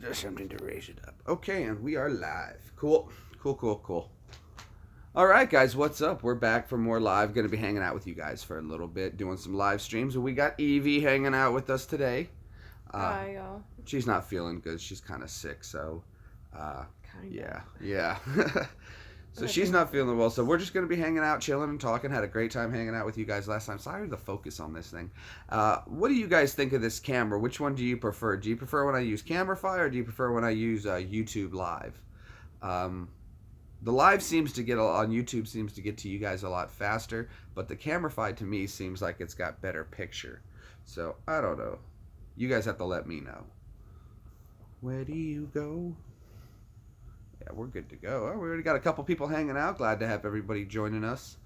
Just something to raise it up. Okay, and we are live. Cool. Cool, cool, cool. All right, guys, what's up? We're back for more live. Going to be hanging out with you guys for a little bit, doing some live streams. And we got EEVEE hanging out with us today. Hi, y'all. She's not feeling good. She's kind of sick, so Kinda. yeah. So she's not feeling well, so we're just going to be hanging out, chilling and talking. Had a great time hanging out with you guys last time. Sorry the focus on this thing. What do you guys think of this camera? Which one do you prefer? Do you prefer when I use Camera-Fi or do you prefer when I use YouTube Live? The live seems to get on YouTube seems to get to you guys a lot faster, but the Camera-Fi to me seems like it's got better picture. So I don't know. You guys have to let me know. Where do you go? Yeah, we're good to go. Oh, we already got a couple people hanging out. Glad to have everybody joining us.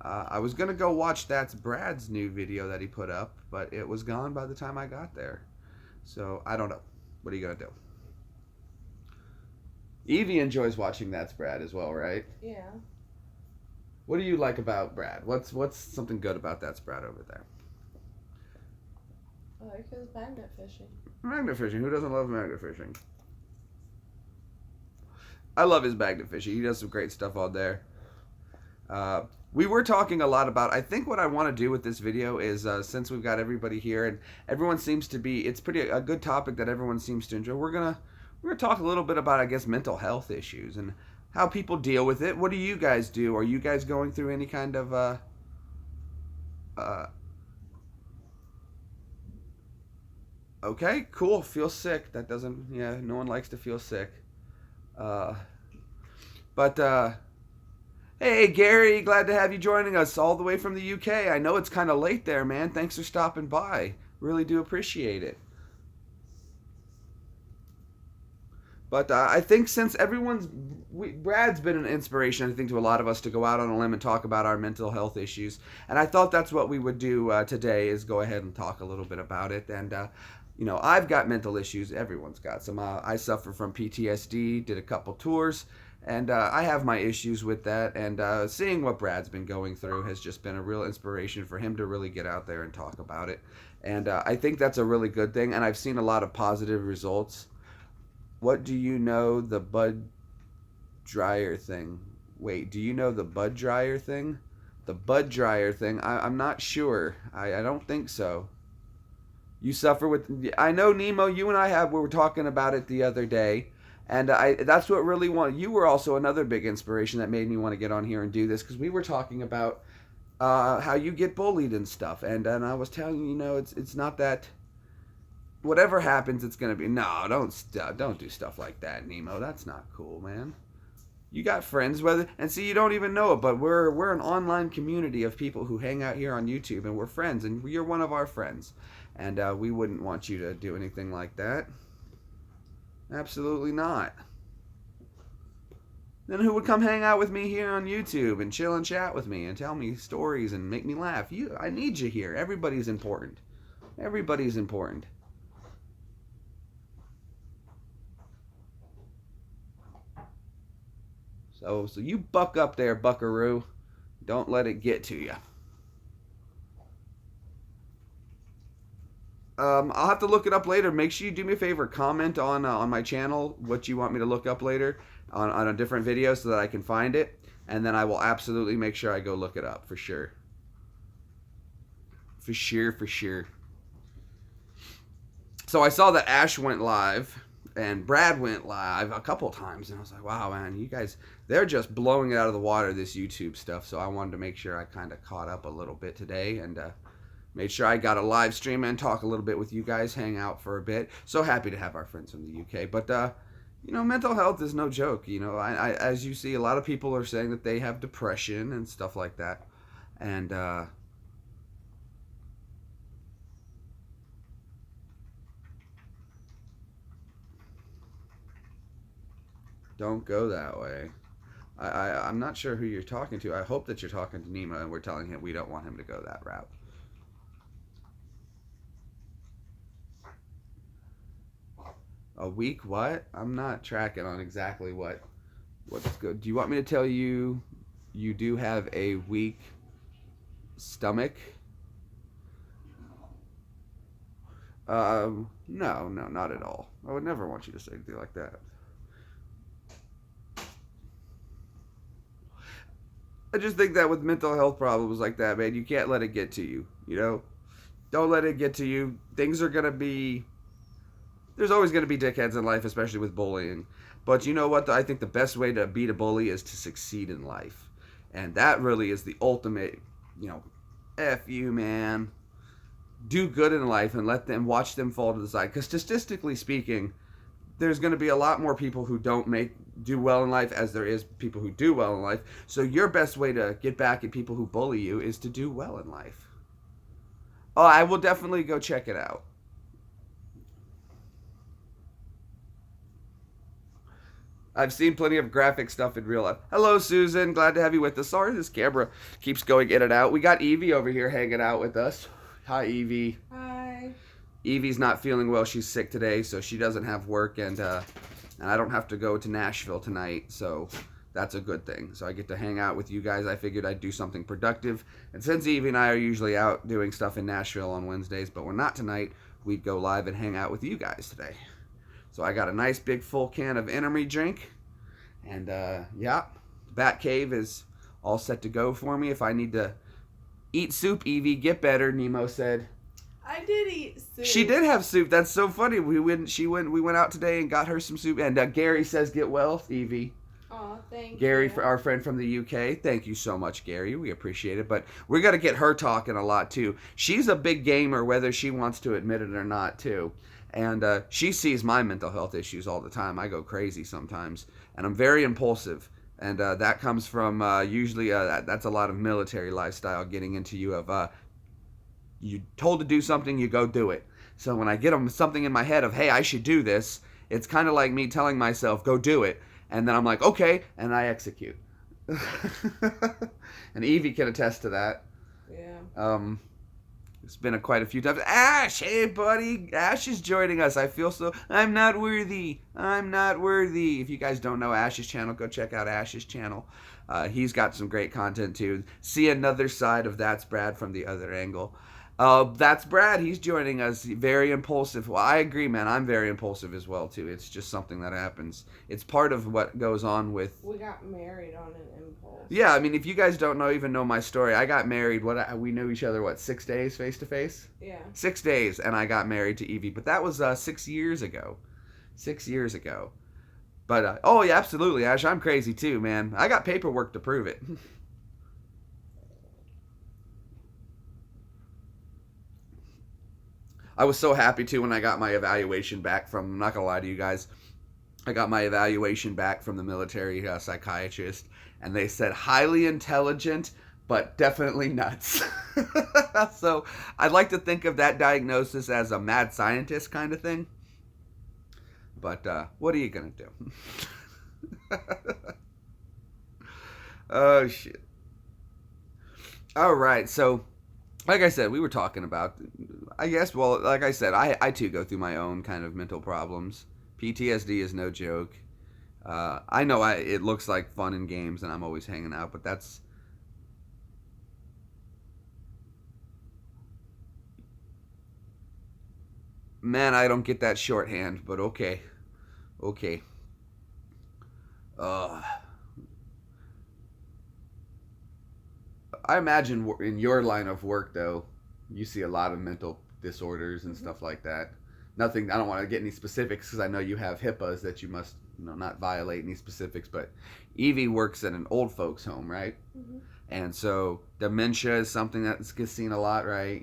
I was going to go watch That's Brad's new video that he put up, but it was gone by the time I got there. So, I don't know. What are you going to do? Evie enjoys watching That's Brad as well, right? Yeah. What do you like about Brad? What's something good about That's Brad over there? I like his magnet fishing. Magnet fishing. Who doesn't love magnet fishing? I love his magnet fishing. He does some great stuff on there. We were talking a lot about, I think what I want to do with this video is, since we've got everybody here and everyone seems to be, it's pretty a good topic that everyone seems to enjoy. We're gonna talk a little bit about, I guess, mental health issues and how people deal with it. What do you guys do? Are you guys going through any kind of okay, cool. Feel sick. That doesn't, yeah, no one likes to feel sick. But hey, Gary, glad to have you joining us all the way from the UK. I know it's kind of late there, man. Thanks for stopping by. Really do appreciate it. But I think since Brad's been an inspiration, I think, to a lot of us to go out on a limb and talk about our mental health issues. And I thought that's what we would do today is go ahead and talk a little bit about it. And, you know, I've got mental issues. Everyone's got some. I suffer from PTSD, did a couple tours. And I have my issues with that, and seeing what Brad's been going through has just been a real inspiration for him to really get out there and talk about it. And I think that's a really good thing, and I've seen a lot of positive results. What do you know the bud dryer thing? Wait, do you know the bud dryer thing? The bud dryer thing? I'm not sure. I don't think so. You suffer with... I know, Nemo, you and we were talking about it the other day. And that's what really you were also another big inspiration that made me want to get on here and do this, because we were talking about how you get bullied and stuff. And I was telling you, you know, it's not that whatever happens, it's going to be, no, don't do stuff like that, Nemo. That's not cool, man. You got friends, and see, you don't even know it, but we're an online community of people who hang out here on YouTube, and we're friends, and you're one of our friends. And we wouldn't want you to do anything like that. Absolutely not. Then who would come hang out with me here on YouTube and chill and chat with me and tell me stories and make me laugh? I need you here. Everybody's important. Everybody's important. So you buck up there, buckaroo. Don't let it get to you. I'll have to look it up later. Make sure you do me a favor. Comment on my channel what you want me to look up later on a different video so that I can find it. And then I will absolutely make sure I go look it up for sure. For sure, for sure. So I saw that Ash went live and Brad went live a couple times. And I was like, wow, man, you guys, they're just blowing it out of the water, this YouTube stuff. So I wanted to make sure I kind of caught up a little bit today and made sure I got a live stream and talk a little bit with you guys, hang out for a bit. So happy to have our friends from the UK. But, you know, mental health is no joke. You know, as you see, a lot of people are saying that they have depression and stuff like that. And, don't go that way. I'm not sure who you're talking to. I hope that you're talking to Nemo and we're telling him we don't want him to go that route. A week what? I'm not tracking on exactly what's good. Do you want me to tell you you do have a weak stomach? No, not at all. I would never want you to say anything like that. I just think that with mental health problems like that, man, you can't let it get to you. You know, don't let it get to you. Things are gonna be. There's always gonna be dickheads in life, especially with bullying. But you know what? I think the best way to beat a bully is to succeed in life, and that really is the ultimate. You know, f you, man. Do good in life and watch them fall to the side. Because statistically speaking, there's going to be a lot more people who don't do well in life as there is people who do well in life. So your best way to get back at people who bully you is to do well in life. Oh, I will definitely go check it out. I've seen plenty of graphic stuff in real life. Hello, Susan. Glad to have you with us. Sorry, this camera keeps going in and out. We got EEVEE over here hanging out with us. Hi, EEVEE. Hi. EEVEE's not feeling well. She's sick today, so she doesn't have work, and I don't have to go to Nashville tonight, so that's a good thing. So I get to hang out with you guys. I figured I'd do something productive. And since EEVEE and I are usually out doing stuff in Nashville on Wednesdays, but we're not tonight, we'd go live and hang out with you guys today. So I got a nice big full can of energy drink. And yeah, Bat Cave is all set to go for me. If I need to eat soup, EEVEE, get better, Nemo said. I did eat soup. She did have soup. That's so funny. We went out today and got her some soup. And Gary says get well, EEVEE. Aw, thank Gary, you. our friend from the UK. Thank you so much, Gary. We appreciate it. But we're going to get her talking a lot, too. She's a big gamer, whether she wants to admit it or not, too. And she sees my mental health issues all the time. I go crazy sometimes. And I'm very impulsive. And that comes from usually, that's a lot of military lifestyle getting into you of, you told to do something, you go do it. So when I get something in my head of, hey, I should do this, it's kind of like me telling myself, go do it. And then I'm like, okay, and I execute. And EEVEE can attest to that. Yeah. It's been quite a few times. Ash, hey buddy, Ash is joining us. I feel so. I'm not worthy. I'm not worthy. If you guys don't know Ash's channel, go check out Ash's channel. He's got some great content too. See another side of That's Brad from the other angle. That's Brad. He's joining us. Very impulsive. Well, I agree, man. I'm very impulsive as well too. It's just something that happens. It's part of what goes on with. We got married on an impulse. Yeah, I mean, if you guys don't even know my story, I got married. We knew each other 6 days face to face. Yeah. 6 days, and I got married to EEVEE. But that was 6 years ago. 6 years ago. But oh yeah, absolutely, Ash. I'm crazy too, man. I got paperwork to prove it. I was so happy too when I got my evaluation back from, I'm not gonna lie to you guys, I got my evaluation back from the military psychiatrist, and they said highly intelligent, but definitely nuts. So I'd like to think of that diagnosis as a mad scientist kind of thing. But what are you gonna do? Oh shit. All right, so like I said, we were talking about, I guess, well, like I said, I too go through my own kind of mental problems. PTSD is no joke. I know it looks like fun and games and I'm always hanging out, but that's... Man, I don't get that shorthand, but okay. Okay. I imagine in your line of work, though, you see a lot of mental disorders and stuff like that. Nothing, I don't want to get any specifics because I know you have HIPAAs that you must, not violate any specifics, but EEVEE works at an old folks home, right? Mm-hmm. And so dementia is something that gets seen a lot, right?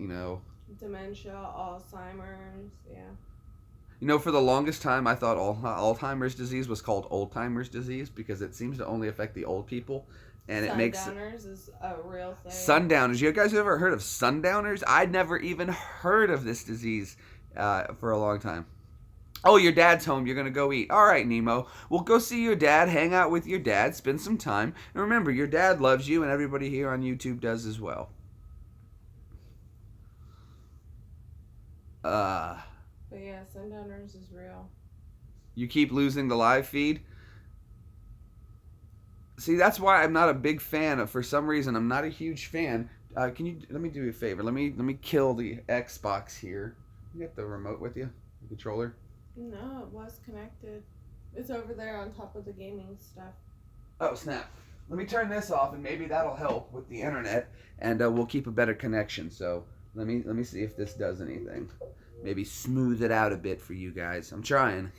Dementia, Alzheimer's, yeah. For the longest time, I thought Alzheimer's disease was called old-timers disease because it seems to only affect the old people. And it makes Sundowners is a real thing. Sundowners. You guys ever heard of sundowners? I'd never even heard of this disease for a long time. Oh, your dad's home. You're going to go eat. All right, Nemo. Well, go see your dad. Hang out with your dad. Spend some time. And remember, your dad loves you, and everybody here on YouTube does as well. But yeah, sundowners is real. You keep losing the live feed? See, that's why I'm not a big fan of, for some reason, I'm not a huge fan. Let me do you a favor. Let me kill the Xbox here. You got the remote with you? The controller? No, it was connected. It's over there on top of the gaming stuff. Oh, snap. Let me turn this off, and maybe that'll help with the internet, and we'll keep a better connection. So let me see if this does anything. Maybe smooth it out a bit for you guys. I'm trying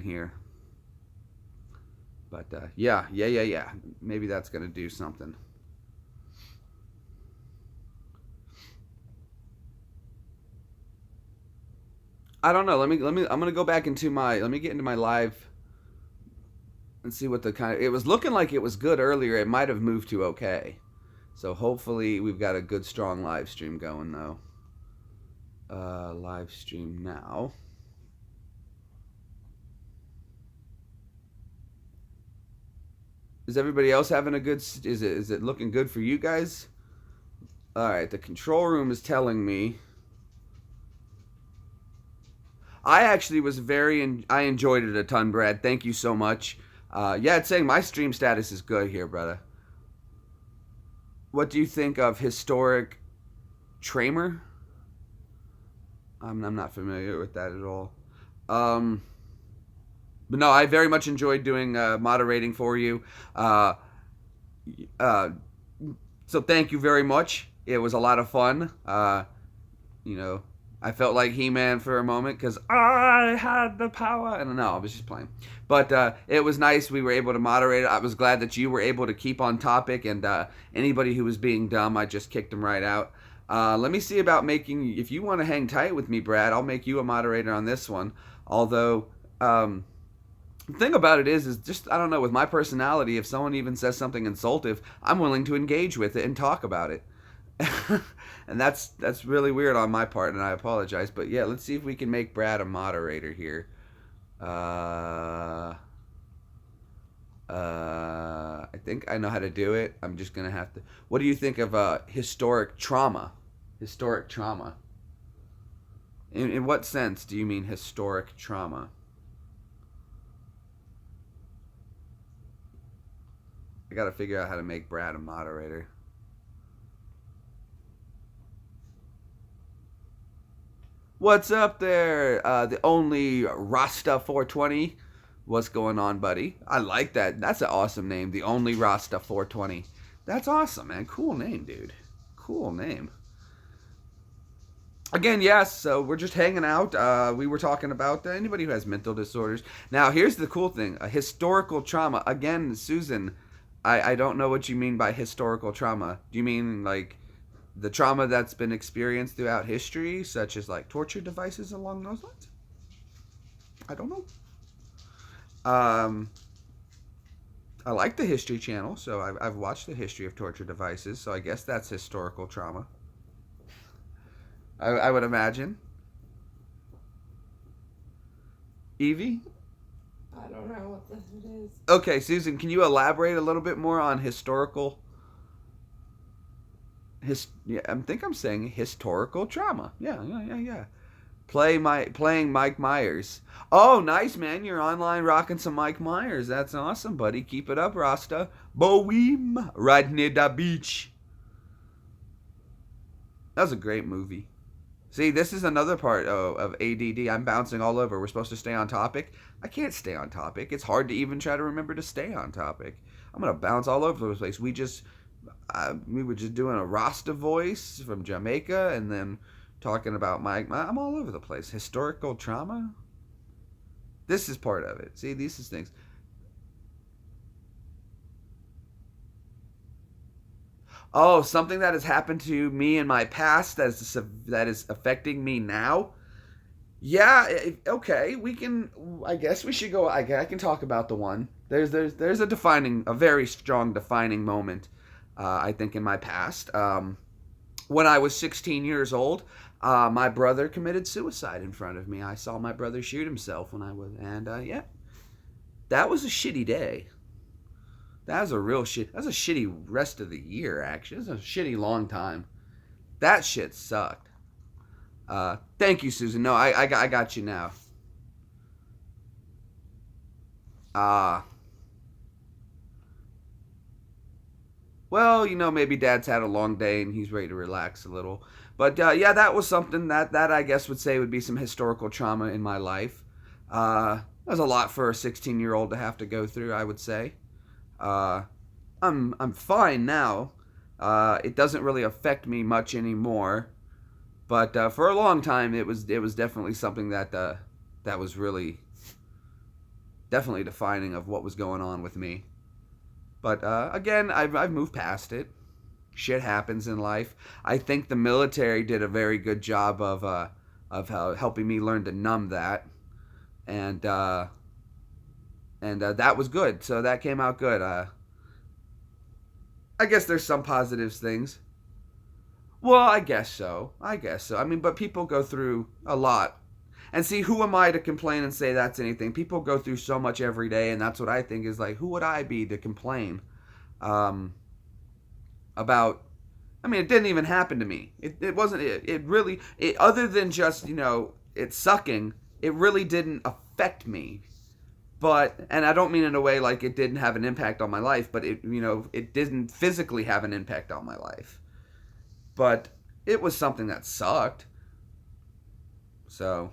here. But yeah. Maybe that's gonna do something. I don't know. Let me. I'm gonna go back into my. Let me get into my live and see what the kind of. It was looking like it was good earlier. It might have moved to okay. So hopefully we've got a good strong live stream going though. Live stream now. Is everybody else having a good? Is it looking good for you guys? All right. The control room is telling me. I actually was I enjoyed it a ton, Brad. Thank you so much. Yeah, it's saying my stream status is good here, brother. What do you think of historic Tramer? I'm not familiar with that at all. But no, I very much enjoyed doing moderating for you. So thank you very much. It was a lot of fun. You know, I felt like He-Man for a moment because I had the power. And no, I was just playing. But it was nice. We were able to moderate it. I was glad that you were able to keep on topic. And anybody who was being dumb, I just kicked them right out. Let me see about making, if you want to hang tight with me, Brad, I'll make you a moderator on this one. Although, the thing about it is just, I don't know, with my personality, if someone even says something insultive, I'm willing to engage with it and talk about it. And that's really weird on my part, and I apologize. But yeah, let's see if we can make Brad a moderator here. I think I know how to do it. I'm just gonna have to. What do you think of historic trauma? Historic trauma. In what sense do you mean historic trauma? I gotta figure out how to make Brad a moderator. What's up there? The only Rasta 420. What's going on, buddy? I like that. That's an awesome name. The only Rasta 420. That's awesome, man. Cool name, dude. Cool name. Again, yes, so we're just hanging out. We were talking about anybody who has mental disorders. Now, here's the cool thing. A historical trauma. Again, Susan, I don't know what you mean by historical trauma. Do you mean like the trauma that's been experienced throughout history, such as like torture devices along those lines? I don't know. I like the History Channel, so I've watched the history of torture devices, so I guess that's historical trauma. I would imagine. EEVEE? I don't know what it is. Okay, Susan, can you elaborate a little bit more on historical? Yeah, I think I'm saying historical trauma. Yeah. Playing Mike Myers. Oh, nice, man. You're online rocking some Mike Myers. That's awesome, buddy. Keep it up, Rasta. Boeem, right near the beach. That was a great movie. See, this is another part of ADD. I'm bouncing all over. We're supposed to stay on topic. I can't stay on topic. It's hard to even try to remember to stay on topic. I'm going to bounce all over the place. We were just doing a Rasta voice from Jamaica and then talking about Mike. I'm all over the place. Historical trauma? This is part of it. See, these is things. Oh, something that has happened to me in my past that is affecting me now. Yeah, okay. We can. I guess we should go. I can talk about the one. There's a very strong defining moment. I think in my past. When I was 16 years old, my brother committed suicide in front of me. I saw my brother shoot himself when I was, and yeah, that was a shitty day. That was a real shit. That was a shitty rest of the year, actually. It was a shitty long time. That shit sucked. Thank you, Susan. No, I got you now. Well, maybe Dad's had a long day and he's ready to relax a little. But yeah, that was something that I guess would say would be some historical trauma in my life. That was a lot for a 16-year-old to have to go through, I would say. Uh, I'm fine now. It doesn't really affect me much anymore. But for a long time, it was definitely something that was really definitely defining of what was going on with me. But again, I've moved past it. Shit happens in life. I think the military did a very good job of helping me learn to numb that, and that was good. So that came out good. I guess there's some positives things. Well, I guess so. I guess so. I mean, but people go through a lot. And see, who am I to complain and say that's anything? People go through so much every day, and that's what I think is like, who would I be to complain um, about? I mean, it didn't even happen to me. It wasn't, it really, other than just, it sucking, it really didn't affect me. But, and I don't mean in a way like it didn't have an impact on my life, but it didn't physically have an impact on my life. But it was something that sucked. So,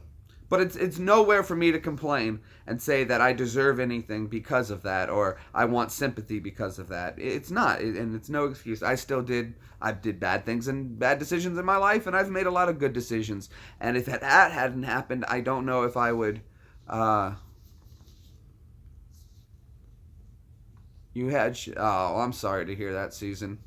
but it's nowhere for me to complain and say that I deserve anything because of that, or I want sympathy because of that. It's not, and it's no excuse. I did bad things and bad decisions in my life, and I've made a lot of good decisions. And if that hadn't happened, I don't know if I would. Oh, I'm sorry to hear that, Susan.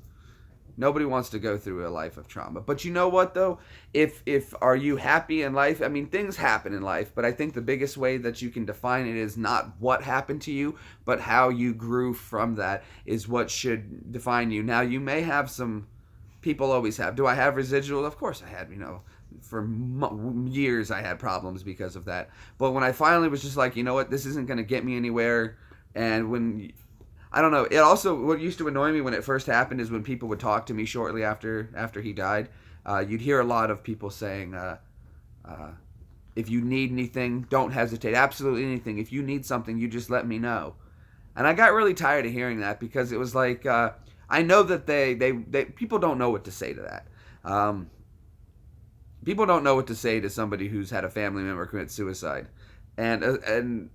Nobody wants to go through a life of trauma. But you know what, though? If are you happy in life? I mean, things happen in life, but I think the biggest way that you can define it is not what happened to you, but how you grew from that is what should define you. Now, you may have some, people always have. Do I have residual? Of course I had, for years I had problems because of that. But when I finally was just like, you know what, this isn't going to get me anywhere, and when... I don't know. It also, what used to annoy me when it first happened is when people would talk to me shortly after he died. You'd hear a lot of people saying, if you need anything, don't hesitate. Absolutely anything. If you need something, you just let me know. And I got really tired of hearing that because it was like, I know that they people don't know what to say to that. People don't know what to say to somebody who's had a family member commit suicide. And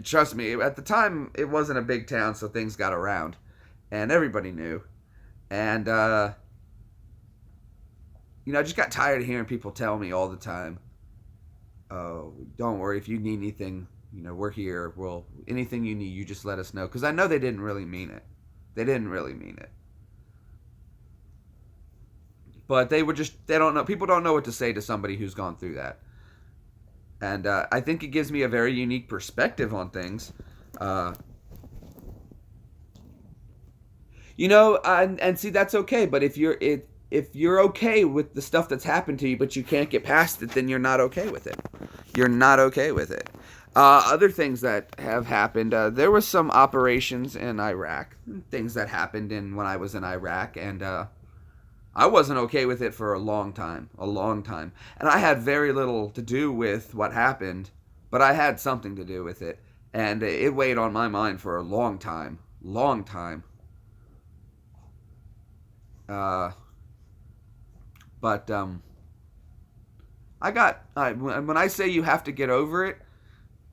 trust me, at the time, it wasn't a big town, so things got around. And everybody knew. And, I just got tired of hearing people tell me all the time, oh, don't worry, if you need anything, we're here. Well, anything you need, you just let us know. Because I know they didn't really mean it. They didn't really mean it. But they don't know. People don't know what to say to somebody who's gone through that. And I think it gives me a very unique perspective on things. And see, that's okay. But if you're okay with the stuff that's happened to you, but you can't get past it, then you're not okay with it. You're not okay with it. Other things that have happened, there were some operations in Iraq, things that happened when I was in Iraq, and I wasn't okay with it for a long time. And I had very little to do with what happened, but I had something to do with it. And it weighed on my mind for a long time. But when I say you have to get over it,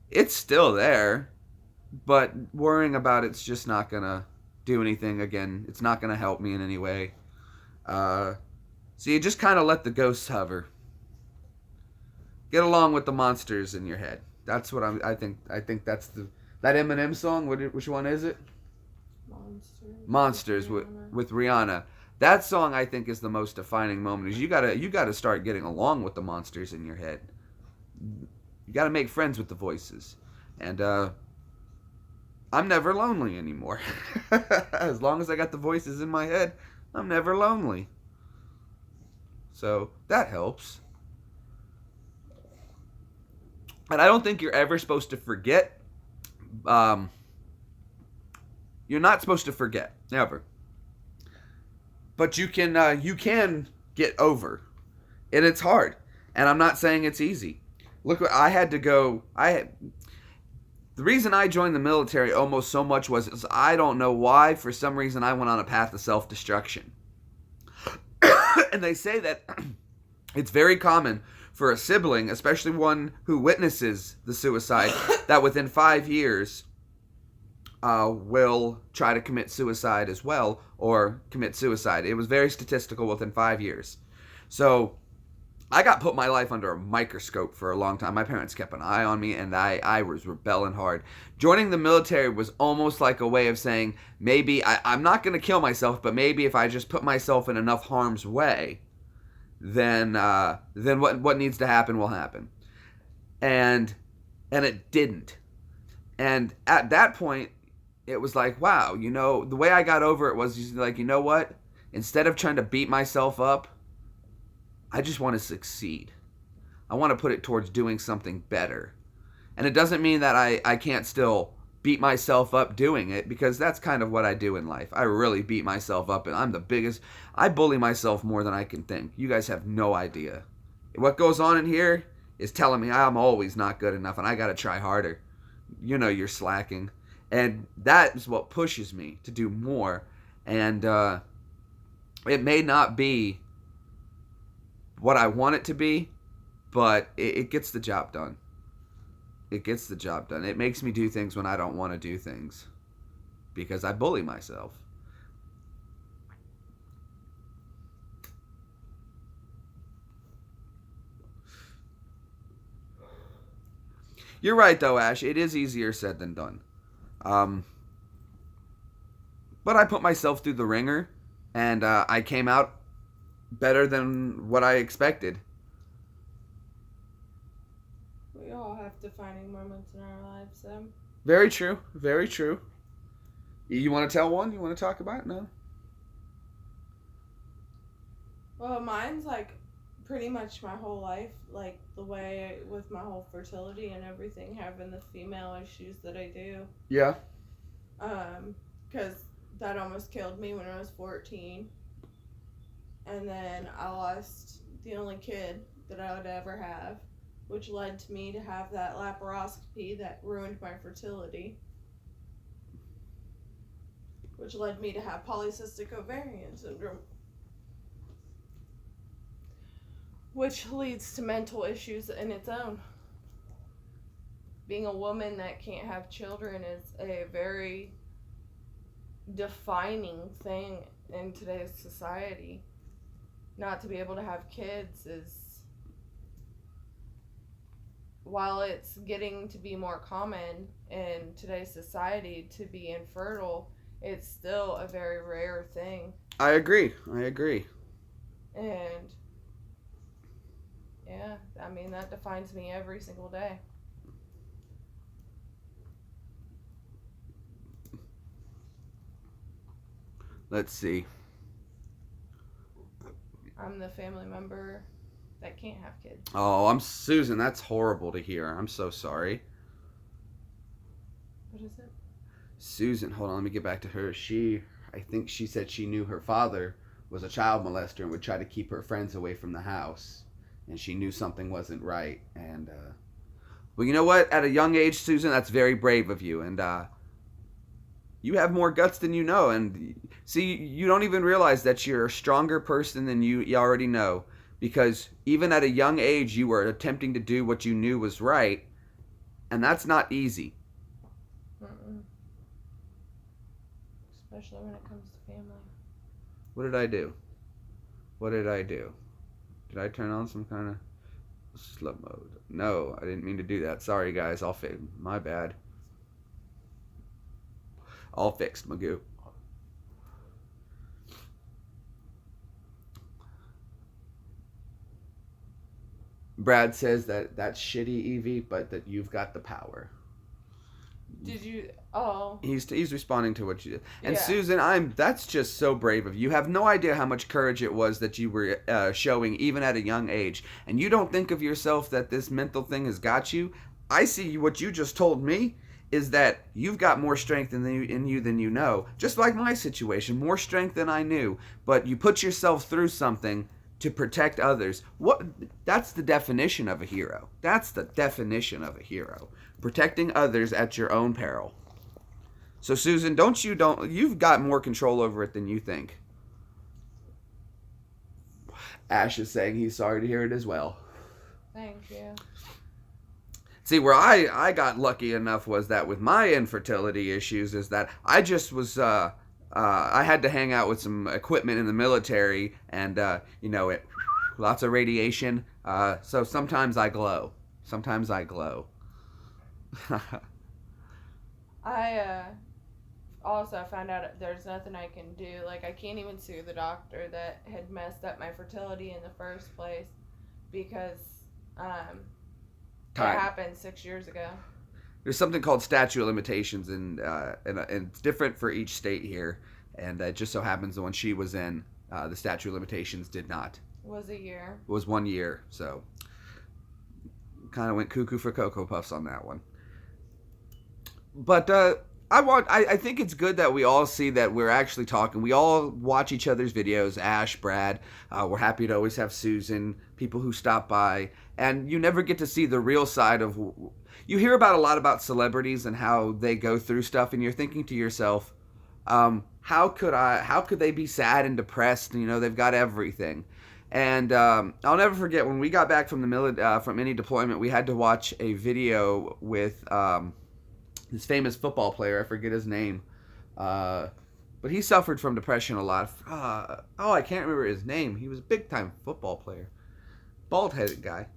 it's still there. But worrying about it's just not going to do anything again. It's not going to help me in any way. So you just kind of let the ghosts hover. Get along with the monsters in your head. That's what I think that's that Eminem song. Which one is it? Monsters with Rihanna. That song I think is the most defining moment. Is you gotta start getting along with the monsters in your head. You gotta make friends with the voices, and I'm never lonely anymore. As long as I got the voices in my head, I'm never lonely. So that helps. And I don't think you're ever supposed to forget. You're not supposed to forget, never. But you can get over, and it's hard. And I'm not saying it's easy. Look, what I had to go. The reason I joined the military almost so much was I don't know why. For some reason, I went on a path of self-destruction. And they say that It's very common for a sibling, especially one who witnesses the suicide, that within 5 years will try to commit suicide as well, or commit suicide. It was very statistical within 5 years. So I got put my life under a microscope for a long time. My parents kept an eye on me, and I was rebelling hard. Joining the military was almost like a way of saying, maybe I'm not going to kill myself, but maybe if I just put myself in enough harm's way, then what needs to happen will happen. And it didn't. And at that point, it was like, wow, the way I got over it was just like, you know what? Instead of trying to beat myself up, I just want to succeed. I want to put it towards doing something better. And it doesn't mean that I can't still beat myself up doing it, because that's kind of what I do in life. I really beat myself up, and I'm the biggest. I bully myself more than I can think. You guys have no idea. What goes on in here is telling me I'm always not good enough, and I got to try harder. You're slacking. And that is what pushes me to do more. And it may not be what I want it to be, but it gets the job done. It gets the job done. It makes me do things when I don't want to do things, because I bully myself. You're right, though, Ash. It is easier said than done. But I put myself through the ringer, and I came out better than what I expected. We all have defining moments in our lives, so. Very true. Very true. You want to tell one? You want to talk about it? No? Well, mine's like pretty much my whole life, like the way with my whole fertility and everything, having the female issues that I do. Yeah. Because that almost killed me when I was 14. And then I lost the only kid that I would ever have, which led to me to have that laparoscopy that ruined my fertility, which led me to have polycystic ovarian syndrome, which leads to mental issues in its own. Being a woman that can't have children is a very defining thing in today's society. Not to be able to have kids is, while it's getting to be more common in today's society to be infertile, it's still a very rare thing. I agree. And yeah, I mean, that defines me every single day. Let's see. I'm the family member that can't have kids. Oh, I'm Susan. That's horrible to hear. I'm so sorry. What is it? Susan, hold on, let me get back to her. I think she said she knew her father was a child molester and would try to keep her friends away from the house. And she knew something wasn't right. And, well, you know what? At a young age, Susan, that's very brave of you. And, you have more guts than you know. And see, you don't even realize that you're a stronger person than you already know. Because even at a young age, you were attempting to do what you knew was right. And that's not easy. Especially when it comes to family. What did I do? Did I turn on some kind of slow mode? No, I didn't mean to do that. Sorry, guys. My bad. All fixed, Magoo. Brad says that's shitty, EEVEE, but that you've got the power. Did you? Oh. He's responding to what you did. And yeah. Susan, that's just so brave of you. You have no idea how much courage it was that you were showing even at a young age. And you don't think of yourself that this mental thing has got you. I see what you just told me is that you've got more strength in you than you know. Just like my situation, more strength than I knew. But you put yourself through something to protect others. That's the definition of a hero. That's the definition of a hero. Protecting others at your own peril. So Susan, you've got more control over it than you think. Ash is saying he's sorry to hear it as well. Thank you. See, where I got lucky enough was that with my infertility issues is that I just was I had to hang out with some equipment in the military, and it lots of radiation. So sometimes I glow. Sometimes I glow. I also found out there's nothing I can do. Like, I can't even sue the doctor that had messed up my fertility in the first place because it happened 6 years ago. There's something called statute of limitations, and it's different for each state here. And it just so happens the one she was in, the statute of limitations did not. Was a year. It was 1 year, so kind of went cuckoo for Cocoa Puffs on that one. But I think it's good that we all see that we're actually talking. We all watch each other's videos. Ash, Brad. We're happy to always have Susan. People who stop by, and you never get to see the real side of. You hear about a lot about celebrities and how they go through stuff, and you're thinking to yourself, how could they be sad and depressed? You know, they've got everything. And I'll never forget when we got back from from any deployment, we had to watch a video with this famous football player. I forget his name, but he suffered from depression a lot. I can't remember his name. He was a big time football player, bald headed guy.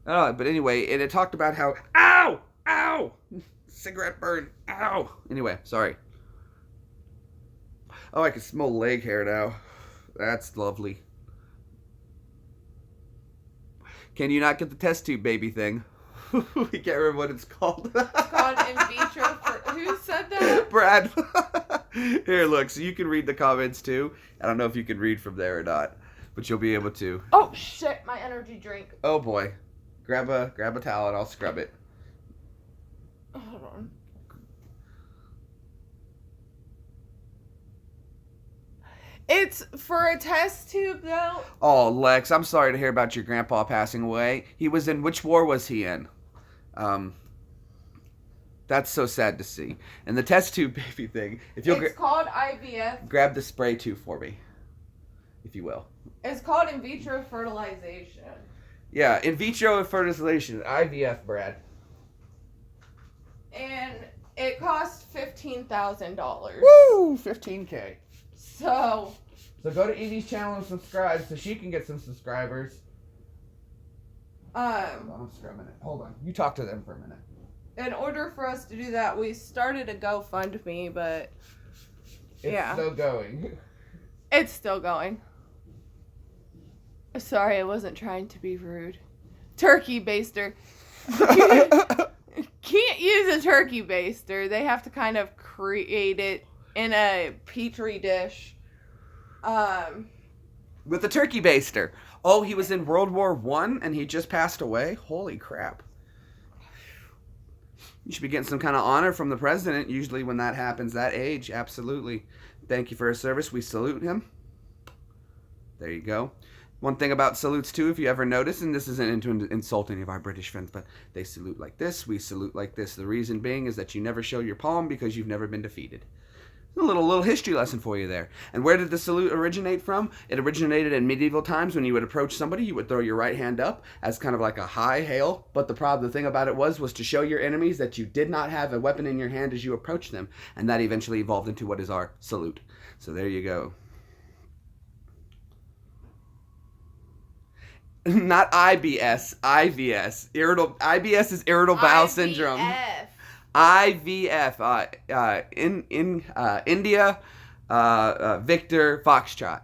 But anyway, and it talked about how ow, cigarette burn, ow. Anyway, sorry. Oh, I can smell leg hair now. That's lovely. Can you not get the test tube baby thing? We can't remember what it's called. It's called in vitro. Who said that? Brad. Here, look. So you can read the comments too. I don't know if you can read from there or not, but you'll be able to. Oh shit! My energy drink. Oh boy. Grab a towel and I'll scrub it. Hold on. It's for a test tube, though. Oh, Lex, I'm sorry to hear about your grandpa passing away. He was in, which war was he in? That's so sad to see. And the test tube baby thing. If you'll It's called IVF. grab the spray tube for me, if you will. It's called in vitro fertilization. Yeah, in vitro fertilization, IVF, Brad. And it costs $15,000. Woo! $15K. So go to EEVEE's channel and subscribe so she can get some subscribers. I'm scrubbing it. Hold on. You talk to them for a minute. In order for us to do that, we started a GoFundMe, but It's still going. It's still going. Sorry, I wasn't trying to be rude. Turkey baster. Can't use a turkey baster. They have to kind of create it in a petri dish. With the turkey baster. Oh, he was in World War I and he just passed away? Holy crap. You should be getting some kind of honor from the president, usually when that happens, that age. Absolutely. Thank you for his service. We salute him. There you go. One thing about salutes, too, if you ever notice, and this isn't to insult any of our British friends, but they salute like this, we salute like this. The reason being is that you never show your palm because you've never been defeated. A little history lesson for you there. And where did the salute originate from? It originated in medieval times. When you would approach somebody, you would throw your right hand up as kind of like a high hail. But the thing about it was to show your enemies that you did not have a weapon in your hand as you approached them. And that eventually evolved into what is our salute. So there you go. Not IBS, IVS. IBS is irritable bowel syndrome. IVF, in India, Victor, Foxtrot.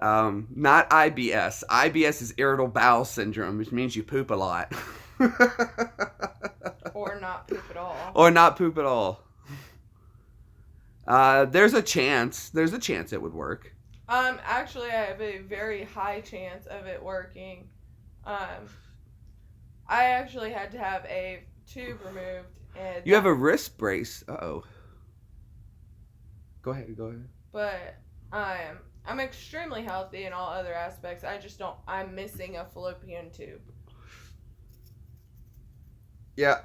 Not IBS. IBS is irritable bowel syndrome, which means you poop a lot. Or not poop at all. Or not poop at all. There's a chance it would work. Actually, I have a very high chance of it working. I actually had to have a tube removed. And you have a wrist brace. Uh-oh. Go ahead. But I'm extremely healthy in all other aspects. I'm missing a fallopian tube. Yeah.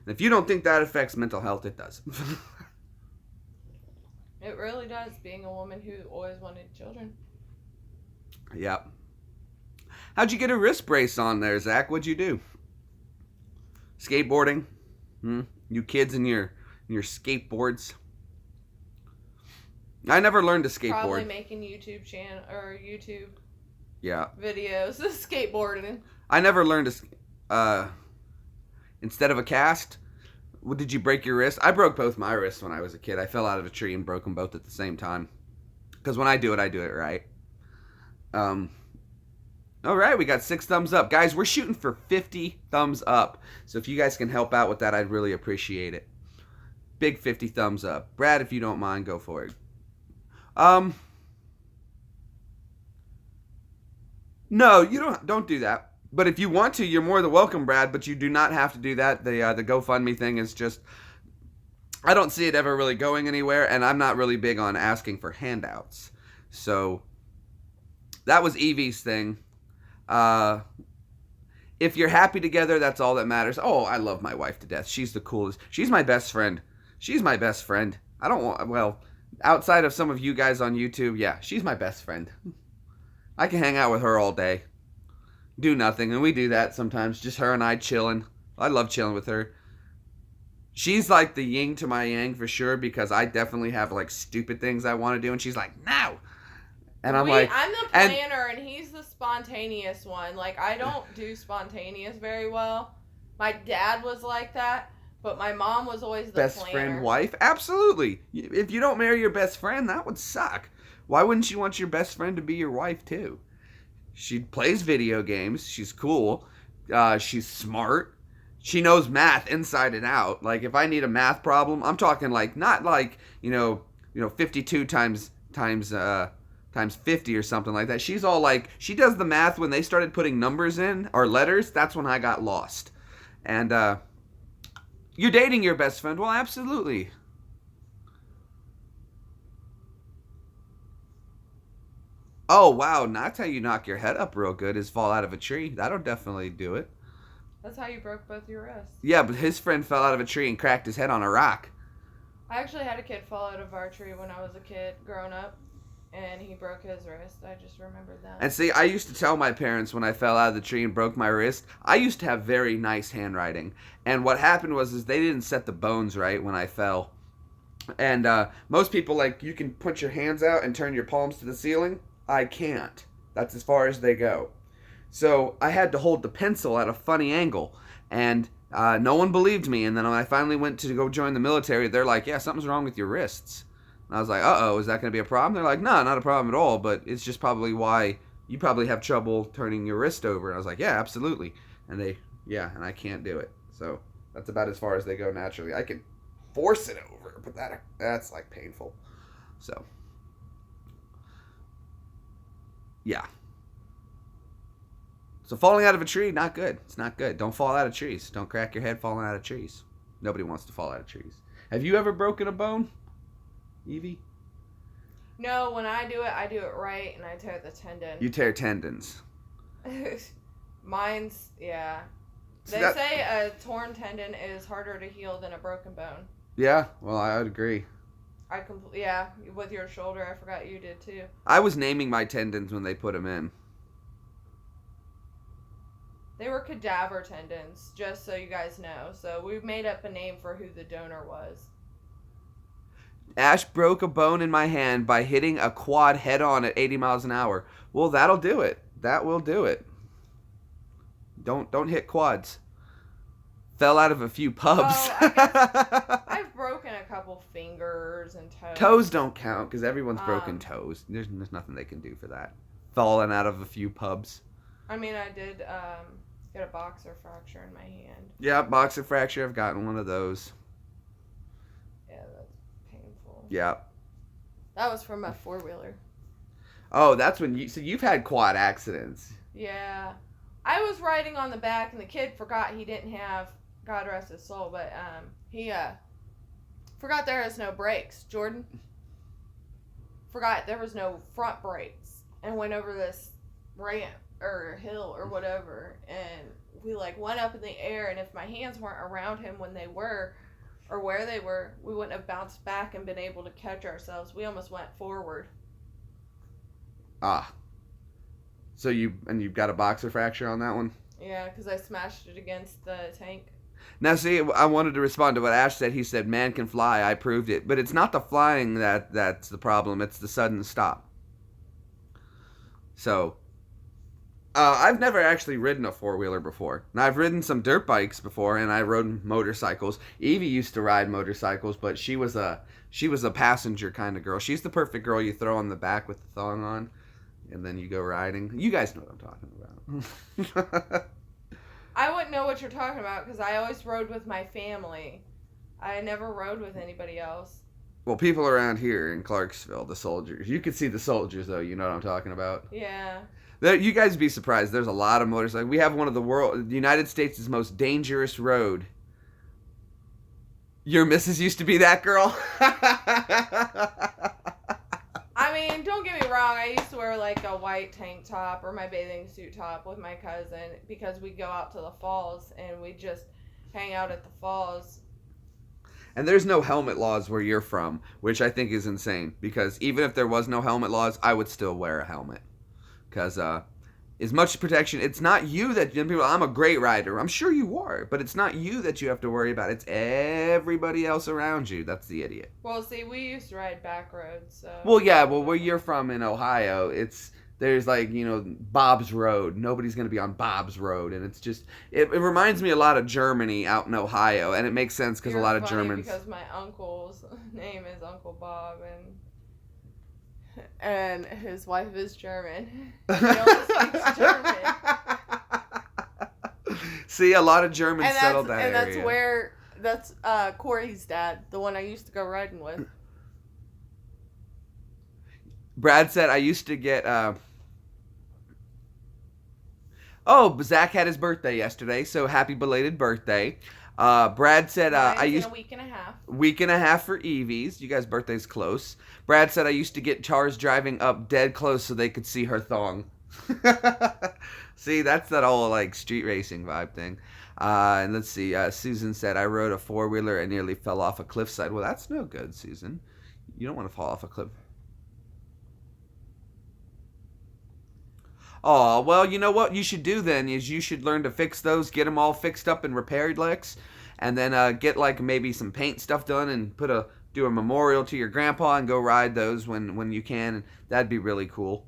If you don't think that affects mental health, it does. It really does, being a woman who always wanted children. Yep. How'd you get a wrist brace on there, Zach? What'd you do? Skateboarding? Hmm? You kids and your skateboards. I never learned to Probably skateboard. making YouTube channel or YouTube Yeah. videos of skateboarding. I never learned to. Instead of a cast, did you break your wrist? I broke both my wrists when I was a kid. I fell out of a tree and broke them both at the same time. Because when I do it right. Um. All right, we got 6 thumbs up, guys. We're shooting for 50 thumbs up. So if you guys can help out with that, I'd really appreciate it. Big 50 thumbs up. Brad, if you don't mind, go for it. No, you don't do that. But if you want to, you're more than welcome, Brad. But you do not have to do that. The GoFundMe thing is just, I don't see it ever really going anywhere, and I'm not really big on asking for handouts. So that was EEVEE's thing. If you're happy together, that's all that matters. Oh, I love my wife to death. She's the coolest. She's my best friend. She's my best friend. I don't want, well, outside of some of you guys on YouTube, yeah, she's my best friend. I can hang out with her all day, do nothing, and we do that sometimes. Just her and I chilling. I love chilling with her. She's like the yin to my yang for sure, because I definitely have like stupid things I want to do, and she's like, no. And I'm like, I'm the planner and he's the spontaneous one. Like, I don't do spontaneous very well. My dad was like that, but my mom was always the best planner. friend, wife? Absolutely. If you don't marry your best friend, that would suck. Why wouldn't you want your best friend to be your wife too? She plays video games. She's cool. She's smart. She knows math inside and out. Like, if I need a math problem, I'm talking like, not like, 52 times 50 or something like that. She's all like, she does the math when they started putting numbers in, or letters. That's when I got lost. And you're dating your best friend? Well, absolutely. Oh, wow. That's how you knock your head up real good, is fall out of a tree. That'll definitely do it. That's how you broke both your wrists. Yeah, but his friend fell out of a tree and cracked his head on a rock. I actually had a kid fall out of our tree when I was a kid growing up, and he broke his wrist. I just remembered that. And see, I used to tell my parents when I fell out of the tree and broke my wrist, I used to have very nice handwriting. And what happened was they didn't set the bones right when I fell. And most people, like, you can put your hands out and turn your palms to the ceiling. I can't. That's as far as they go. So I had to hold the pencil at a funny angle. And no one believed me. And then when I finally went to go join the military, they're like, yeah, something's wrong with your wrists. And I was like, uh-oh, is that going to be a problem? They're like, no, not a problem at all, but it's just probably why you probably have trouble turning your wrist over. And I was like, yeah, absolutely. And and I can't do it. So that's about as far as they go naturally. I can force it over, but that's like painful. So, yeah. So falling out of a tree, not good. It's not good. Don't fall out of trees. Don't crack your head falling out of trees. Nobody wants to fall out of trees. Have you ever broken a bone, EEVEE? No, when I do it right, and I tear the tendon. You tear tendons. Mine's, yeah. They say a torn tendon is harder to heal than a broken bone. Yeah, well, I would agree. Yeah, with your shoulder, I forgot you did too. I was naming my tendons when they put them in. They were cadaver tendons, just so you guys know. So we made up a name for who the donor was. Ash broke a bone in my hand by hitting a quad head on at 80 miles an hour. Well, that'll do it. That will do it. Don't hit quads. Fell out of a few pubs. Oh, I've broken a couple fingers and toes. Toes don't count because everyone's broken toes. There's nothing they can do for that. Falling out of a few pubs. I mean, I did get a boxer fracture in my hand. Yeah, boxer fracture. I've gotten one of those. Yeah, that's painful. Yeah. That was from a 4-wheeler. Oh, that's when so you've had quad accidents. Yeah. I was riding on the back, and the kid forgot he didn't have, God rest his soul, but he forgot there was no brakes. Jordan forgot there was no front brakes and went over this ramp or hill or whatever, and we like went up in the air, and if my hands weren't around him when they were or where they were, we wouldn't have bounced back and been able to catch ourselves. We almost went forward. Ah. So you've got a boxer fracture on that one? Yeah, because I smashed it against the tank. Now, see, I wanted to respond to what Ash said. He said, "Man can fly." I proved it, but it's not the flying that's the problem. It's the sudden stop. So, I've never actually ridden a four-wheeler before. Now, I've ridden some dirt bikes before, and I rode motorcycles. Evie used to ride motorcycles, but she was a passenger kind of girl. She's the perfect girl you throw on the back with the thong on, and then you go riding. You guys know what I'm talking about. I wouldn't know what you're talking about because I always rode with my family. I never rode with anybody else. Well, people around here in Clarksville, the soldiers. You can see the soldiers, though. You know what I'm talking about. Yeah. You guys would be surprised. There's a lot of motorcycles. We have one of the United States' most dangerous road. Your missus used to be that girl. I mean, don't get me wrong. I used to wear like a white tank top or my bathing suit top with my cousin because we'd go out to the falls and we'd just hang out at the falls. And there's no helmet laws where you're from, which I think is insane. Because even if there was no helmet laws, I would still wear a helmet. Because as much protection, it's not you that people. I'm a great rider. I'm sure you are, but it's not you that you have to worry about. It's everybody else around you. That's the idiot. Well, see, we used to ride back roads. So. Well, yeah. Well, where you're from in Ohio, there's like Bob's Road. Nobody's gonna be on Bob's Road, and it's just it reminds me a lot of Germany out in Ohio, and it makes sense because a lot of Germans. Because my uncle's name is Uncle Bob, and his wife is German. He only speaks German. See, a lot of Germans settled that area. And that's Corey's dad, the one I used to go riding with. Brad said, I used to get, oh, Zach had his birthday yesterday, so happy belated birthday. Brad said, I used... a week and a half. Week and a half for EEVEE's. You guys' birthday's close. Brad said, I used to get Chars driving up dead close so they could see her thong. See, that's that whole, like, street racing vibe thing. And let's see, Susan said, I rode a four-wheeler and nearly fell off a cliffside. Well, that's no good, Susan. You don't want to fall off a cliff. Oh, well, you know what you should do then is you should learn to fix those, get them all fixed up and repaired, Lex, and then get like maybe some paint stuff done and do a memorial to your grandpa and go ride those when you can. That'd be really cool.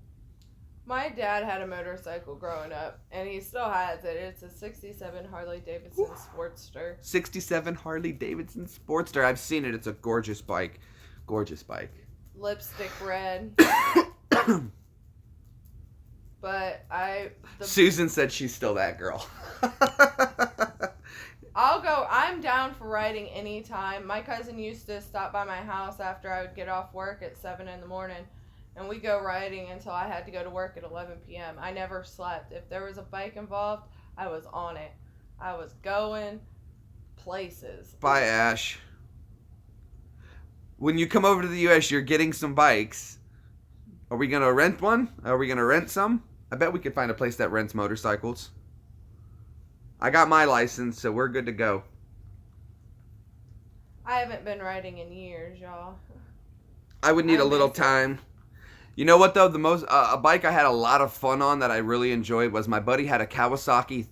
My dad had a motorcycle growing up, and he still has it. It's a 67 Harley Davidson Sportster. 67 Harley Davidson Sportster. I've seen it. It's a gorgeous bike. Gorgeous bike. Lipstick red. But Susan said she's still that girl. I'm down for riding anytime. My cousin used to stop by my house after I would get off work at 7 in the morning, and we'd go riding until I had to go to work at 11 p.m. I never slept. If there was a bike involved, I was on it. I was going places. Bye, Ash. When you come over to the U.S., you're getting some bikes. Are we going to rent one? Are we going to rent some? I bet we could find a place that rents motorcycles. I got my license, so we're good to go. I haven't been riding in years, y'all. I would need a little time. You know what, though? A bike I had a lot of fun on that I really enjoyed was my buddy had a Kawasaki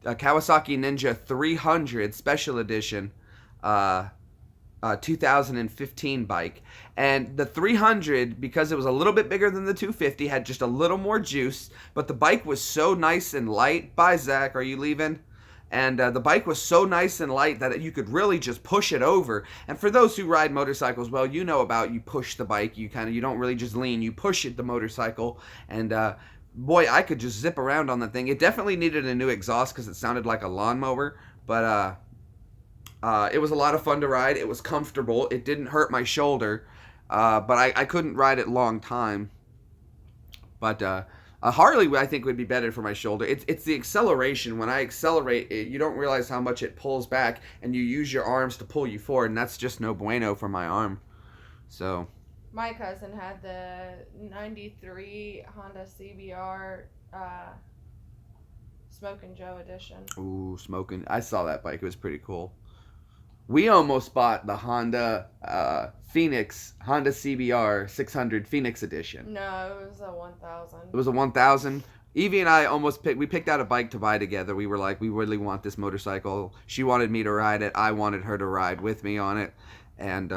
Ninja 300 Special Edition 2015 bike, and the 300, because it was a little bit bigger than the 250, had just a little more juice, but the bike was so nice and light. Bye, Zach, are you leaving? And the bike was so nice and light that you could really just push it over. And for those who ride motorcycles, well, you know about you push the bike, you don't really just lean, you push it, the motorcycle, and boy, I could just zip around on that thing. It definitely needed a new exhaust because it sounded like a lawnmower, but it was a lot of fun to ride. It was comfortable. It didn't hurt my shoulder, but I couldn't ride it long time. But a Harley, I think, would be better for my shoulder. It's the acceleration. When I accelerate, you don't realize how much it pulls back, and you use your arms to pull you forward, and that's just no bueno for my arm. So. My cousin had the 93 Honda CBR Smokin' Joe edition. Ooh, smoking. I saw that bike. It was pretty cool. We almost bought the Honda Honda CBR 600 Phoenix Edition. No, it was a 1000. It was a 1000. Evie and I we picked out a bike to buy together. We were like, we really want this motorcycle. She wanted me to ride it. I wanted her to ride with me on it. And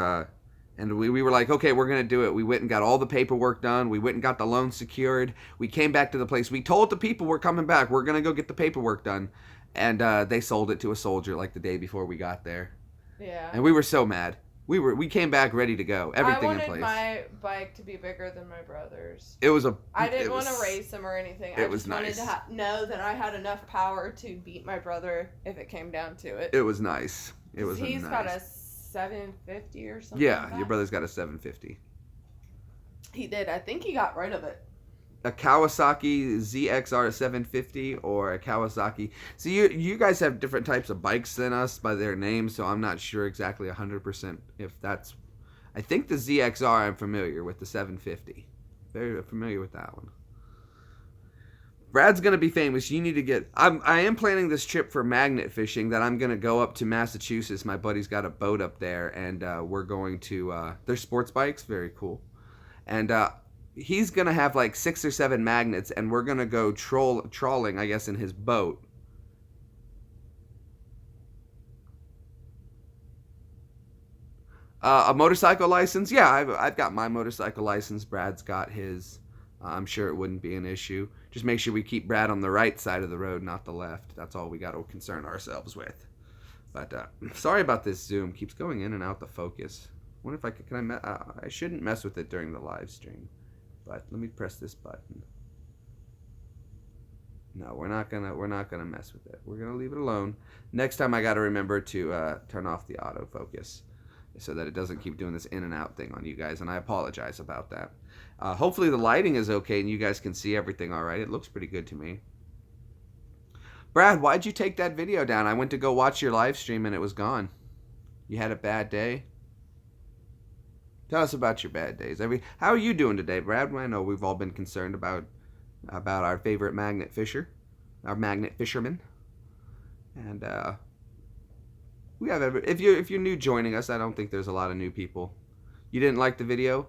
we were like, okay, we're going to do it. We went and got all the paperwork done. We went and got the loan secured. We came back to the place. We told the people we're coming back. We're going to go get the paperwork done. And they sold it to a soldier like the day before we got there. Yeah. And we were so mad. We came back ready to go. Everything in place. I wanted my bike to be bigger than my brother's. I didn't want to race him or anything. I just wanted to know that I had enough power to beat my brother if it came down to it. It was nice. He's got a 750 or something. Yeah, like that. Your brother's got a 750. He did. I think he got rid of it. A Kawasaki ZXR 750 or a Kawasaki. So you guys have different types of bikes than us by their names, so I'm not sure exactly 100% if that's. I think the ZXR I'm familiar with, the 750. Very familiar with that one. Brad's gonna be famous. You need to get. I am planning this trip for magnet fishing. That I'm gonna go up to Massachusetts. My buddy's got a boat up there, and we're going to. They're sports bikes, very cool, and he's gonna have like 6 or 7 magnets, and we're gonna go trawling, I guess, in his boat. A motorcycle license? Yeah, I've got my motorcycle license. Brad's got his. I'm sure it wouldn't be an issue. Just make sure we keep Brad on the right side of the road, not the left. That's all we got to concern ourselves with. But sorry about this Zoom. Keeps going in and out the focus. Wonder if I can I shouldn't mess with it during the live stream. But let me press this button. No, we're not gonna mess with it. We're gonna leave it alone. Next time I gotta remember to turn off the autofocus so that it doesn't keep doing this in and out thing on you guys, and I apologize about that. Hopefully the lighting is okay and you guys can see everything all right. It looks pretty good to me. Brad, why'd you take that video down? I went to go watch your live stream and it was gone. You had a bad day? Tell us about your bad days. How are you doing today, Brad? I know we've all been concerned about our favorite magnet fisher, our magnet fisherman, and we have if you're new joining us, I don't think there's a lot of new people. You didn't like the video?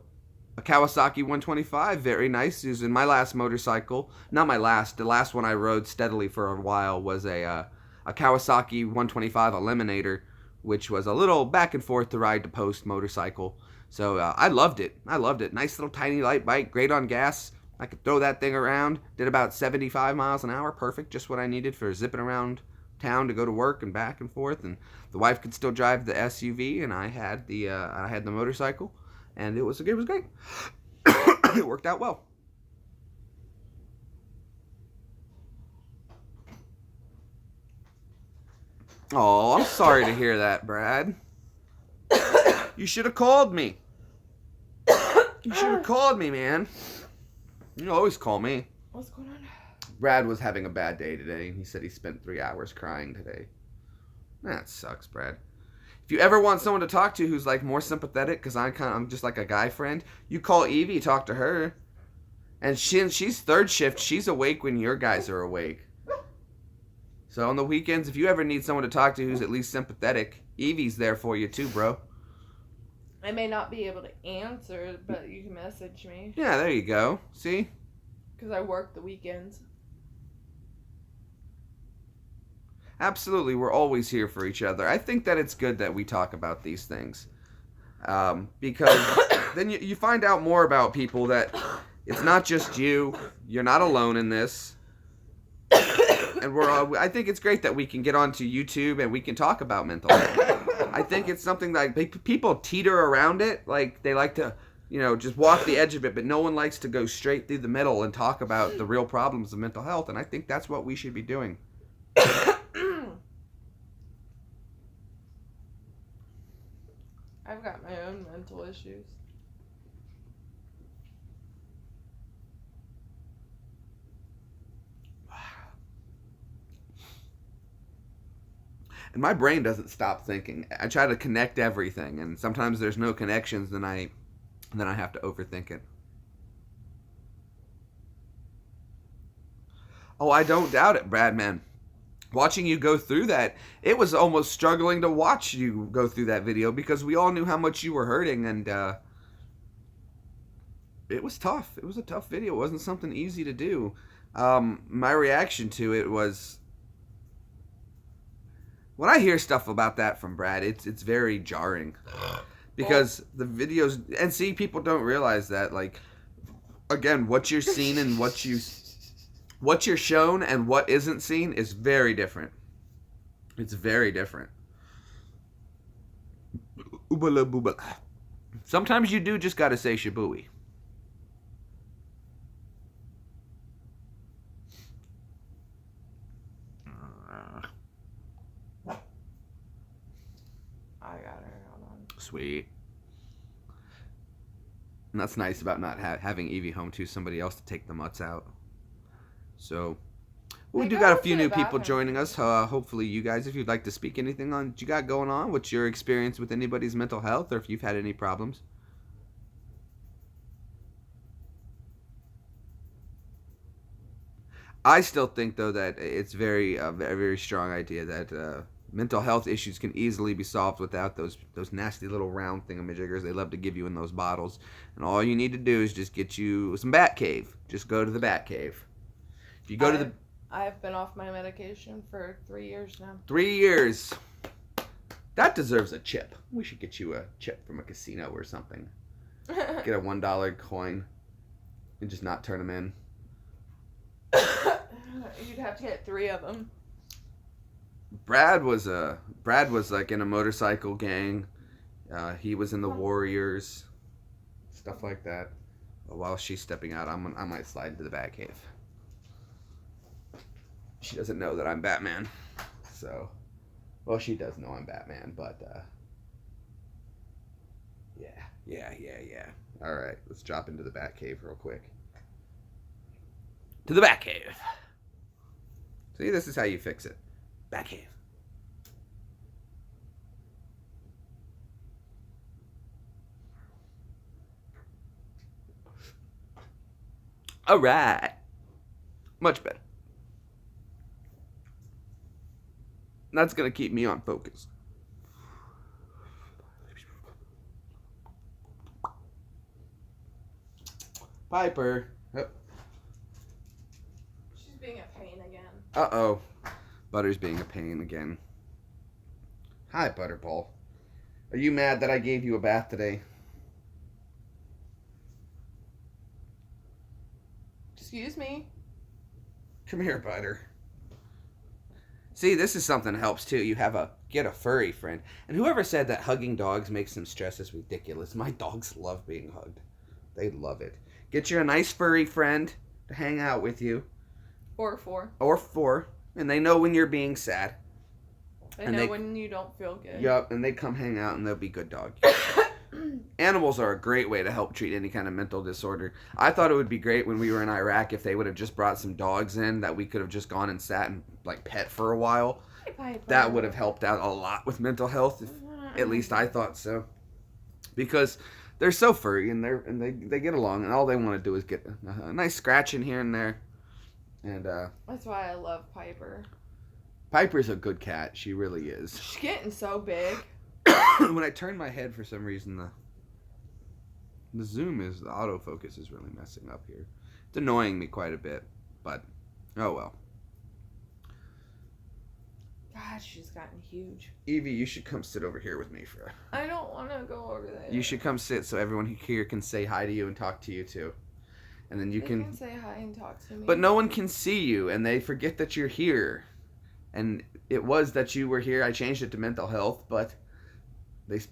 A Kawasaki 125, very nice. It was in my last motorcycle. Not my last. The last one I rode steadily for a while was a Kawasaki 125 Eliminator, which was a little back and forth to ride to post motorcycle. So I loved it. Nice little tiny light bike, great on gas. I could throw that thing around. Did about 75 miles an hour. Perfect, just what I needed for zipping around town to go to work and back and forth. And the wife could still drive the SUV, and I had the motorcycle, and it was great. It worked out well. Oh, I'm sorry to hear that, Brad. You should have called me. You should have called me, man. You always call me. What's going on? Brad was having a bad day today. He said he spent 3 hours crying today. That sucks, Brad. If you ever want someone to talk to who's like more sympathetic, because I'm just like a guy friend, you call Evie, talk to her. And she's third shift. She's awake when your guys are awake. So on the weekends, if you ever need someone to talk to who's at least sympathetic, Evie's there for you too, bro. I may not be able to answer, but you can message me. Yeah, there you go. See? Because I work the weekends. Absolutely, we're always here for each other. I think that it's good that we talk about these things. Because then you find out more about people, that it's not just you. You're not alone in this. And I think it's great that we can get onto YouTube and we can talk about mental health. I think it's something that people teeter around it. Like, they like to, just walk the edge of it, but no one likes to go straight through the middle and talk about the real problems of mental health. And I think that's what we should be doing. I've got my own mental issues. And my brain doesn't stop thinking. I try to connect everything, and sometimes there's no connections, then I have to overthink it. Oh, I don't doubt it, Brad, man. watching you go through that, it was almost struggling to watch you go through that video because we all knew how much you were hurting, and it was tough. It was a tough video. It wasn't something easy to do. My reaction to it was, when I hear stuff about that from Brad, it's very jarring because the videos, and see, people don't realize that, like, again, what you're seeing and what you're shown and what isn't seen is very different. It's very different. Oobala boobala. Sometimes you do just gotta say shabooey. I got her. Hold on. Sweet. And that's nice about not having EEVEE home too. Somebody else to take the mutts out. So we do got a few new people joining us. Hopefully you guys, if you'd like to speak anything on what you got going on, what's your experience with anybody's mental health, or if you've had any problems. I still think, though, that it's very, very strong idea that mental health issues can easily be solved without those nasty little round thingamajiggers they love to give you in those bottles. And all you need to do is just get you some Bat Cave. Just go to the Bat Cave. If you go to the... I've been off my medication for 3 years now. 3 years. That deserves a chip. We should get you a chip from a casino or something. Get a $1 coin and just not turn them in. You'd have to get 3 of them. Brad was like in a motorcycle gang. He was in the Warriors, stuff like that. But while she's stepping out, I might slide into the Batcave. She doesn't know that I'm Batman, so, well, she does know I'm Batman, but yeah. All right, let's drop into the Batcave real quick. To the Batcave. See, this is how you fix it. Batcave. All right. Much better. That's going to keep me on focus. Piper. Oh. She's being a pain again. Uh-oh. Butter's being a pain again. Hi, Butterball. Are you mad that I gave you a bath today? Excuse me? Come here, Butter. See, this is something that helps too. You get a furry friend. And whoever said that hugging dogs makes them stress is ridiculous. My dogs love being hugged. They love it. Get you a nice furry friend to hang out with you. Or 4. Or 4. And they know when you're being sad. They know when you don't feel good. Yup, and they come hang out and they'll be good dogs. Animals are a great way to help treat any kind of mental disorder. I thought it would be great when we were in Iraq if they would have just brought some dogs in that we could have just gone and sat and like pet for a while. That would have helped out a lot with mental health. At least I thought so. Because they're so furry and they get along, and all they want to do is get a nice scratch in here and there. And that's why I love Piper. Piper's a good cat. She really is. She's getting so big. When I turn my head, for some reason, the autofocus is really messing up here. It's annoying me quite a bit, but oh well. God, she's gotten huge. EEVEE, you should come sit over here with me for. I don't want to go over there. You should come sit so everyone here can say hi to you and talk to you too, and then you can say hi and talk to me. But no one can see you, and they forget that you're here. And it was that you were here. I changed it to mental health, but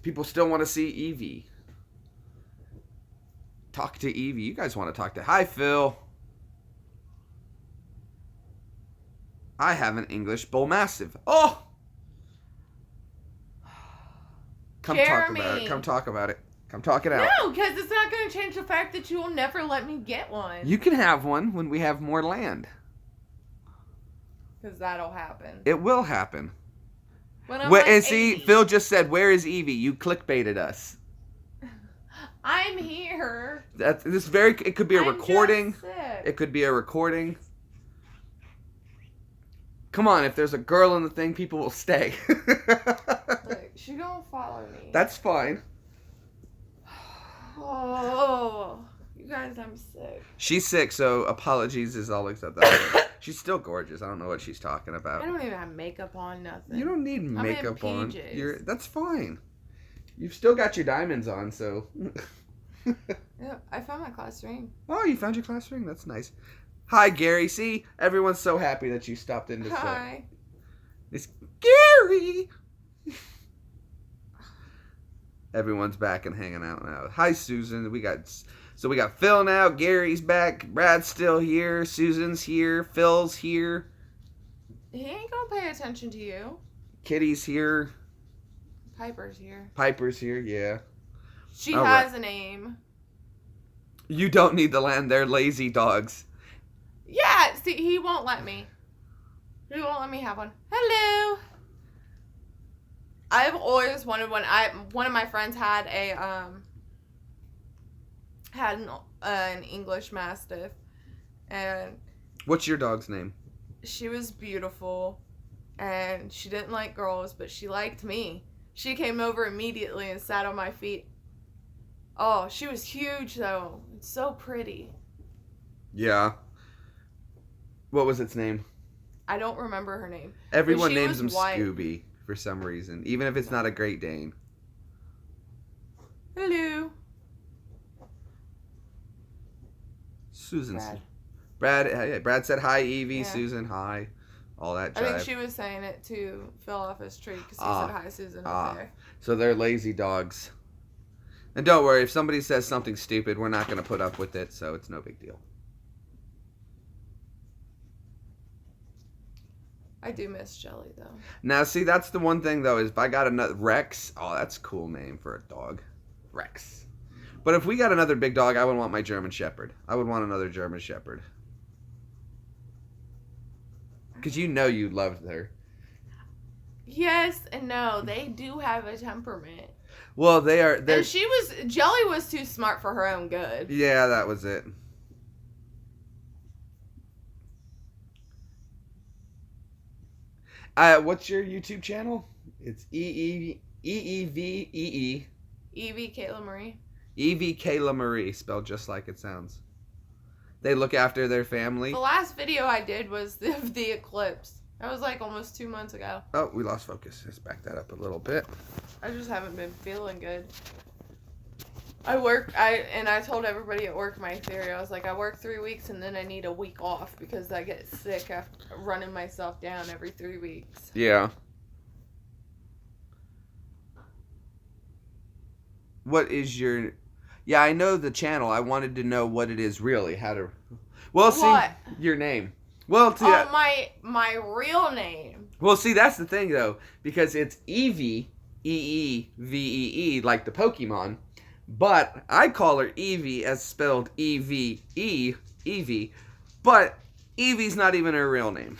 people still want to see EEVEE. Talk to EEVEE. You guys want to talk to... Hi, Phil. I have an English bull mastiff. Oh! Come Jeremy. talk about it. Come talk about it. Come talk it out. No, because it's not going to change the fact that you will never let me get one. You can have one when we have more land. Because that'll happen. It will happen. When I'm like and see, 80. Phil just said, "Where is EEVEE?" You clickbaited us. I'm here. It could be a recording. Just sick. It could be a recording. Come on, if there's a girl in the thing, people will stay. Look, she don't follow me. That's fine. Oh, you guys, I'm sick. She's sick, so apologies is all accept that. She's still gorgeous. I don't know what she's talking about. I don't even have makeup on, nothing. You don't need I'm makeup in on. PJs. That's fine. You've still got your diamonds on, so. Yeah, I found my class ring. Oh, you found your class ring. That's nice. Hi, Gary. See, everyone's so happy that you stopped in to say. Hi. It's Gary. Everyone's back and hanging out now. Hi, Susan. We got Phil now. Gary's back. Brad's still here. Susan's here. Phil's here. He ain't gonna pay attention to you. Kitty's here. Piper's here. Piper's here. Yeah. She All has right. a name. You don't need the land. They're lazy dogs. Yeah, see, he won't let me. He won't let me have one. Hello. I've always wanted one. One of my friends had an English Mastiff, and What's your dog's name? she was beautiful, and she didn't like girls, but she liked me. She came over immediately and sat on my feet. Oh, she was huge though. It's so pretty. Yeah. What was its name? I don't remember her name. Everyone she names him was white. Scooby for some reason, even if it's not a Great Dane. Hello. Susan's. Brad. Brad said hi, Evie. Yeah. Susan, hi. All that I think jive. she was saying it to Phil off his tree because he Ah. said hi, Susan, Ah. up there. So they're lazy dogs. And don't worry, if somebody says something stupid, we're not going to put up with it, so it's no big deal. I do miss Jelly though. Now, see, that's the one thing, though, is if I got another Rex, oh, that's a cool name for a dog. Rex. But if we got another big dog, I would want my German Shepherd. I would want another German Shepherd. Because you know you loved her. Yes and no. They do have a temperament. Well, they're... And Jelly was too smart for her own good. Yeah, that was it. What's your YouTube channel? It's EEVEE. EEVEE Kayla Marie. EEVEE Kayla Marie, spelled just like it sounds. They look after their family. The last video I did was the eclipse. That was like almost 2 months ago. Oh, we lost focus. Let's back that up a little bit. I just haven't been feeling good. I told everybody at work my theory. I was like, I work 3 weeks and then I need a week off because I get sick after running myself down every 3 weeks. Yeah. What is your... Yeah, I know the channel. I wanted to know what it is really. How to... Well, see, What? your name. Well, see, Oh, my real name. well, see, that's the thing, though, because it's Eevee, EEVEE, like the Pokemon, but I call her Eevee as spelled EVE, Eevee, but Eevee's not even her real name.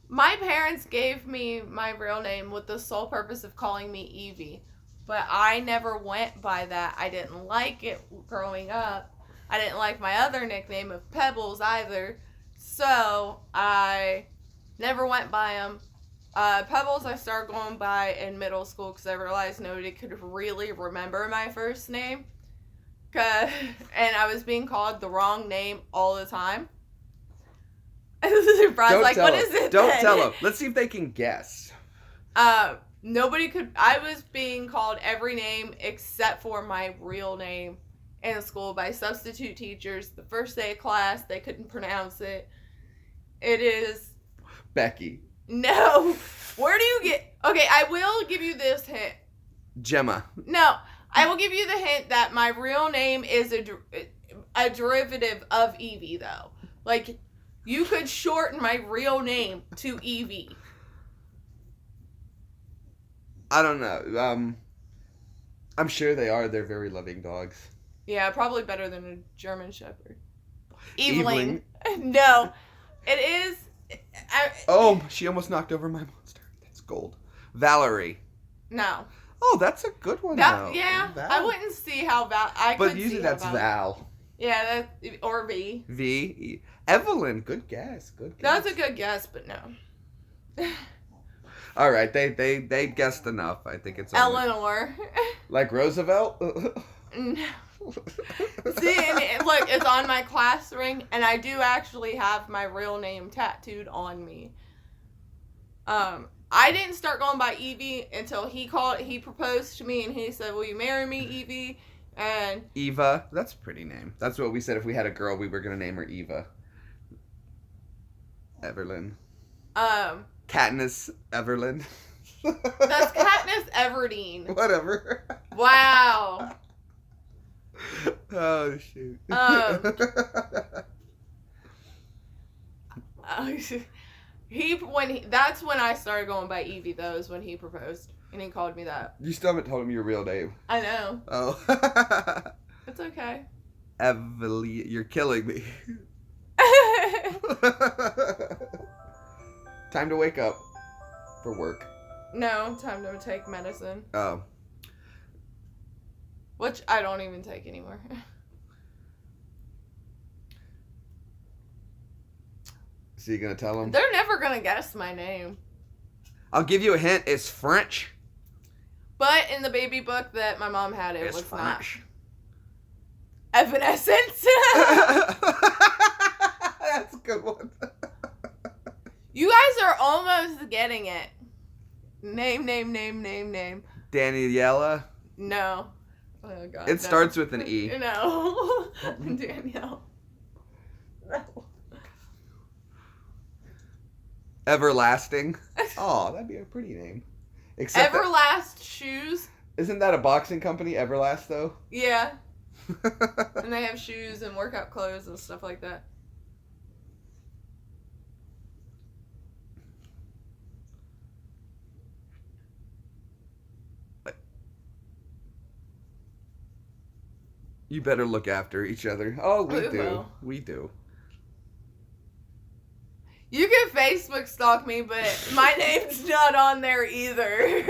My parents gave me my real name with the sole purpose of calling me Evie, but I never went by that. I didn't like it growing up. I didn't like my other nickname of Pebbles either, so I never went by them. Pebbles I started going by in middle school because I realized nobody could really remember my first name. And I was being called the wrong name all the time. Brad's like, what is it? Don't then? tell them. Let's see if they can guess. Nobody could. I was being called every name except for my real name in school by substitute teachers. The first day of class, they couldn't pronounce it. It is... Becky. No. Where do you get... Okay, I will give you this hint. Gemma. No, I will give you the hint that my real name is a derivative of Evie, though. Like, you could shorten my real name to Evie. I don't know. I'm sure they are. They're very loving dogs. Yeah, probably better than a German Shepherd. Evelyn. No, it is. Oh, she almost knocked over my monster. That's gold. Valerie. No. Oh, that's a good one, though. Yeah, Val. I wouldn't see how Val. I But could usually see how that's Val. Yeah, that or V. V. Evelyn. Good guess. Good guess. That's a good guess, but no. All right, they guessed enough. I think it's only... Eleanor. Like Roosevelt. No. See, and look, it's on my class ring, and I do actually have my real name tattooed on me. I didn't start going by Evie until he proposed to me, and he said, "Will you marry me, Evie?" And Eva. That's a pretty name. That's what we said. If we had a girl, we were gonna name her Eva. Everlyn. Katniss Everlyn. That's Katniss Everdeen. Whatever. Wow. Oh shoot. That's when I started going by Evie, though, is when he proposed and he called me that. You still haven't told him your real name. I know. Oh. It's okay. Evelyn, you're killing me. Time to wake up for work. No, time to take medicine. Oh. Which I don't even take anymore. So you gonna tell them? They're never gonna guess my name. I'll give you a hint. It's French. But in the baby book that my mom had, it It's was French. not. Evanescence. That's a good one. You guys are almost getting it. Name. Daniela. No. Oh God. It starts with an E. No. Danielle. No. Everlasting. Oh, that'd be a pretty name. Except Everlast shoes. Isn't that a boxing company, Everlast, though? Yeah. And they have shoes and workout clothes and stuff like that. You better look after each other. Oh, we We do. will. We do. You can Facebook stalk me, but my name's not on there either.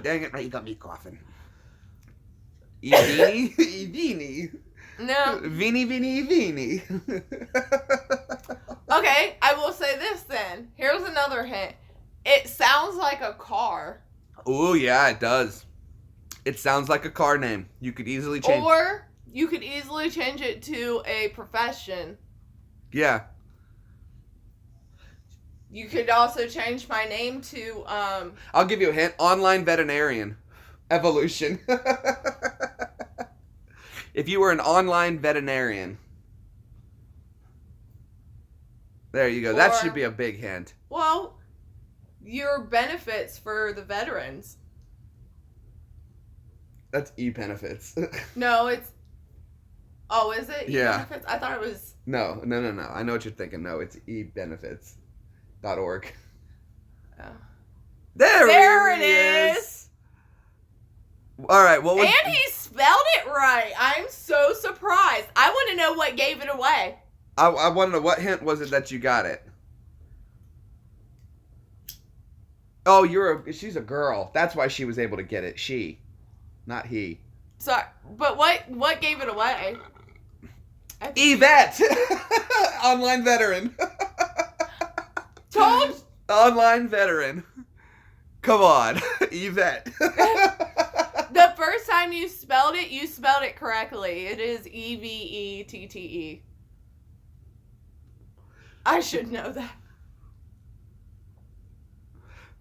Dang it, now you got me coughing. Evini? Evini. No. Vini. Okay, I will say this then. Here's another hint. It sounds like a car. Oh, yeah, it does. It sounds like a car name. You could easily change. Or you could easily change it to a profession. Yeah. You could also change my name to, I'll give you a hint. Online veterinarian. Evolution. If you were an online veterinarian. There you go. That Or- should be a big hint. well, your benefits for the veterans. That's e-benefits. No, it's... Oh, is it? Yeah. E-benefits? I thought it was... No. I know what you're thinking. No, it's ebenefits.org. Oh. There it is! All right. What was? And he spelled it right. I'm so surprised. I want to know what gave it away. I want to know what hint was it that you got it. Oh, she's a girl. That's why she was able to get it. She, not he. Sorry, but what gave it away? Yvette, online veteran. Told. Online veteran. Come on, Yvette. The first time you spelled it correctly. It is EVETTE. I should know that.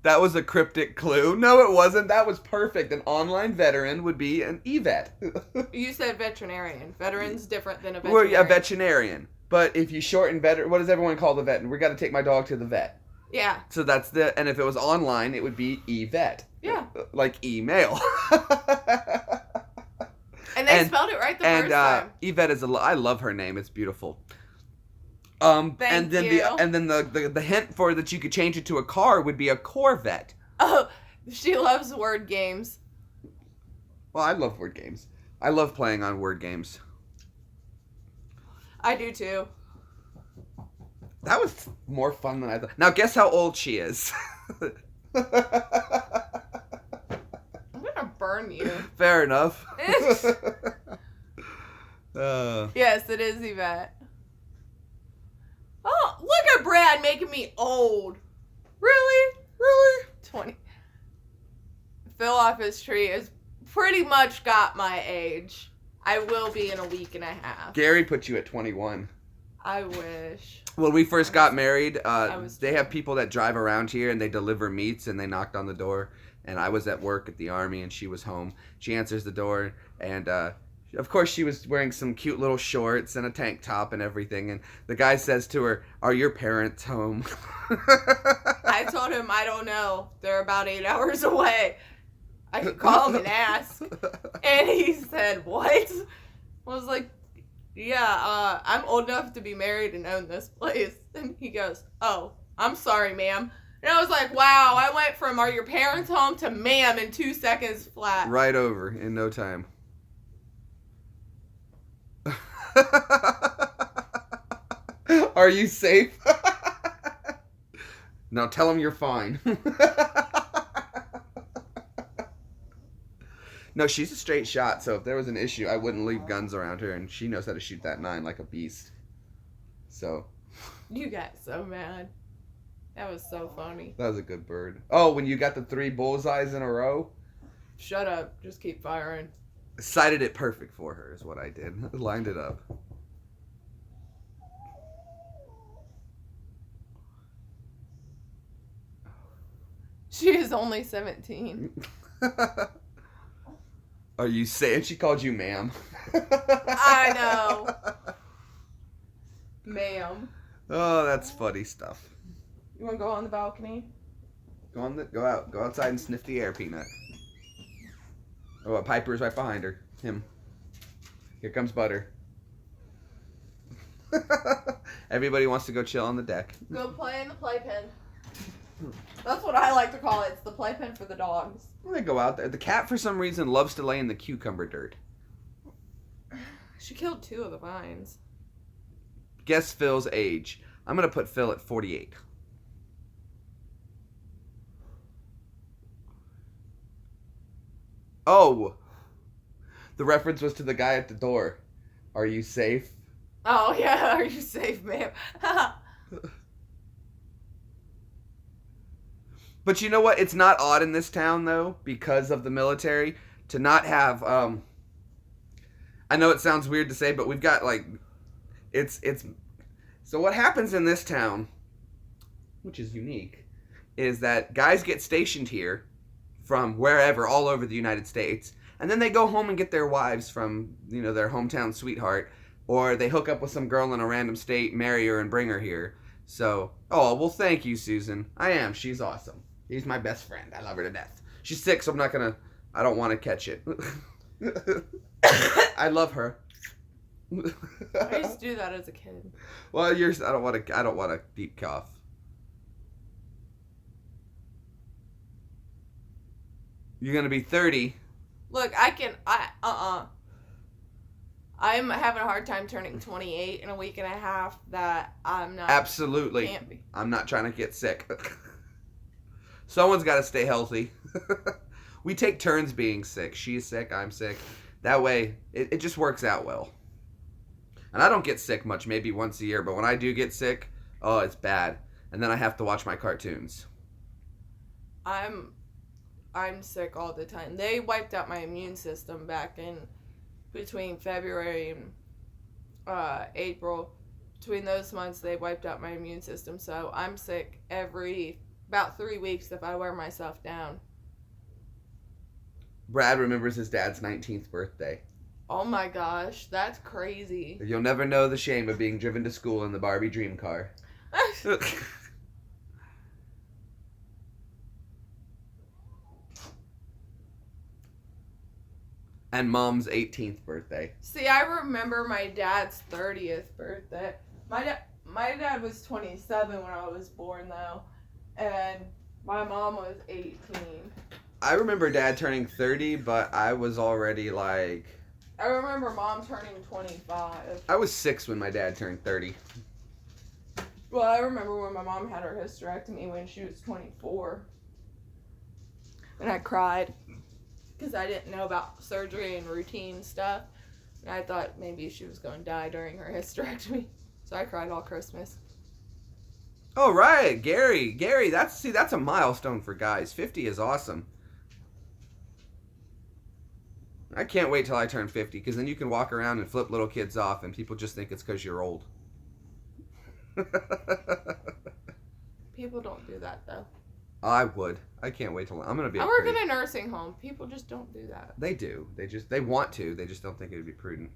That was a cryptic clue. No, it wasn't. That was perfect. An online veteran would be an Yvette. You said veterinarian. Veteran's different than a Well, veterinarian. a veterinarian. But if you shorten what does everyone call the vet? We got to take my dog to the vet. Yeah. So and if it was online, it would be Yvette. Yeah. Like email. And they spelled it right the first time. Yvette I love her name. It's beautiful. Thank and then you. the hint for that you could change it to a car would be a Corvette. Oh, she loves word games. Well, I love word games. I love playing on word games. I do too. That was more fun than I thought. Now guess how old she is. I'm gonna burn burn you. Fair enough. Yes, it is Yvette. Oh, look at Brad making me old. Really? Really? 20. Phil off his tree has pretty much got my age. I will be in a week and a half. Gary put you at 21. I wish. When we first got married, they have 20. people that drive around here and they deliver meats, and they knocked on the door. And I was at work at the Army and she was home. She answers the door, and of course she was wearing some cute little shorts and a tank top and everything. And the guy says to her, "Are your parents home?" I told him, I don't know. They're about 8 hours away. I could call him and ask. And he said, what? I was like, yeah, I'm old enough to be married and own this place. And he goes, oh, I'm sorry, ma'am. And I was like, wow, I went from "are your parents home" to "ma'am" in 2 seconds flat. Right over in no time. Are you safe? Now tell him you're fine. No, she's a straight shot, so if there was an issue, I wouldn't leave guns around her, and she knows how to shoot that 9 like a beast. So. You got so mad. That was so funny. That was a good bird. Oh, when you got the 3 bullseyes in a row? Shut up. Just keep firing. Sighted it perfect for her is what I did. Lined it up. She is only 17. Are you saying she called you ma'am? I know. Ma'am. Oh, that's funny stuff. You want to go on the balcony? Go outside and sniff the air, Peanut. Oh, Piper's right behind her. Him. Here comes Butter. Everybody wants to go chill on the deck. Go play in the playpen. That's what I like to call it. It's the playpen for the dogs. Well, they go out there. The cat, for some reason, loves to lay in the cucumber dirt. She killed 2 of the vines. Guess Phil's age. I'm going to put Phil at 48. Oh! The reference was to the guy at the door. Are you safe? Oh, yeah. Are you safe, ma'am? But you know what? It's not odd in this town, though, because of the military, to not have, I know it sounds weird to say, but we've got, like, so what happens in this town, which is unique, is that guys get stationed here from wherever, all over the United States, and then they go home and get their wives from, their hometown sweetheart, or they hook up with some girl in a random state, marry her, and bring her here. So, oh, well, thank you, Susan. I am. She's awesome. She's my best friend. I love her to death. She's sick, so I don't want to catch it. I love her. I used to do that as a kid. Well, I don't want to deep cough. You're going to be 30. Look, I'm having a hard time turning 28 in a week and a half that I'm not. Absolutely. Can't be. I'm not trying to get sick. Someone's got to stay healthy. We take turns being sick. She's sick, I'm sick. That way, it just works out well. And I don't get sick much, maybe once a year. But when I do get sick, oh, it's bad. And then I have to watch my cartoons. I'm sick all the time. They wiped out my immune system back in between February and April. Between those months, they wiped out my immune system. So I'm sick about 3 weeks if I wear myself down. Brad remembers his dad's 19th birthday. Oh my gosh, that's crazy. You'll never know the shame of being driven to school in the Barbie dream car. And Mom's 18th birthday. See, I remember my dad's 30th birthday. My dad was 27 when I was born, though. And my mom was 18. I remember Dad turning 30, but I was already like... I remember Mom turning 25. I was 6 when my dad turned 30. Well, I remember when my mom had her hysterectomy when she was 24. And I cried. because I didn't know about surgery and routine stuff. And I thought maybe she was going to die during her hysterectomy. So I cried all Christmas. Oh, right. Gary, that's a milestone for guys. 50 is awesome. I can't wait till I turn 50, because then you can walk around and flip little kids off and people just think it's because you're old. People don't do that, though. I would. I can't wait till I'm going to be I work in a nursing home. People just don't do that. They do. They want to. They just don't think it would be prudent.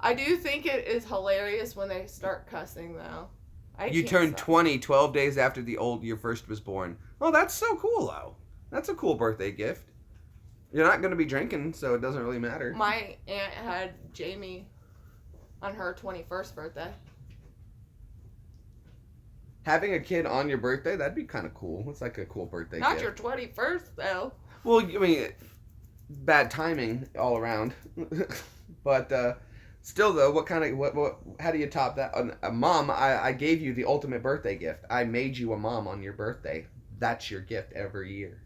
I do think it is hilarious when they start cussing, though. You turned 20 12 days after your first was born. Oh, that's so cool, though. That's a cool birthday gift. You're not going to be drinking, so it doesn't really matter. My aunt had Jamie on her 21st birthday. Having a kid on your birthday, that'd be kind of cool. It's like a cool birthday gift. Not your 21st, though. Well, I mean, bad timing all around. But still, though, how do you top that? A mom, I gave you the ultimate birthday gift. I made you a mom on your birthday. That's your gift every year.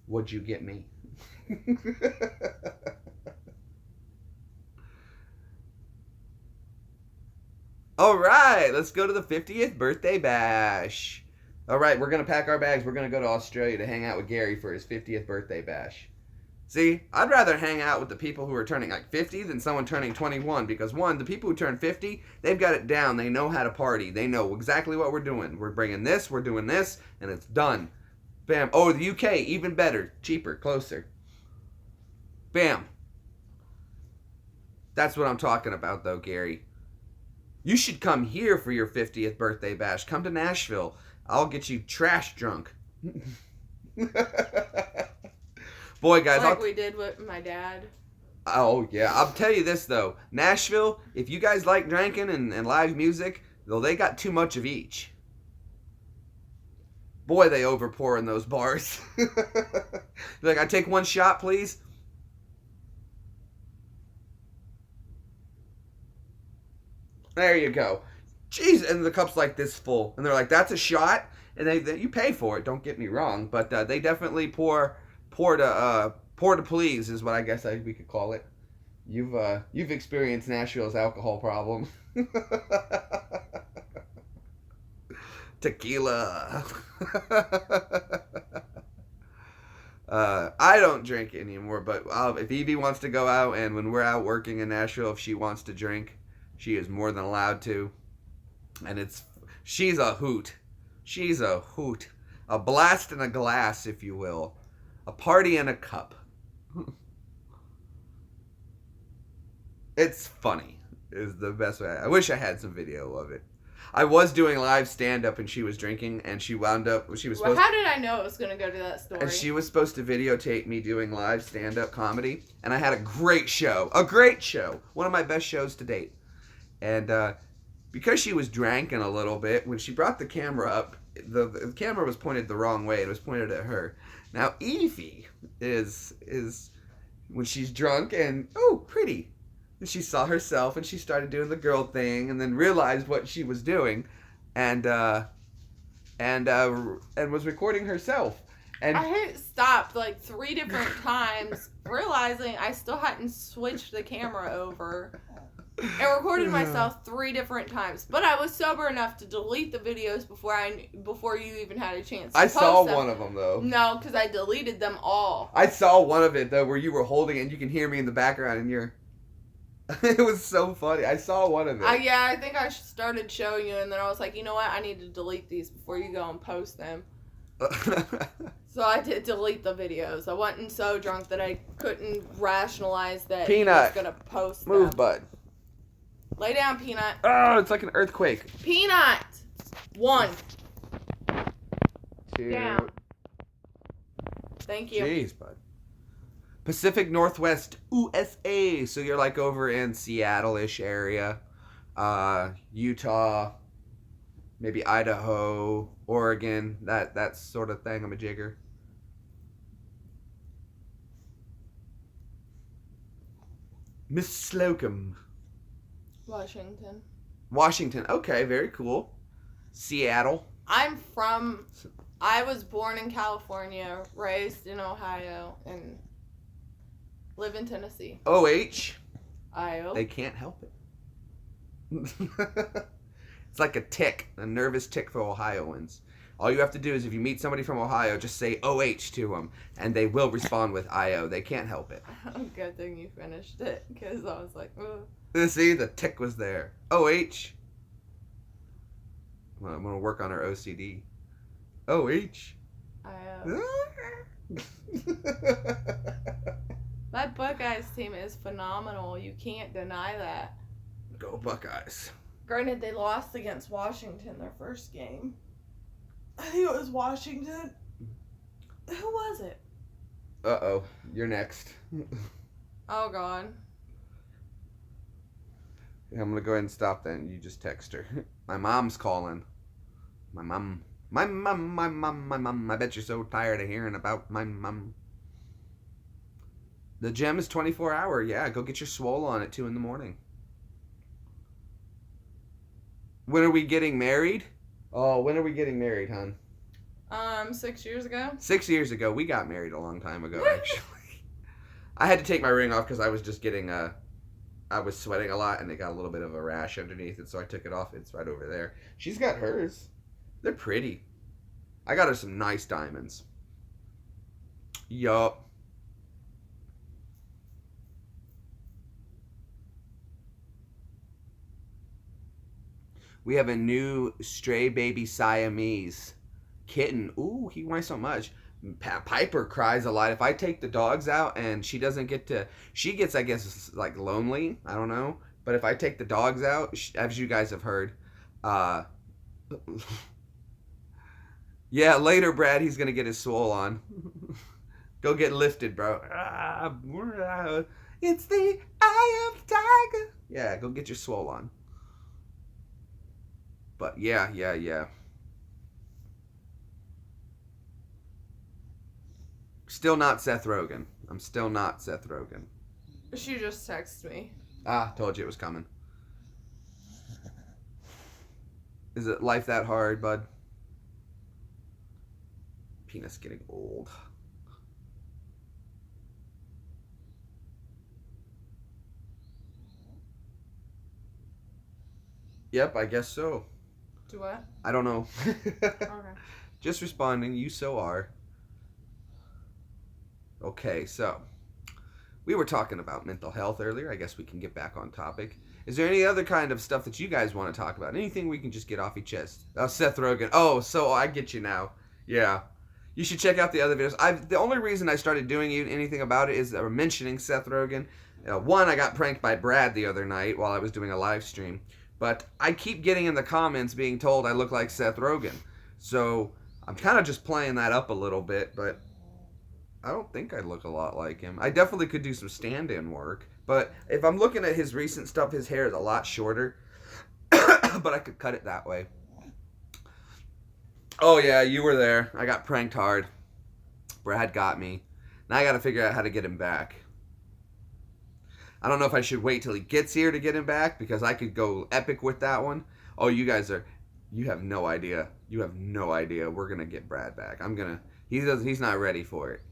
What'd you get me? All right, let's go to the 50th birthday bash. All right, we're going to pack our bags. We're going to go to Australia to hang out with Gary for his 50th birthday bash. See, I'd rather hang out with the people who are turning like 50 than someone turning 21, because one, the people who turn 50, they've got it down. They know how to party. They know exactly what we're doing. We're bringing this, we're doing this, and it's done. Bam. Oh, the UK, even better, cheaper, closer. Bam. That's what I'm talking about, though, Gary. You should come here for your 50th birthday bash. Come to Nashville. I'll get you trash drunk. Boy, guys. Like we did with my dad. Oh, yeah. I'll tell you this, though. Nashville, if you guys like drinking and live music, though they got too much of each. Boy, they overpour in those bars. Like, I take one shot, please. There you go. Jeez, and the cup's like this full. And they're like, that's a shot? And you pay for it, don't get me wrong. But they definitely pour to please is what I guess we could call it. You've experienced Nashville's alcohol problem. Tequila. I don't drink anymore, but if EEVEE wants to go out, and when we're out working in Nashville, if she wants to drink, she is more than allowed to. And she's a hoot. She's a hoot. A blast in a glass, if you will. A party in a cup. It's funny, is the best way. I wish I had some video of it. I was doing live stand-up and she was drinking, and she wound up, how did I know it was going to go to that story? And she was supposed to videotape me doing live stand-up comedy, and I had a great show. One of my best shows to date. And because she was drinking a little bit, when she brought the camera up, the camera was pointed the wrong way. It was pointed at her. Now, EEVEE is when she's drunk and, oh, pretty. And she saw herself and she started doing the girl thing, and then realized what she was doing, and was recording herself. And I hit stop like 3 different times, realizing I still hadn't switched the camera over. And recorded myself 3 different times, but I was sober enough to delete the videos before you even had a chance to I post saw them. one of them, though. No, because I deleted them all. I saw one of it, though, where you were holding it and you can hear me in the background, and you're... It was so funny. I saw one of it. Yeah, I think I started showing you, and then I was like, you know what? I need to delete these before you go and post them. So I did delete the videos. I wasn't so drunk that I couldn't rationalize that he was going to post them. Move, bud. Lay down, Peanut. Oh, it's like an earthquake. Peanut! 1. 2. Down. Thank you. Jeez, bud. Pacific Northwest, USA. So you're like over in Seattle-ish area. Utah. Maybe Idaho. Oregon. That sort of thingamajigger. Miss Slocum. Washington. Okay, very cool. Seattle. I was born in California, raised in Ohio, and Live in Tennessee. OH. Io. They can't help it. It's like a tick, a nervous tick for Ohioans. All you have to do is if you meet somebody from Ohio, just say OH to them, and they will respond with IO. They can't help it. Good thing you finished it, because I was like, ugh. See, the tick was there. OH. Well, I'm going to work on our OCD. OH. IO. That Buckeyes team is phenomenal. You can't deny that. Go Buckeyes. Granted, they lost against Washington their first game. I think it was Washington. Who was it? Uh-oh. You're next. Oh, God. I'm going to go ahead and stop then. You just text her. My mom's calling. My mom. My mom. I bet you're so tired of hearing about my mom. The gym is 24-hour. Yeah, go get your swole on at 2 in the morning. When are we getting married? Oh, when are we getting married, hon? 6 years ago. 6 years ago. We got married a long time ago, actually. I had to take my ring off because I was just getting I was sweating a lot and it got a little bit of a rash underneath it, so I took it off. It's right over there. She's got hers. They're pretty. I got her some nice diamonds. Yup. We have a new stray baby Siamese kitten. Ooh, he wants so much. Piper cries a lot. If I take the dogs out and she doesn't get to, she gets, I guess, like lonely. I don't know. But if I take the dogs out, as you guys have heard, yeah, later, Brad, he's going to get his swole on. Go get lifted, bro. It's the eye of the tiger. Yeah, go get your swole on. But yeah. Still not Seth Rogen. I'm still not Seth Rogen. She just texted me. Ah, told you it was coming. Is it life that hard, bud? Penis getting old. Yep, I guess so. Do what? I don't know. Okay. Just responding. You so are. Okay, so we were talking about mental health earlier. I guess we can get back on topic. Is there any other kind of stuff that you guys want to talk about? Anything we can just get off your chest? Oh, Seth Rogen. Oh, so I get you now. Yeah. You should check out the other videos. The only reason I started doing anything about it is mentioning Seth Rogen. One, I got pranked by Brad the other night while I was doing a live stream. But I keep getting in the comments being told I look like Seth Rogen. So I'm kind of just playing that up a little bit, but I don't think I look a lot like him. I definitely could do some stand-in work. But if I'm looking at his recent stuff, his hair is a lot shorter. But I could cut it that way. Oh yeah, you were there. I got pranked hard. Brad got me. Now I got to figure out how to get him back. I don't know if I should wait till he gets here to get him back, because I could go epic with that one. Oh, you have no idea. You have no idea. We're going to get Brad back. He's not ready for it.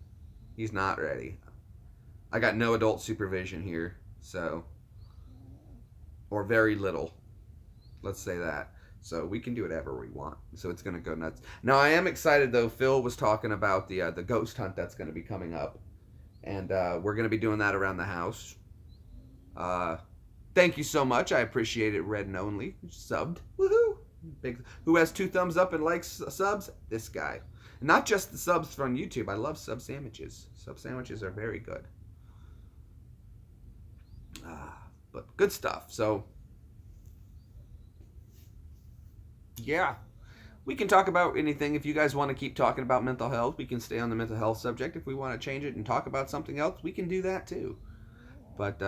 He's not ready. I got no adult supervision here, so, or very little. Let's say that. So we can do whatever we want. So it's going to go nuts. Now I am excited though. Phil was talking about the ghost hunt that's going to be coming up. And we're going to be doing that around the house. Thank you so much. I appreciate it. Red and Only subbed. Woohoo! Big. Who has 2 thumbs up and likes subs? This guy. Not just the subs from YouTube. I love sub sandwiches. Sub sandwiches are very good. But good stuff. So yeah, we can talk about anything. If you guys want to keep talking about mental health, we can stay on the mental health subject. If we want to change it and talk about something else, we can do that too. But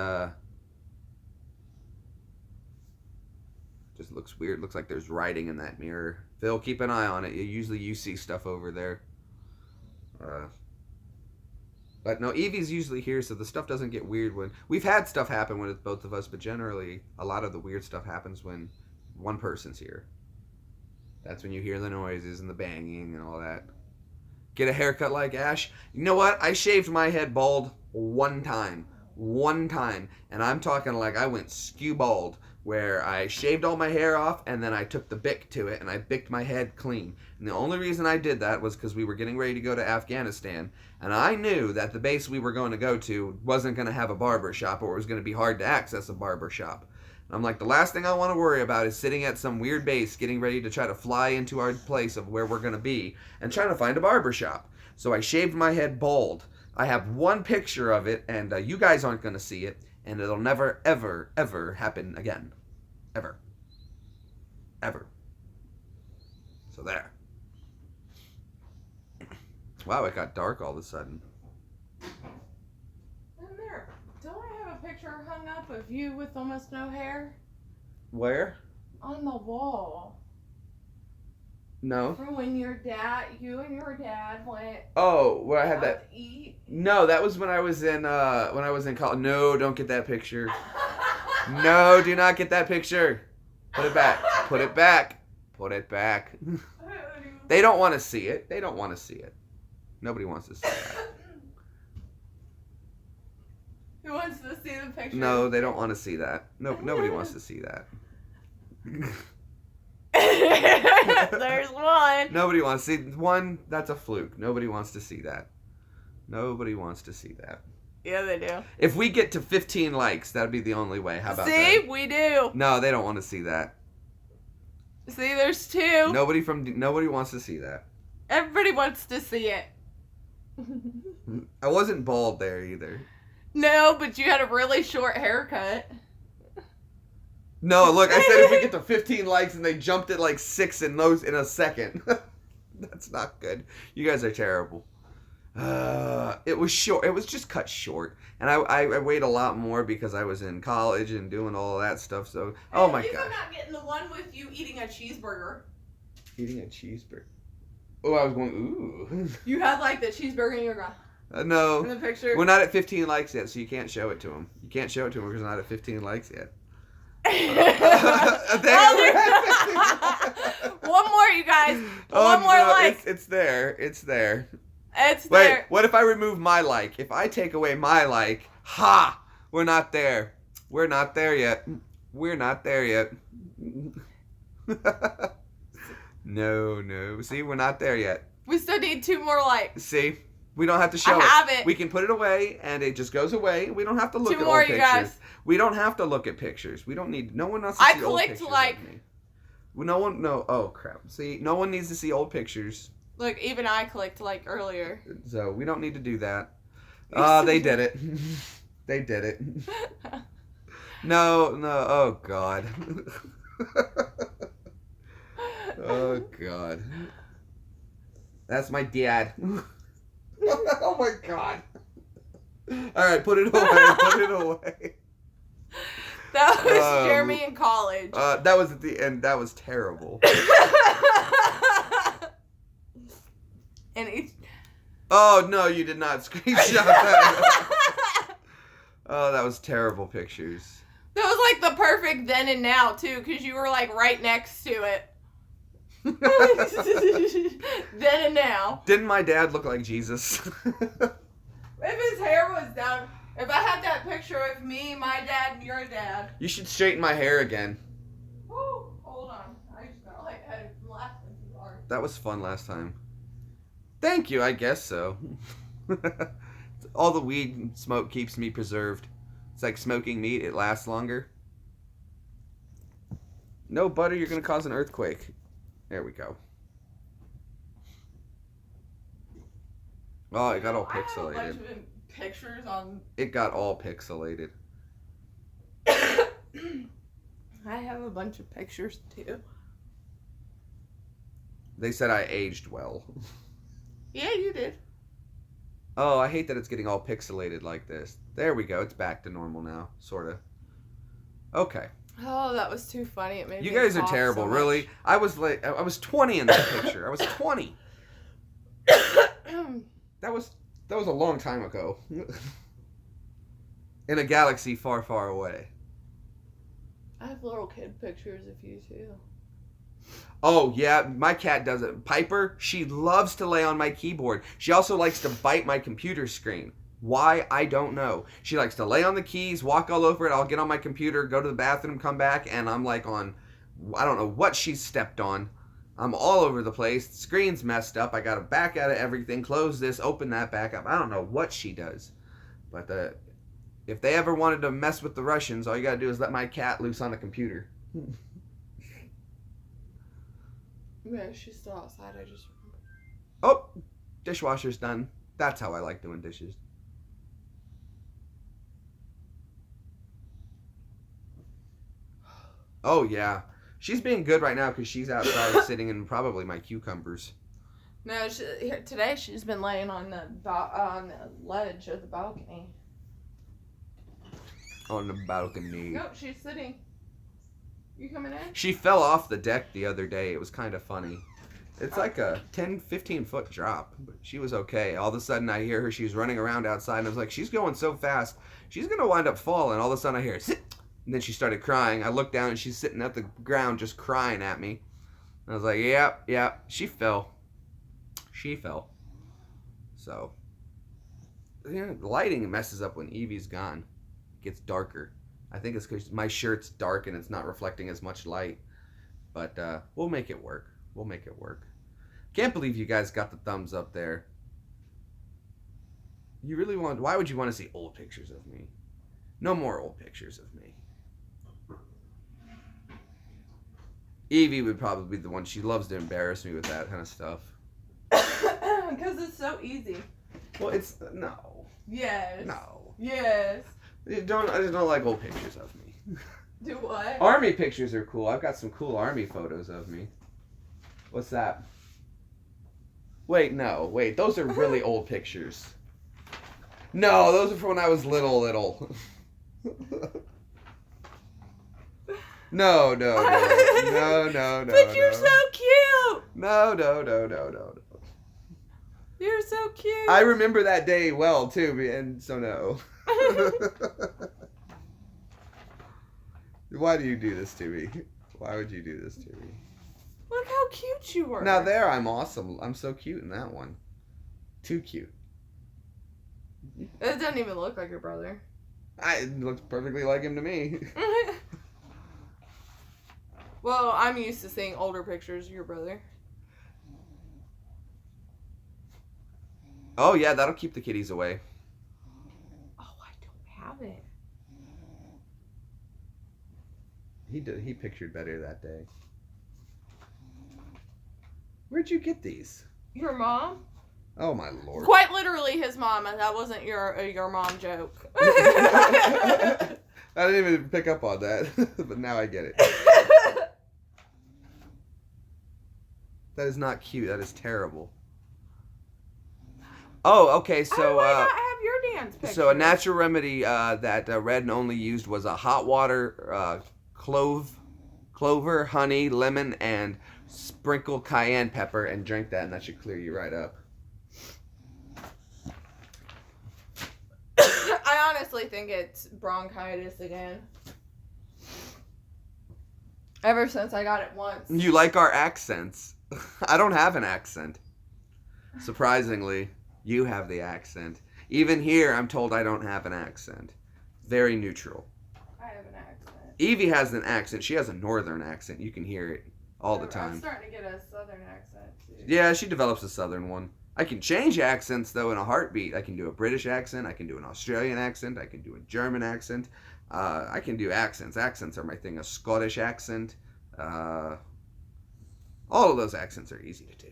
just looks weird. Looks like there's writing in that mirror. Phil, keep an eye on it. Usually you see stuff over there. But no, Evie's usually here, so the stuff doesn't get weird when... We've had stuff happen when it's both of us, but generally a lot of the weird stuff happens when one person's here. That's when you hear the noises and the banging and all that. Get a haircut like Ash. You know what? I shaved my head bald one time. One time. And I'm talking like I went skew bald, where I shaved all my hair off and then I took the Bic to it and I bicked my head clean. And the only reason I did that was because we were getting ready to go to Afghanistan. And I knew that the base we were going to go to wasn't going to have a barber shop, or it was going to be hard to access a barber shop. And I'm like, the last thing I want to worry about is sitting at some weird base getting ready to try to fly into our place of where we're going to be and trying to find a barber shop. So I shaved my head bald. I have one picture of it, and you guys aren't going to see it, and it'll never, ever, ever happen again. Ever. Ever. So there. Wow, it got dark all of a sudden. And there, don't I have a picture hung up of you with almost no hair? Where? On the wall. No. From when you and your dad went Oh, where I had out that. to eat. No, that was when I was in college. No, don't get that picture. No, do not get that picture. Put it back. Put it back. Put it back. They don't want to see it. They don't want to see it. Nobody wants to see that. Who wants to see the picture? No, they don't want to see that. No, nobody wants to see that. There's one. Nobody wants to see one. That's a fluke. Nobody wants to see that. Nobody wants to see that. Yeah, they do. If we get to 15 likes, that'd be the only way. How about that? See, we do. No, they don't want to see that. See, there's two. Nobody wants to see that. Everybody wants to see it. I wasn't bald there either. No, but you had a really short haircut. No, look, I said if we get to 15 likes and they jumped it like 6 in a second. That's not good. You guys are terrible. It was short. It was just cut short. And I weighed a lot more because I was in college and doing all of that stuff. So, oh my God. I'm not getting the one with you eating a cheeseburger. Eating a cheeseburger. Oh, I was going, ooh. You had like the cheeseburger and you were going, No. in the picture. We're not at 15 likes yet, so you can't show it to them. You can't show it to them because we're not at 15 likes yet. One more, you guys. One more no, like. It's there. It's there. It's Wait, there. what if I remove my like? If I take away my like, ha! We're not there. We're not there yet. We're not there yet. No. See, we're not there yet. We still need 2 more likes. See? We don't have to show I have it. We can put it away, and it just goes away. We don't have to look 2 at more, old you pictures. guys. We don't have to look at pictures. We don't need. No one wants to I see old collect, pictures like- of me. No one. No. Oh crap. See, no one needs to see old pictures. Look, even I clicked like earlier. So we don't need to do that. They did it. They did it. No. Oh God. Oh God. That's my dad. Oh my God. All right, put it away. Put it away. That was Jeremy in college. That was at the end. That was terrible. And he. Oh no, you did not screenshot that. Oh, that was terrible pictures. That was like the perfect then and now too, because you were like right next to it. Then and now. Didn't my dad look like Jesus? If his hair was down, if I had that picture of me, my dad, and your dad. You should straighten my hair again. Woo, hold on. I just got lightheaded from laughing too hard. That was fun last time. Thank you, I guess so. All the weed smoke keeps me preserved. It's like smoking meat, it lasts longer. No butter, you're gonna cause an earthquake. There we go. Oh, it got all I have a bunch pixelated. of pictures on. It got all pixelated. I have a bunch of pictures too. They said I aged well. Yeah, you did. Oh, I hate that it's getting all pixelated like this. There we go. It's back to normal now, sort of. Okay. Oh, that was too funny. It made You me guys are cough terrible, so really. much. I was 20 in that picture. I was 20. That was a long time ago. In a galaxy far, far away. I have little kid pictures of you too. Oh, yeah, my cat does it. Piper, she loves to lay on my keyboard. She also likes to bite my computer screen. Why? I don't know. She likes to lay on the keys, walk all over it. I'll get on my computer, go to the bathroom, come back, and I'm like on, I don't know what she's stepped on. I'm all over the place. The screen's messed up. I got to back out of everything, close this, open that back up. I don't know what she does. But if they ever wanted to mess with the Russians, all you got to do is let my cat loose on a computer. Yeah, she's still outside. I just remembered. Oh, dishwasher's done. That's how I like doing dishes. Oh, yeah. She's being good right now because she's outside sitting in probably my cucumbers. No, today she's been laying on the ledge of the balcony. On the balcony. Nope, she's sitting. You coming in? She fell off the deck the other day. It was kind of funny. It's like a 10, 15 foot drop, but she was okay. All of a sudden I hear her. She was running around outside, and I was like, she's going so fast. She's going to wind up falling. All of a sudden I hear, sit. And then she started crying. I looked down, and she's sitting at the ground just crying at me. And I was like, yeah, she fell. She fell. So, yeah, the lighting messes up when EEVEE's gone. It gets darker. I think it's because my shirt's dark and it's not reflecting as much light. But we'll make it work. We'll make it work. Can't believe you guys got the thumbs up there. You really want... Why would you want to see old pictures of me? No more old pictures of me. EEVEE would probably be the one. She loves to embarrass me with that kind of stuff. Because it's so easy. Well, it's... No. Yes. No. Yes. I just don't like old pictures of me. Do what? Army pictures are cool. I've got some cool army photos of me. What's that? Wait, no. Wait, those are really old pictures. No, those are from when I was little. No. But you're so cute. No. You're so cute. I remember that day well, too, and so no. Why do you do this to me? Why would you do this to me? Look how cute you were. Now there, I'm awesome. I'm so cute in that one. Too cute. It doesn't even look like your brother. It looks perfectly like him to me. Well, I'm used to seeing older pictures of your brother. Oh yeah, that'll keep the kitties away. Oh, I don't have it. He pictured better that day. Where'd you get these? Your mom? Oh my lord. Quite literally his mom, and that wasn't your mom joke. I didn't even pick up on that, but now I get it. That is not cute. That is terrible. Oh, okay. So, why not have your dance picture? So a natural remedy that Red only used was a hot water, clover, honey, lemon, and sprinkle cayenne pepper, and drink that, and that should clear you right up. I honestly think it's bronchitis again. Ever since I got it once. You like our accents. I don't have an accent. Surprisingly, you have the accent. Even here, I'm told I don't have an accent. Very neutral. I have an accent. EEVEE has an accent. She has a northern accent. You can hear it all the time. I'm starting to get a southern accent, too. Yeah, she develops a southern one. I can change accents, though, in a heartbeat. I can do a British accent. I can do an Australian accent. I can do a German accent. I can do accents. Accents are my thing. A Scottish accent. All of those accents are easy to do.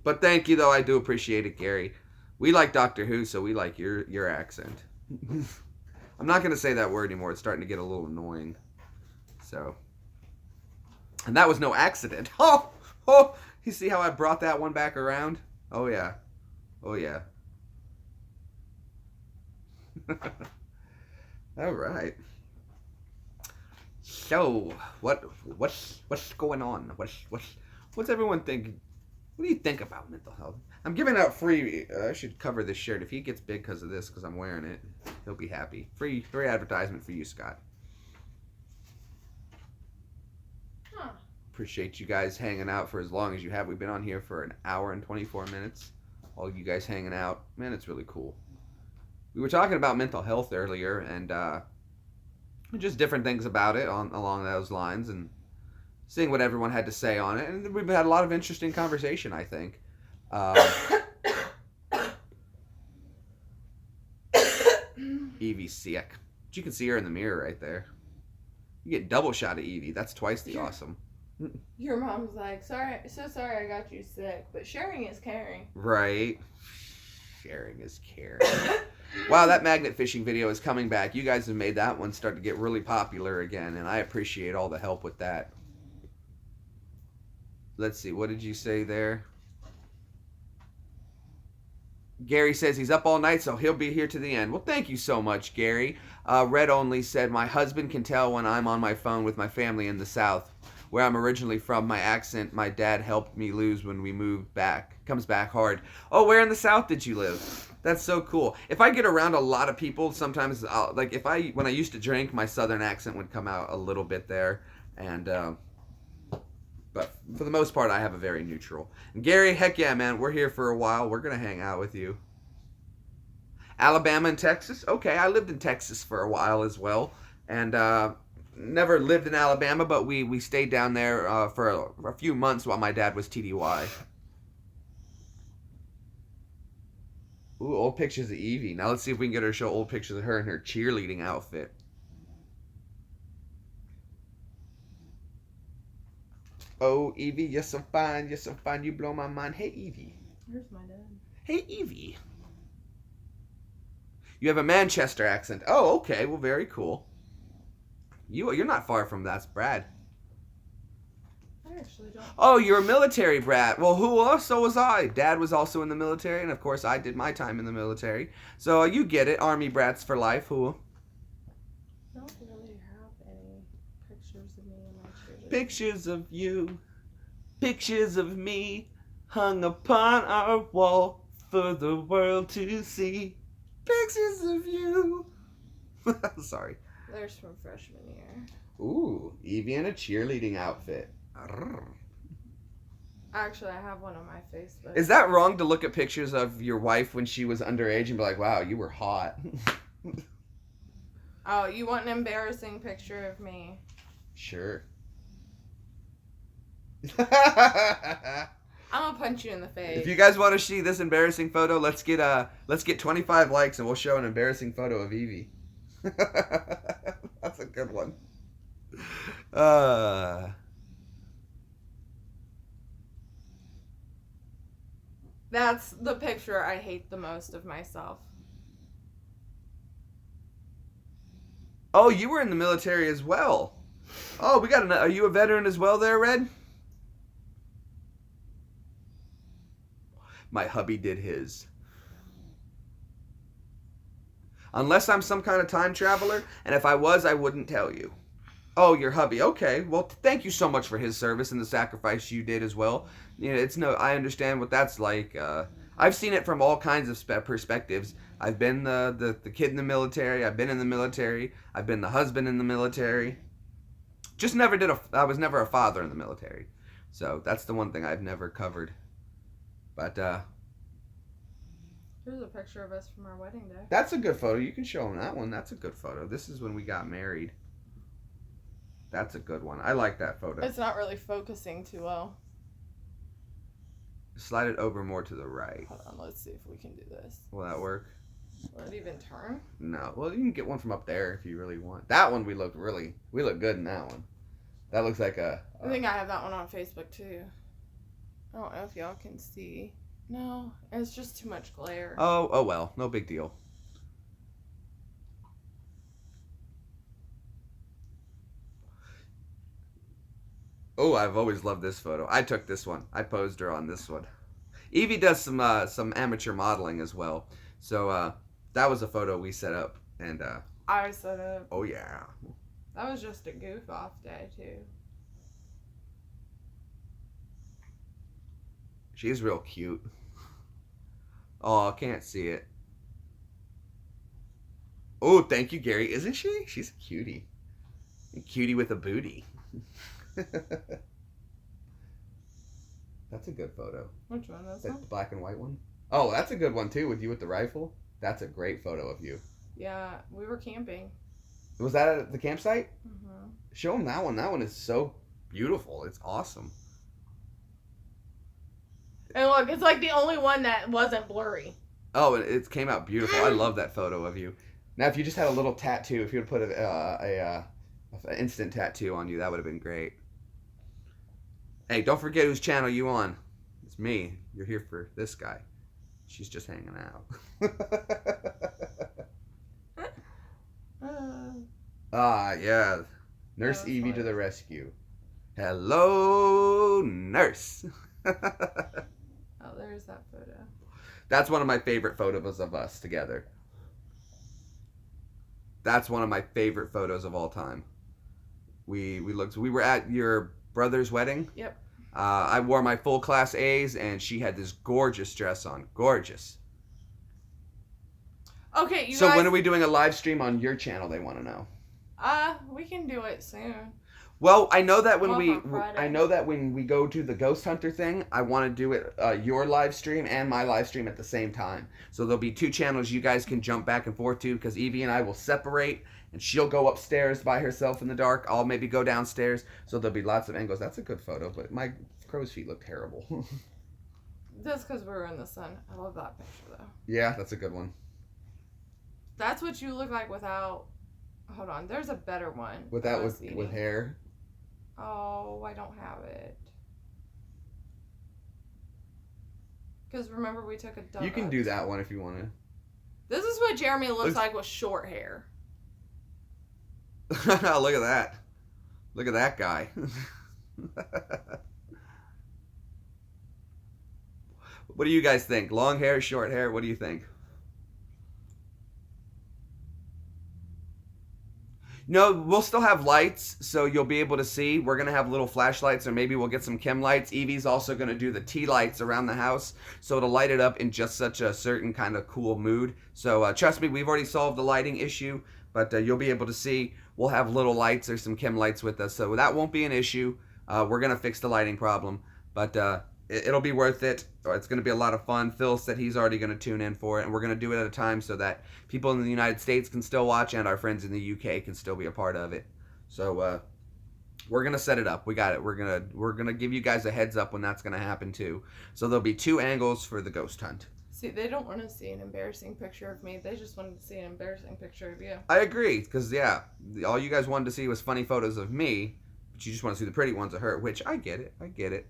But thank you, though. I do appreciate it, Gary. We like Doctor Who, so we like your accent. I'm not going to say that word anymore. It's starting to get a little annoying. So. And that was no accident. Oh! You see how I brought that one back around? Oh, yeah. Oh, yeah. All right. So, what's going on? What's everyone thinking? What do you think about mental health? I'm giving out free. I should cover this shirt. If he gets big because of this, because I'm wearing it, he'll be happy. Free advertisement for you, Scott. Huh. Appreciate you guys hanging out for as long as you have. We've been on here for an hour and 24 minutes. All you guys hanging out. Man, it's really cool. we were talking about mental health earlier, and just different things about it along those lines, and seeing what everyone had to say on it. And we've had a lot of interesting conversation, I think. EEVEE's sick. But you can see her in the mirror right there. You get double shot of EEVEE. That's twice the awesome. Your mom's like, sorry I got you sick, but sharing is caring. Right. Sharing is caring. Wow, that magnet fishing video is coming back. You guys have made that one start to get really popular again, and I appreciate all the help with that. Let's see, what did you say there? Gary says he's up all night, so he'll be here to the end. Well, thank you so much, Gary. Red Only said, my husband can tell when I'm on my phone with my family in the South. Where I'm originally from, my accent, my dad helped me lose when we moved back. Comes back hard. Oh, where in the South did you live? That's so cool. If I get around a lot of people, sometimes, when I used to drink, my Southern accent would come out a little bit there. And, but for the most part, I have a very neutral. And Gary, heck yeah, man, we're here for a while. We're going to hang out with you. Alabama and Texas? Okay, I lived in Texas for a while as well. And, never lived in Alabama, but we stayed down there for a few months while my dad was TDY. Ooh, old pictures of EEVEE. Now let's see if we can get her to show old pictures of her in her cheerleading outfit. Oh, EEVEE, you're so fine, you blow my mind. Hey, EEVEE. Where's my dad? Hey, EEVEE. You have a Manchester accent. Oh, okay, well, very cool. You're not far from that's Brad. I actually don't. Oh, you're a military brat. Well, who? So was I. Dad was also in the military, and of course I did my time in the military. So you get it, Army brats for life. Who? I don't really have any pictures of me in my cheerleading. Pictures of you, pictures of me, hung upon our wall for the world to see. Pictures of you. Sorry. There's from freshman year. Ooh, EEVEE in a cheerleading outfit. Arrgh. Actually, I have one on my Facebook. Is that wrong to look at pictures of your wife when she was underage and be like, wow, you were hot? Oh, you want an embarrassing picture of me? Sure. I'm gonna punch you in the face. If you guys want to see this embarrassing photo, let's get 25 likes and we'll show an embarrassing photo of EEVEE. That's a good one. That's the picture I hate the most of myself. Oh, you were in the military as well. Oh, we got are you a veteran as well there, Red? My hubby did his. Unless I'm some kind of time traveler, and if I was, I wouldn't tell you. Oh, your hubby. Okay. Well, thank you so much for his service and the sacrifice you did as well. You know, I understand what that's like. I've seen it from all kinds of perspectives. I've been the kid in the military. I've been in the military. I've been the husband in the military. I was never a father in the military. So that's the one thing I've never covered. But, here's a picture of us from our wedding day. that's a good photo. You can show them that one. That's a good photo. This is when we got married. That's a good one. I like that photo. It's not really focusing too well. Slide it over more to the right. Hold on, let's see if we can do this. Will that work? Will it even turn? No. Well, you can get one from up there if you really want. That one we look good in that one. That looks like I think I have that one on Facebook too. I don't know if y'all can see. No, it's just too much glare. Oh well, no big deal. Oh, I've always loved this photo. I took this one. I posed her on this one. EEVEE does some amateur modeling as well. So that was a photo we set up, and I set up. oh yeah. That was just a goof off day too. She's real cute. Oh, I can't see it. Oh, thank you, Gary. Isn't she? She's a cutie. A cutie with a booty. That's a good photo. Which one is That that? black and white one. Oh, that's a good one too, with you with the rifle. That's a great photo of you. Yeah, we were camping. Was that at the campsite? Mm-hmm. Show him that one. That one is so beautiful. It's awesome. And look, it's like the only one that wasn't blurry. Oh, it came out beautiful. I love that photo of you. Now, if you just had a little tattoo, if you would put an instant tattoo on you, that would have been great. Hey, don't forget whose channel you on. It's me. You're here for this guy. She's just hanging out. Yeah. Nurse Evie to the rescue. Hello, nurse. Oh, there's that photo. That's one of my favorite photos of us together. That's one of my favorite photos of all time. We were at your brother's wedding. Yep. I wore my full class A's, and she had this gorgeous dress on. Gorgeous. Okay, you so guys. when are we doing a live stream on your channel? They want to know. We can do it soon. Well, I know that when we go to the ghost hunter thing, I want to do it your live stream and my live stream at the same time. So there'll be 2 channels you guys can jump back and forth to, because Evie and I will separate, and she'll go upstairs by herself in the dark. I'll maybe go downstairs. So there'll be lots of angles. That's a good photo, but my crow's feet look terrible. That's because we're in the sun. I love that picture though. Yeah, that's a good one. That's what you look like without. Hold on, there's a better one. With hair. Oh, I don't have it. Because remember we took a donut. You can do that one if you want to. This is what Jeremy looks like with short hair. Look at that. Look at that guy. What do you guys think? Long hair, short hair? What do you think? No, we'll still have lights, so you'll be able to see. We're going to have little flashlights, or maybe we'll get some chem lights. Evie's also going to do the tea lights around the house, so it'll light it up in just such a certain kind of cool mood. So trust me, we've already solved the lighting issue, but you'll be able to see. We'll have little lights or some chem lights with us, so that won't be an issue. We're going to fix the lighting problem, but it'll be worth it. It's going to be a lot of fun. Phil said he's already going to tune in for it, and we're going to do it at a time so that people in the United States can still watch, and our friends in the UK can still be a part of it. So we're going to set it up. We got it. We're going to give you guys a heads up when that's going to happen too. So there'll be 2 angles for the ghost hunt. See, they don't want to see an embarrassing picture of me. They just wanted to see an embarrassing picture of you. I agree, because yeah, all you guys wanted to see was funny photos of me, but you just want to see the pretty ones of her, which I get it. I get it.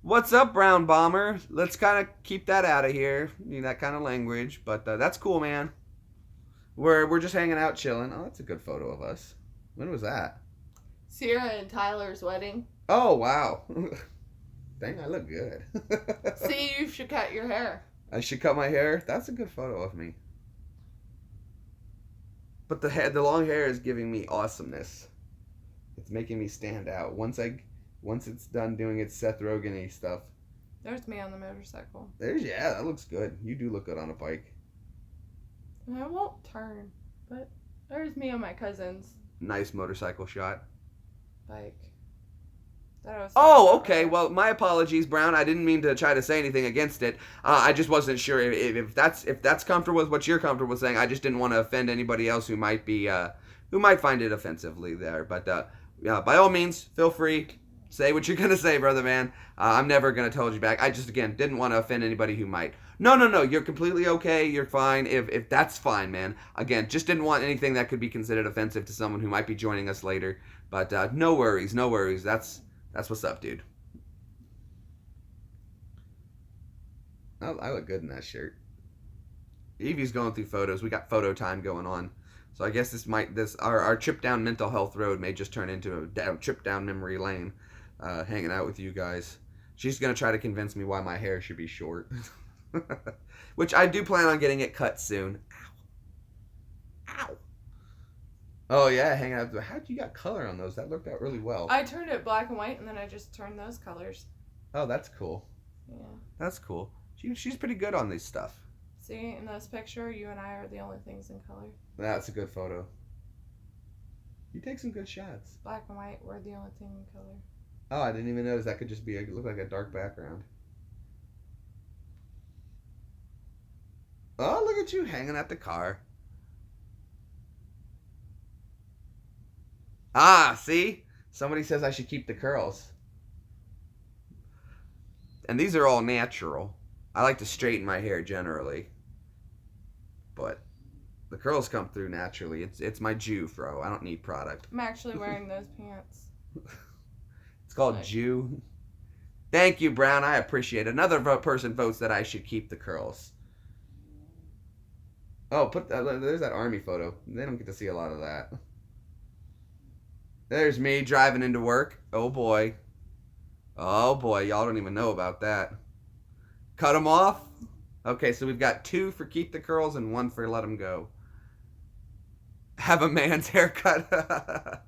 What's up, Brown Bomber? Let's kind of keep that out of here. Need that kind of language, but that's cool, man. We're just hanging out, chilling. Oh, that's a good photo of us. When was that? Sierra and Tyler's wedding. Oh, wow. Dang, I look good. See, you should cut your hair. I should cut my hair? That's a good photo of me. But the long hair is giving me awesomeness. It's making me stand out. Once it's done doing its Seth Rogen-y stuff. There's me on the motorcycle. Yeah, that looks good. You do look good on a bike. I won't turn, but there's me on my cousin's Nice motorcycle shot. bike. Oh, okay. Well, my apologies, Brown. I didn't mean to try to say anything against it. I just wasn't sure if that's comfortable with what you're comfortable with saying. I just didn't want to offend anybody else who might find it offensively there. But yeah, by all means, feel free. Say what you're gonna say, brother man. I'm never gonna hold you back. I just again didn't want to offend anybody who might. No. You're completely okay. You're fine. If that's fine, man. Again, just didn't want anything that could be considered offensive to someone who might be joining us later. But no worries. That's what's up, dude. I look good in that shirt. Evie's going through photos. We got photo time going on. So I guess our trip down mental health road may just turn into a trip down memory lane, hanging out with you guys. She's going to try to convince me why my hair should be short. Which I do plan on getting it cut soon. Ow. Oh, yeah, hanging out. How'd you got color on those? That worked out really well. I turned it black and white, and then I just turned those colors. Oh, that's cool. Yeah. That's cool. She's pretty good on this stuff. See, in this picture, you and I are the only things in color. That's a good photo. You take some good shots. Black and white, we're the only thing in color. Oh, I didn't even notice. That could just look like a dark background. Oh, look at you hanging at the car. Ah, see? Somebody says I should keep the curls. And these are all natural. I like to straighten my hair generally. But the curls come through naturally. It's my Jew, bro. I don't need product. I'm actually wearing those pants. It's called Jew. Thank you, Brown. I appreciate it. Another person votes that I should keep the curls. Oh, there's that army photo. They don't get to see a lot of that. There's me driving into work. Oh boy. Oh boy, y'all don't even know about that. Cut them off? Okay, so we've got 2 for keep the curls and 1 for let them go. Have a man's haircut.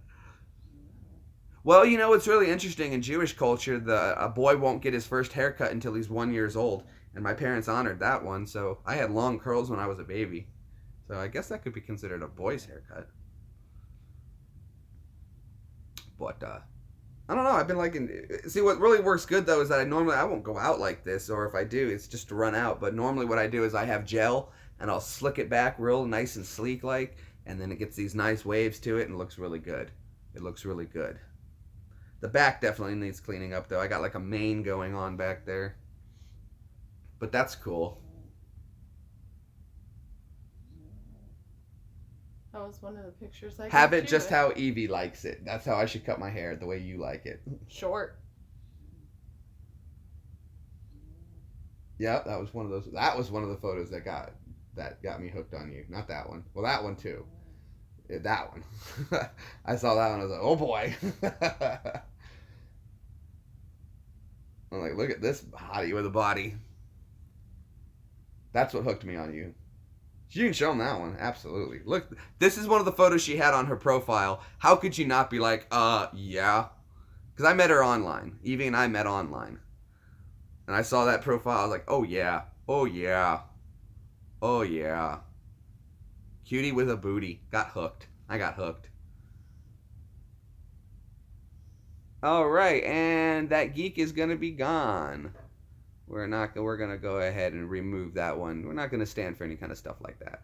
Well, you know what's really interesting in Jewish culture, a boy won't get his first haircut until he's 1 year old, and my parents honored that one, so I had long curls when I was a baby. So I guess that could be considered a boy's haircut. But I don't know. I've been liking. See, what really works good though is that I won't go out like this, or if I do, it's just to run out. But normally, what I do is I have gel and I'll slick it back real nice and sleek like, and then it gets these nice waves to it and looks really good. It looks really good. The back definitely needs cleaning up though. I got like a mane going on back there, but that's cool. That was one of the pictures I have it just how EEVEE likes it. That's how I should cut my hair, the way you like it. Short. Yeah, that was one of those. That was one of the photos that got me hooked on you. Not that one. Well, that one too. Yeah, that one. I saw that one. I was like, oh boy. I'm like, look at this hottie with a body. That's what hooked me on you. You can show them that one. Absolutely. Look, this is one of the photos she had on her profile. How could you not be like, yeah? Because I met her online. Evie and I met online. And I saw that profile. I was like, oh, yeah. Oh, yeah. Oh, yeah. Cutie with a booty. Got hooked. I got hooked. All right. And that geek is going to be gone. We're gonna go ahead and remove that one. We're not gonna stand for any kind of stuff like that.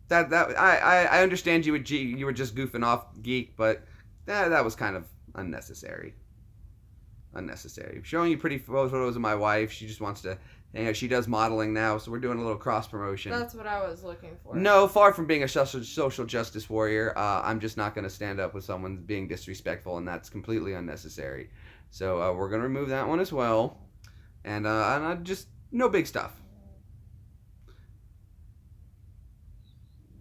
I understand you were just goofing off, geek, but that was kind of unnecessary. Unnecessary. Showing you pretty photos of my wife. She just wants to. She does modeling now, so we're doing a little cross promotion. That's what I was looking for. No, far from being a social justice warrior, I'm just not going to stand up with someone being disrespectful, and that's completely unnecessary. So we're going to remove that one as well, and just no big stuff.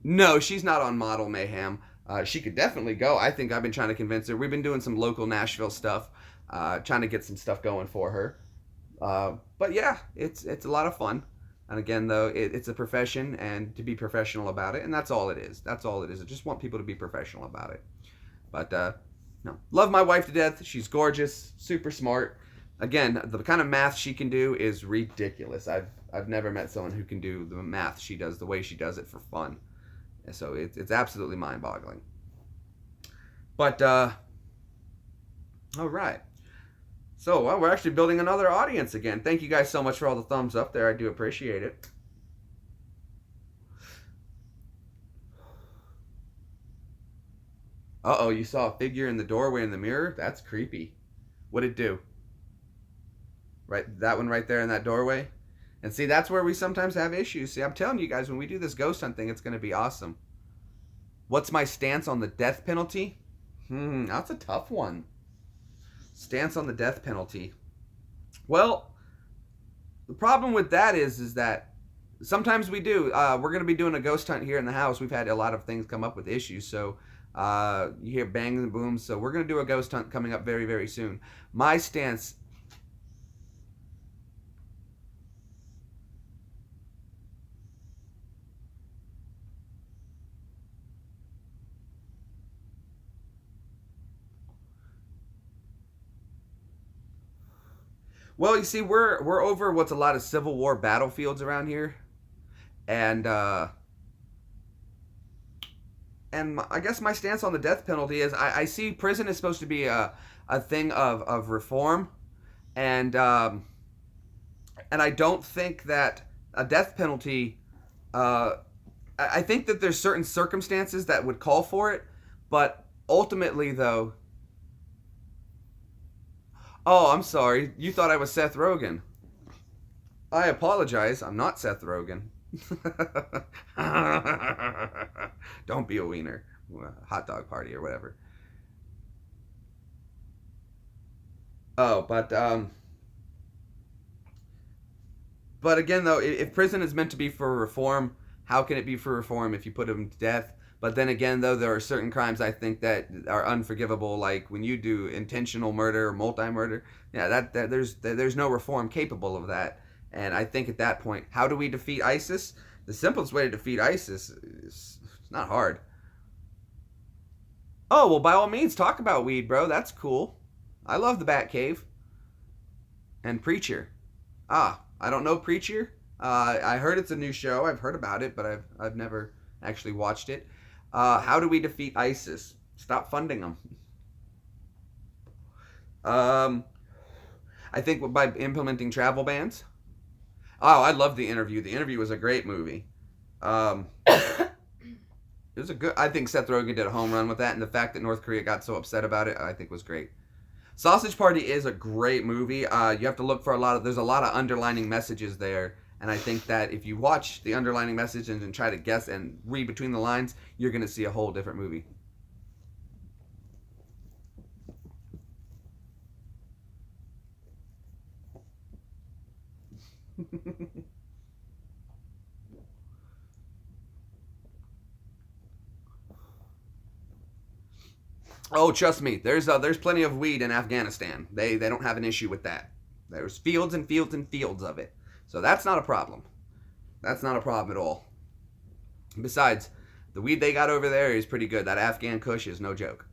No, she's not on Model Mayhem. She could definitely go. I think I've been trying to convince her. We've been doing some local Nashville stuff, trying to get some stuff going for her. But yeah, it's a lot of fun. And again, though, it's a profession, and to be professional about it, and that's all it is. That's all it is. I just want people to be professional about it. But no, love my wife to death. She's gorgeous, super smart. Again, the kind of math she can do is ridiculous. I've never met someone who can do the math she does the way she does it for fun. So it's absolutely mind-boggling. But all right. So, well, we're actually building another audience again. Thank you guys so much for all the thumbs up there. I do appreciate it. Uh-oh, you saw a figure in the doorway in the mirror? That's creepy. What'd it do? Right, that one right there in that doorway? And see, that's where we sometimes have issues. See, I'm telling you guys, when we do this ghost hunt thing, it's going to be awesome. What's my stance on the death penalty? That's a tough one. Stance on the death penalty. Well, the problem with that is that sometimes we do. We're going to be doing a ghost hunt here in the house. We've had a lot of things come up with issues, so you hear bangs and booms. So we're going to do a ghost hunt coming up very, very soon. My stance... Well, you see, we're over what's a lot of Civil War battlefields around here, and I guess my stance on the death penalty is I see prison is supposed to be a thing of reform, and And I don't think that a death penalty. I think that there's certain circumstances that would call for it, but ultimately, though. Oh, I'm sorry. You thought I was Seth Rogen. I apologize. I'm not Seth Rogen. Don't be a wiener. Hot dog party or whatever. Oh, but again, though, if prison is meant to be for reform, how can it be for reform if you put him to death? But then again, though, there are certain crimes I think that are unforgivable, like when you do intentional murder or multi-murder. Yeah, that there's no reform capable of that. And I think at that point, how do we defeat ISIS? The simplest way to defeat ISIS is it's not hard. Oh well, by all means, talk about weed, bro. That's cool. I love the Bat Cave and Preacher. Ah, I don't know Preacher. I heard it's a new show. I've heard about it, but I've never actually watched it. How do we defeat ISIS? Stop funding them. I think by implementing travel bans. Oh, I love The Interview. The Interview was a great movie. It was a good. I think Seth Rogen did a home run with that, and the fact that North Korea got so upset about it, I think was great. Sausage Party is a great movie. You have to look for there's a lot of underlining messages there. And I think that if you watch the underlining messages and try to guess and read between the lines, you're going to see a whole different movie. Oh, trust me, there's plenty of weed in Afghanistan. They don't have an issue with that. There's fields and fields and fields of it. So that's not a problem. That's not a problem at all. Besides, the weed they got over there is pretty good. That Afghan Kush is no joke.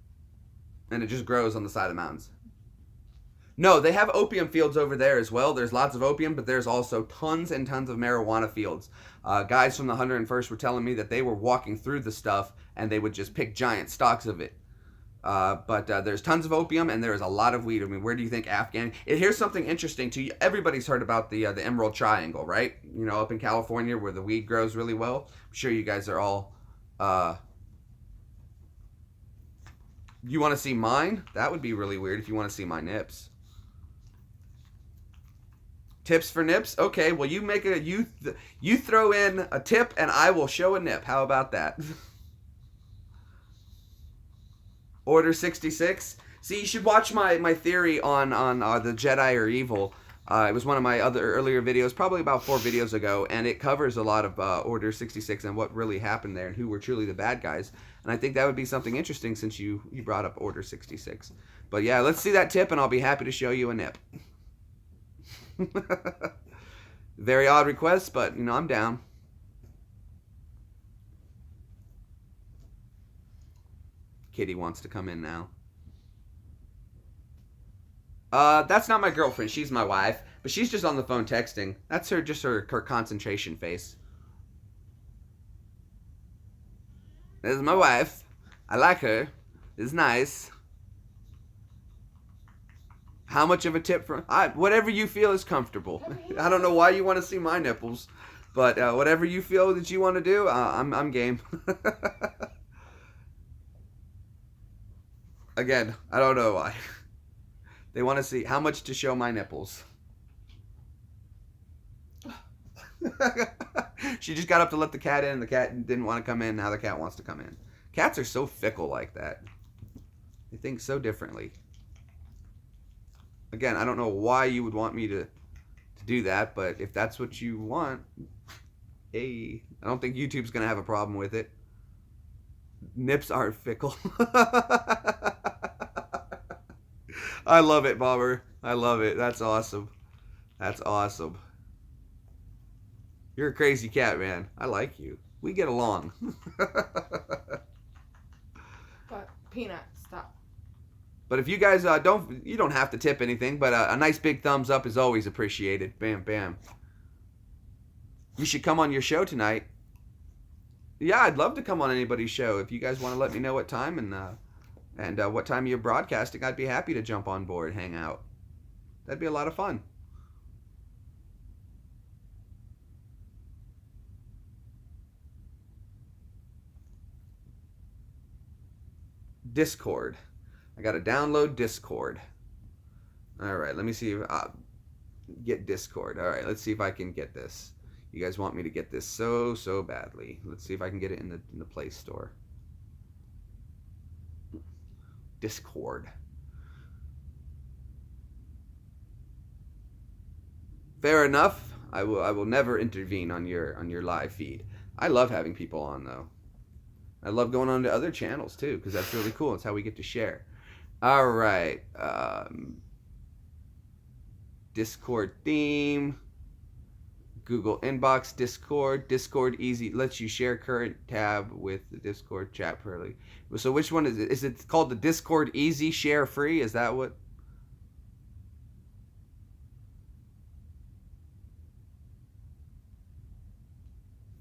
And it just grows on the side of the mountains. No, they have opium fields over there as well. There's lots of opium, but there's also tons and tons of marijuana fields. Guys from the 101st were telling me that they were walking through the stuff and they would just pick giant stalks of it. But there's tons of opium and there is a lot of weed. I mean, where do you think here's something interesting to you. Everybody's heard about the Emerald Triangle, right? You know, up in California where the weed grows really well. I'm sure you guys are all. You want to see mine? That would be really weird if you want to see my nips. Tips for nips? Okay, well you throw in a tip and I will show a nip. How about that? Order 66. See, you should watch my theory on the Jedi are evil. It was one of my other earlier videos, probably about 4 videos ago, and it covers a lot of Order 66 and what really happened there and who were truly the bad guys. And I think that would be something interesting since you brought up Order 66. But yeah, let's see that tip and I'll be happy to show you a nip. Very odd request, but you know, I'm down. Kitty wants to come in now. That's not my girlfriend. She's my wife. But she's just on the phone texting. That's her concentration face. This is my wife. I like her. It's nice. How much of a tip for... whatever you feel is comfortable. I don't know why you want to see my nipples. But whatever you feel that you want to do, I'm game. Again, I don't know why. They want to see how much to show my nipples. She just got up to let the cat in. The cat didn't want to come in. Now the cat wants to come in. Cats are so fickle like that. They think so differently. Again, I don't know why you would want me to do that, but if that's what you want, hey, I don't think YouTube's going to have a problem with it. Nips aren't fickle. I love it, Bobber. I love it. That's awesome. That's awesome. You're a crazy cat, man. I like you. We get along. But Peanut, stop. But if you guys you don't have to tip anything, but a nice big thumbs up is always appreciated. Bam, bam. You should come on your show tonight. Yeah, I'd love to come on anybody's show. If you guys want to let me know what time and what time you're broadcasting, I'd be happy to jump on board, hang out. That'd be a lot of fun. Discord. I got to download Discord. All right, let me see if get Discord. All right, let's see if I can get this. You guys want me to get this so badly. Let's see if I can get it in the Play Store. Discord. Fair enough. I will never intervene on your live feed. I love having people on though. I love going on to other channels too because that's really cool. It's how we get to share. All right. Discord theme. Google Inbox, Discord. Discord easy lets you share current tab with the Discord chat early. So which one is it? Is it called the Discord Easy Share Free? Is that what?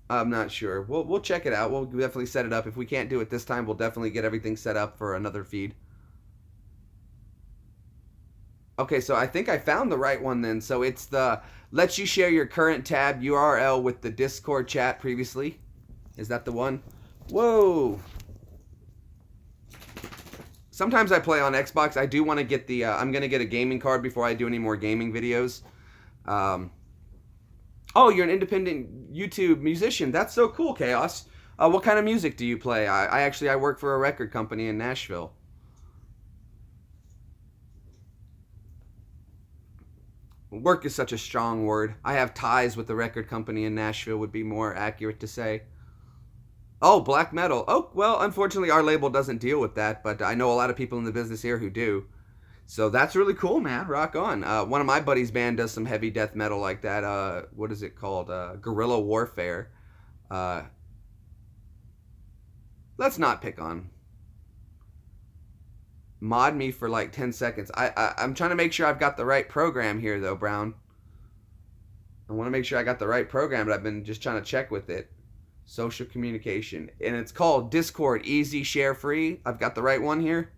I'm not sure. We'll check it out. We'll definitely set it up. If we can't do it this time, we'll definitely get everything set up for another feed. Okay, so I think I found the right one then. So it's the lets you share your current tab URL with the Discord chat previously. Is that the one? Whoa. Sometimes I play on Xbox. I do want to get the I'm going to get a gaming card before I do any more gaming videos. Oh, you're an independent YouTube musician. That's so cool, Chaos. What kind of music do you play? I work for a record company in Nashville. Work is such a strong word. I have ties with the record company in Nashville would be more accurate to say. Oh, black metal. Oh, well, unfortunately our label doesn't deal with that, but I know a lot of people in the business here who do. So that's really cool, man. Rock on. One of my buddies' band does some heavy death metal like that. What is it called? Guerrilla Warfare. Let's not pick on. Mod me for like 10 seconds. I'm trying to make sure I've got the right program here, though, Brown. I want to make sure I got the right program, but I've been just trying to check with it. Social communication. And it's called Discord Easy Share Free. I've got the right one here.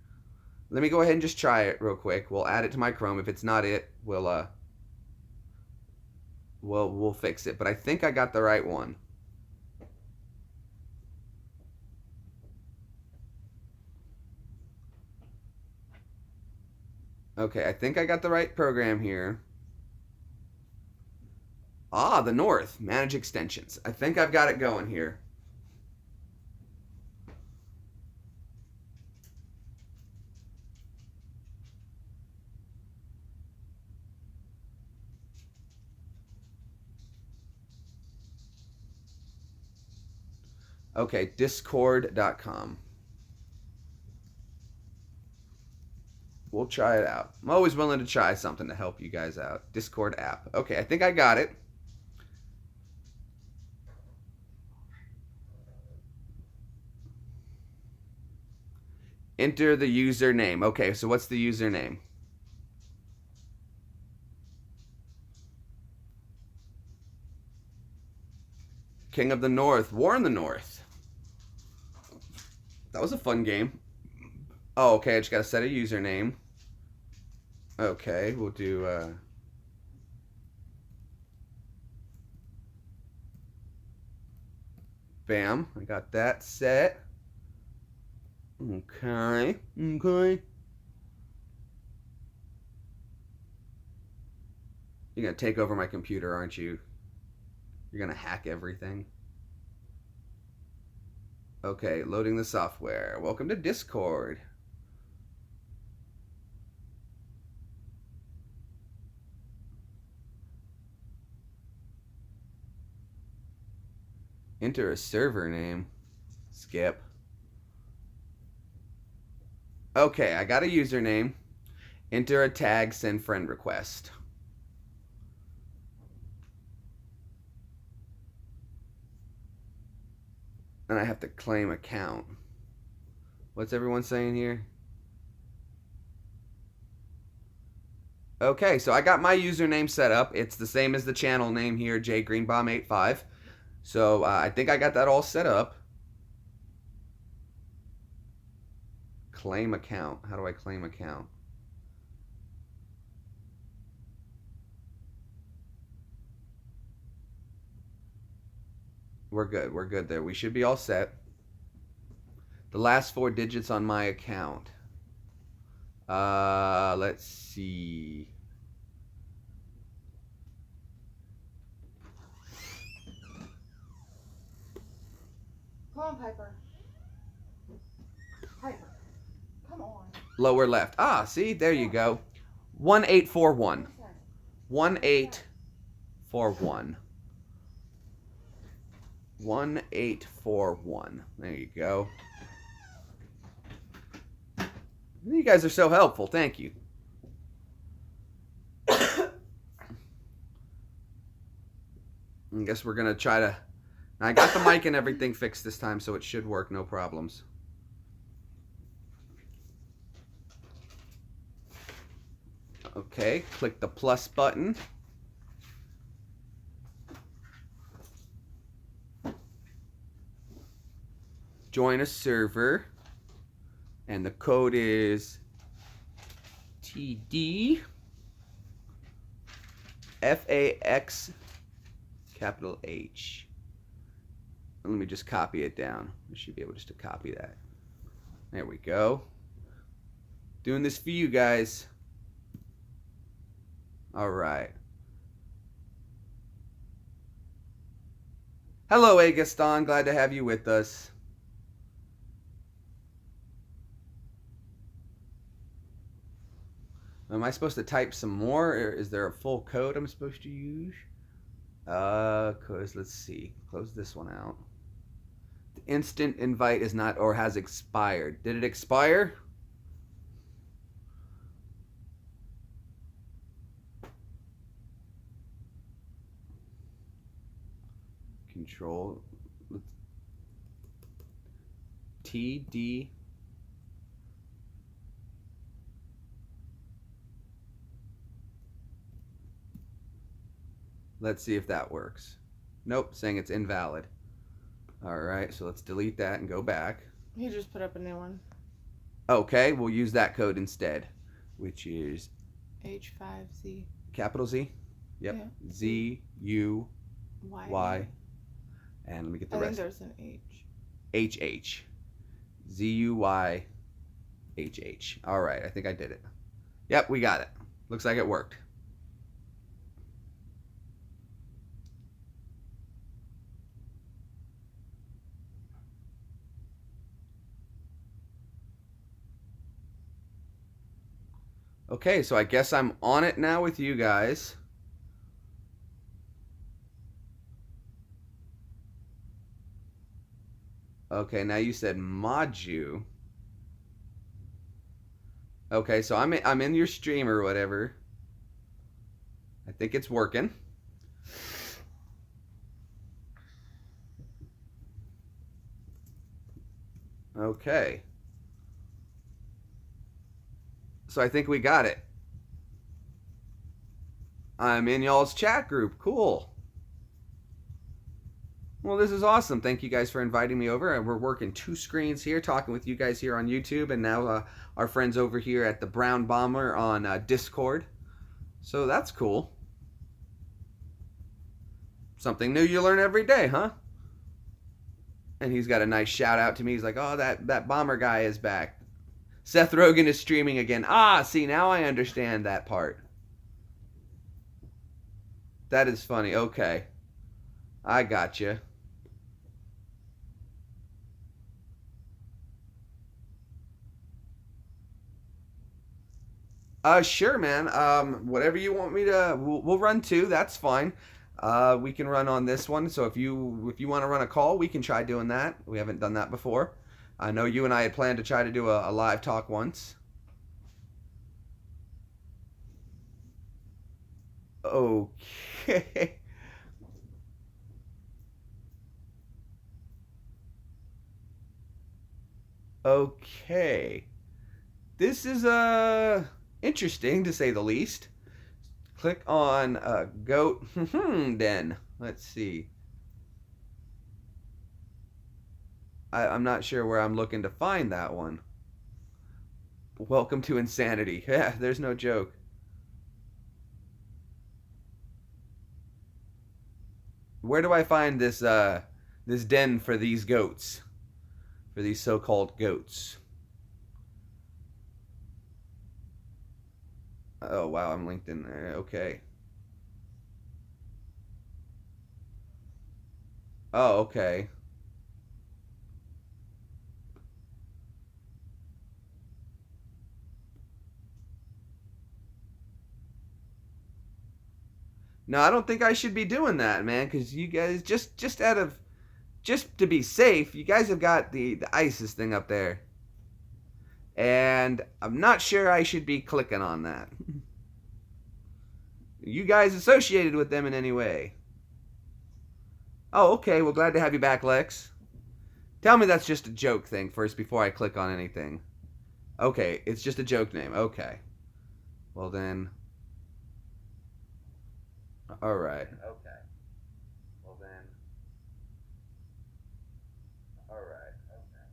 Let me go ahead and just try it real quick. We'll add it to my Chrome. If it's not it, we'll fix it. But I think I got the right one. Okay, I think I got the right program here. Ah, the North. Manage extensions. I think I've got it going here. Okay, discord.com. We'll try it out. I'm always willing to try something to help you guys out. Discord app. Okay, I think I got it. Enter the username. Okay, so what's the username? King of the North. War in the North. That was a fun game. Oh, okay, I just gotta set a username. Okay, we'll do bam, I got that set. Okay. You're gonna take over my computer, aren't you? You're gonna hack everything. Okay, loading the software. Welcome to Discord. Enter a server name. Skip. Okay, I got a username. Enter a tag, send friend request. And I have to claim account. What's everyone saying here? Okay, so I got my username set up. It's the same as the channel name here, jgreenbomb85. So I think I got that all set up. Claim account. How do I claim account? We're good. We're good there. We should be all set. The last 4 digits on my account. Let's see. Come on, Piper. Piper, come on. Lower left. Ah, see, there you go. 1841. 1841. 1841. There you go. You guys are so helpful. Thank you. I guess we're going to try to... I got the mic and everything fixed this time, so it should work. No problems. Okay, click the plus button. Join a server. And the code is TD FAX capital H. Let me just copy it down. I should be able just to copy that. There we go. Doing this for you guys. All right. Hello, Agaston. Glad to have you with us. Am I supposed to type some more, or is there a full code I'm supposed to use? Let's see. Close this one out. The instant invite is not, or has expired. Did it expire? Control. TD. Let's see if that works. Nope, saying it's invalid. All right, so let's delete that and go back. He just put up a new one. Okay, we'll use that code instead, which is H5Z. capital Z. Yep. Yeah. Z-U-Y. And let me get the I rest. think there's an H. H-H. Z-U-Y-H-H. All right, I think I did it. Yep, we got it. Looks like it worked. Okay, so I guess I'm on it now with you guys. Okay, now you said Maju. Okay, so I'm in your stream or whatever. I think it's working. Okay. So I think we got it. I'm in y'all's chat group. Cool. Well, this is awesome. Thank you guys for inviting me over. We're working 2 screens here, talking with you guys here on YouTube, and now our friends over here at the Brown Bomber on Discord. So that's cool. Something new you learn every day, huh? And he's got a nice shout out to me. He's like, oh, that Bomber guy is back. Seth Rogen is streaming again. Ah, see, now I understand that part. That is funny. Okay. I gotcha. Sure, man. Whatever you want me to, we'll run 2. That's fine. We can run on this one. So if you want to run a call, we can try doing that. We haven't done that before. I know you and I had planned to try to do a live talk once. Okay. Okay. This is interesting to say the least. Click on goat den. Let's see. I'm not sure where I'm looking to find that one. Welcome to insanity. Yeah, there's no joke. Where do I find this this den for these goats? for these so-called goats. Oh wow, I'm linked in there. Okay. Oh, okay. No, I don't think I should be doing that, man, because you guys just out of just to be safe, you guys have got the ISIS thing up there. And I'm not sure I should be clicking on that. You guys associated with them in any way? Oh, okay. Well, glad to have you back, Lex. Tell me that's just a joke thing first before I click on anything. Okay, it's just a joke name. Okay. Well then. All right. Okay. Well then. All right. Okay.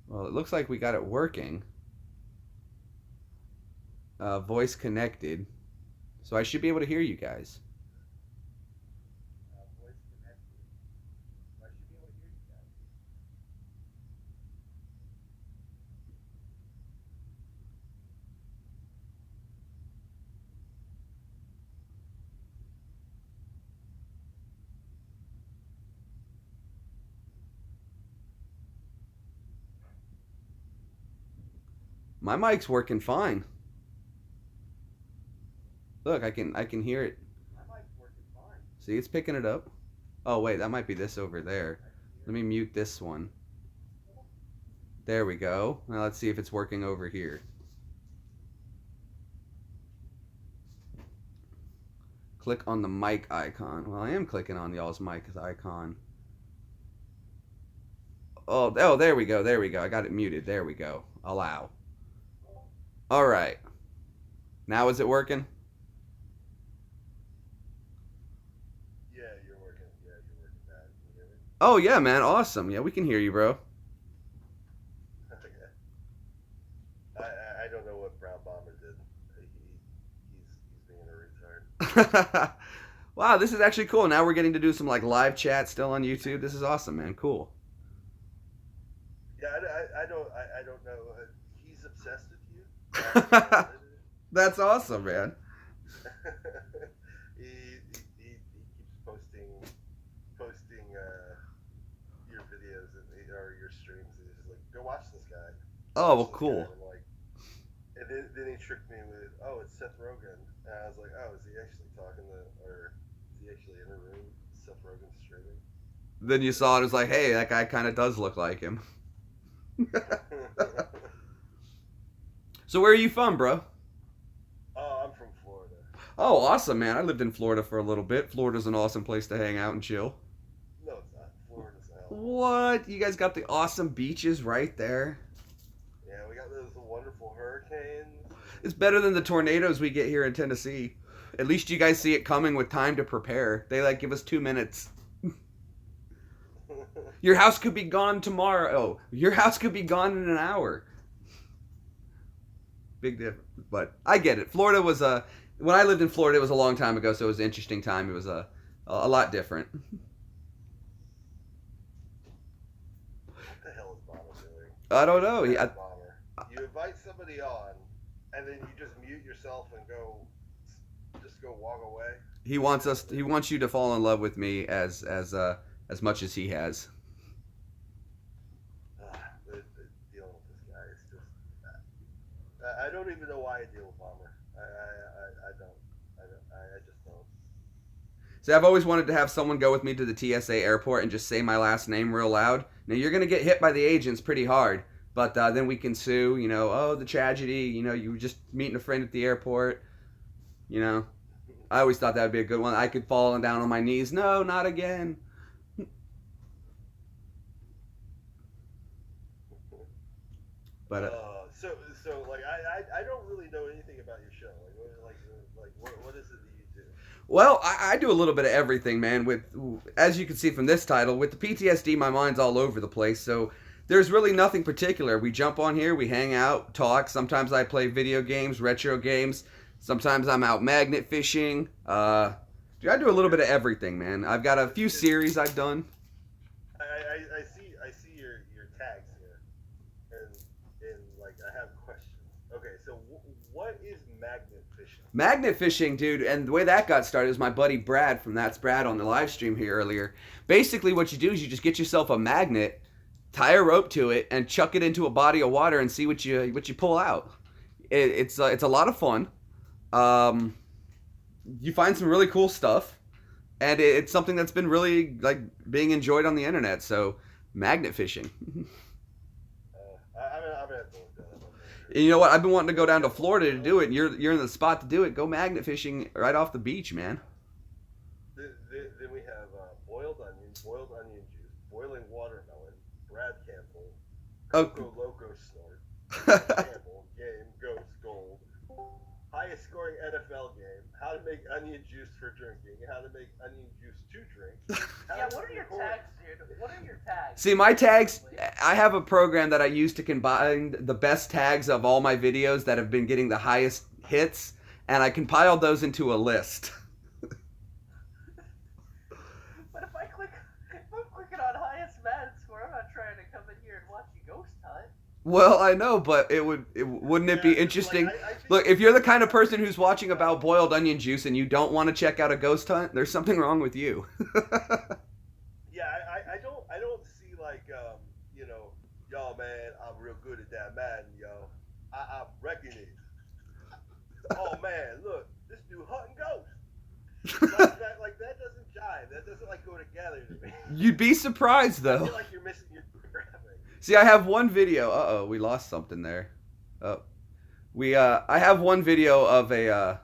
Well, it looks like we got it working. Voice connected. So I should be able to hear you guys. Voice connected. So I should be able to hear you guys. My mic's working fine. Look, I can hear it. My mic's working fine. See, it's picking it up. Oh wait, that might be this over there. Let me mute this one. There we go. Now let's see if it's working over here. Click on the mic icon. Well, I am clicking on y'all's mic icon. Oh, there we go. There we go. I got it muted. There we go. Allow. All right. Now is it working? Yeah, you're working. Yeah, you're working bad. Can you hear me? Oh yeah, man. Awesome. Yeah, we can hear you, bro. Okay. I don't know what Brown Bomber did. He's being a retard. Wow, this is actually cool. Now we're getting to do some like live chat still on YouTube. This is awesome, man. Cool. Yeah, I don't know. He's obsessed with you. That's awesome, man. he keeps posting your videos or your streams. And he's just like, go watch this guy. Oh, well, Watch this cool. guy. And then he tricked me with, oh, it's Seth Rogen. And I was like, oh, is he actually talking to, or is he actually in a room? Seth Rogen streaming. Then you saw it, it was like, hey, that guy kind of does look like him. So where are you from, bro? Oh, I'm from Florida. Oh, awesome, man. I lived in Florida for a little bit. Florida's an awesome place to hang out and chill. No, it's not. Florida's hell. What? You guys got the awesome beaches right there. Yeah, we got those wonderful hurricanes. It's better than the tornadoes we get here in Tennessee. At least you guys see it coming with time to prepare. They like give us 2 minutes. Your house could be gone tomorrow. Oh, your house could be gone in an hour. Big difference. But I get it. Florida was a... When I lived in Florida, it was a long time ago, so it was an interesting time. It was a lot different. What the hell is Bomber doing? I don't know. Bomber. You invite somebody on, and then you just mute yourself and just go walk away. He wants you to fall in love with me as much as he has. Dealing with this guy is just... I don't even know why I deal with Bomber. I just don't. See, I've always wanted to have someone go with me to the TSA airport and just say my last name real loud. Now, you're going to get hit by the agents pretty hard, but then we can sue, oh, the tragedy, you were just meeting a friend at the airport, I always thought that would be a good one. I could fall down on my knees. No, not again. But so like I don't really know anything about your show. What is it that you do? Well, I do a little bit of everything, man. As you can see from this title, with the PTSD, my mind's all over the place. So there's really nothing particular. We jump on here, we hang out, talk. Sometimes I play video games, retro games. Sometimes I'm out magnet fishing. Dude, I do a little bit of everything, man. I've got a few series I've done. I see what is magnet fishing? Magnet fishing, dude, and the way that got started is my buddy Brad from That's Brad on the live stream here earlier. Basically, what you do is you just get yourself a magnet, tie a rope to it, and chuck it into a body of water and see what you pull out. It's a lot of fun. You find some really cool stuff, and it's something that's been really like being enjoyed on the internet. So, magnet fishing. I'm gonna have to look that up. And you know what? I've been wanting to go down to Florida to do it. And you're in the spot to do it. Go magnet fishing right off the beach, man. Then we have boiled onions, boiled onion juice, boiling watermelon, Brad Campbell, Oh. Coco Loco Snort, Campbell, game, Ghost, Gold, highest scoring NFL game, how to make onion juice for drinking, how to make onion juice to drink. Yeah, what are your tags, dude? What are your tags? See, my tags, I have a program that I use to combine the best tags of all my videos that have been getting the highest hits, and I compiled those into a list. But if I'm clicking on highest Madden score, I'm not trying to come in here and watch you ghost hunt. Well, I know, but wouldn't it be interesting? Like, I think Look, if you're the kind of person who's watching about boiled onion juice and you don't want to check out a ghost hunt, there's something wrong with you. Yeah, I don't see like you know, yo man, I'm real good at that Madden, yo. I reckon it. Oh man, look, this dude hunting ghosts. Like that doesn't jive. That doesn't like go together to me. You'd be surprised, I though. feel like you're missing your graphic. See, I have one video. Uh-oh, we lost something there. Oh, I have one video of a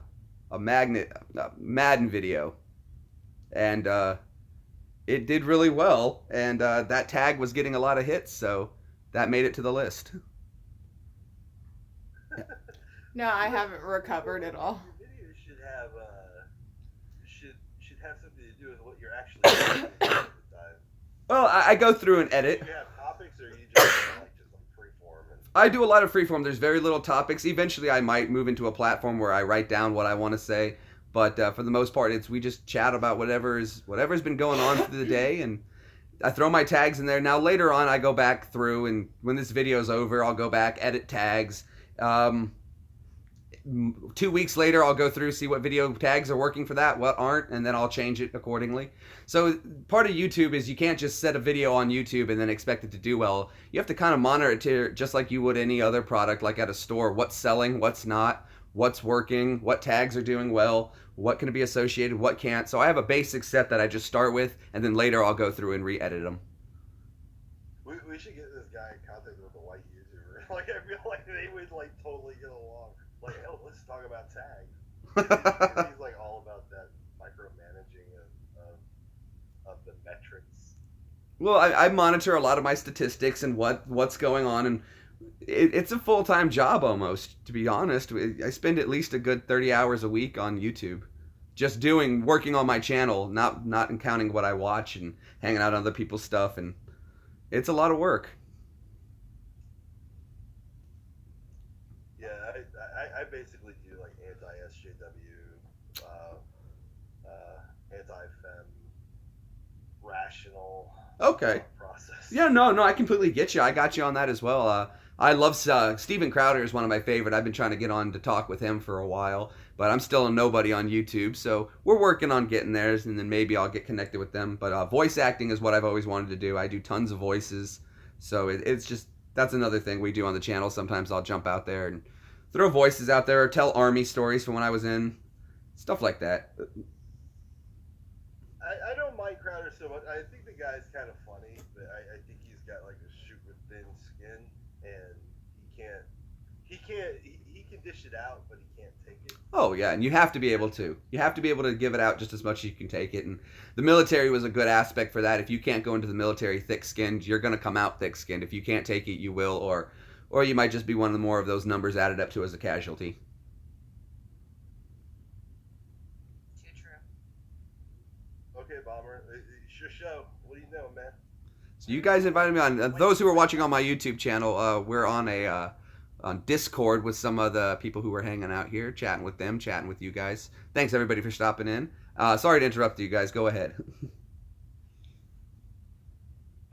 Madden video, and it did really well, and that tag was getting a lot of hits, so that made it to the list. No, I haven't recovered at all. Your video should have should have something to do with what you're actually doing at the time. Well, I go through and edit. Do you have topics, or you just like freeform? I do a lot of freeform. There's very little topics. Eventually, I might move into a platform where I write down what I want to say. But for the most part, we just chat about whatever's been going on through the day, and I throw my tags in there. Now later on, I go back through, and when this video's over, I'll go back, edit tags. 2 weeks later, I'll go through, see what video tags are working for that, what aren't, and then I'll change it accordingly. So part of YouTube is you can't just set a video on YouTube and then expect it to do well. You have to kind of monitor it just like you would any other product, like at a store. What's selling, what's not, what's working, what tags are doing well, what can be associated, what can't. So I have a basic set that I just start with, and then later I'll go through and re-edit them. We should get this guy in contact with a white YouTuber. Like I feel like they would like totally get along. Like, hell, let's talk about tags. He's like all about that micromanaging of the metrics. Well, I monitor a lot of my statistics and what's going on, and it's a full-time job almost, to be honest. I spend at least a good 30 hours a week on YouTube, just working on my channel, not counting what I watch and hanging out on other people's stuff, and it's a lot of work. Yeah, I basically do like anti-SJW, anti-fem, rational Okay. process. Yeah, no, I completely get you. I got you on that as well. I love Steven Crowder is one of my favorite. I've been trying to get on to talk with him for a while, but I'm still a nobody on YouTube, so we're working on getting there, and then maybe I'll get connected with them. But voice acting is what I've always wanted to do. I do tons of voices, so it's just that's another thing we do on the channel. Sometimes I'll jump out there and throw voices out there, or tell army stories from when I was in, stuff like that. I don't mind Crowder so much. I think the guy's kind of funny, but I think he's got like a super thin skin, and he can dish it out, but he can't take it. Oh yeah, and you have to be able to. You have to be able to give it out just as much as you can take it. And the military was a good aspect for that. If you can't go into the military thick-skinned, you're going to come out thick-skinned. If you can't take it, you will, or you might just be one of the more of those numbers added up to as a casualty. Too true. Okay, Bomber, it's your show. What do you know, man? So you guys invited me on. Those who are watching on my YouTube channel, we're on on Discord with some of the people who were hanging out here, chatting with them, chatting with you guys. Thanks everybody for stopping in. Sorry to interrupt you guys. Go ahead.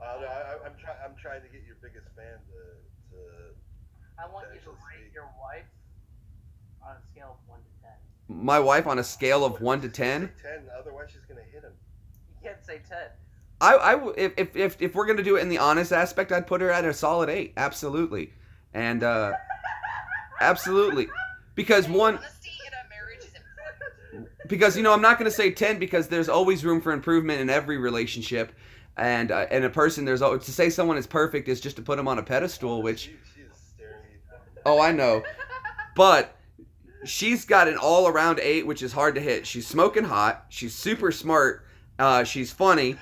No, I'm trying to get your biggest fan to I want you to actually rate speak. your wife On a scale of 1 to 10. My wife on a scale of 1 to 10. 10, otherwise she's gonna hit him. You can't say 10. If we're gonna do it in the honest aspect, I'd put her at a solid 8. Absolutely, and absolutely, because one. Honesty in a marriage is important. Because I'm not going to say 10 because there's always room for improvement in every relationship, and a person to say someone is perfect is just to put them on a pedestal, which She is staring at you. oh I know, but she's got an all around 8, which is hard to hit. She's smoking hot. She's super smart. She's funny.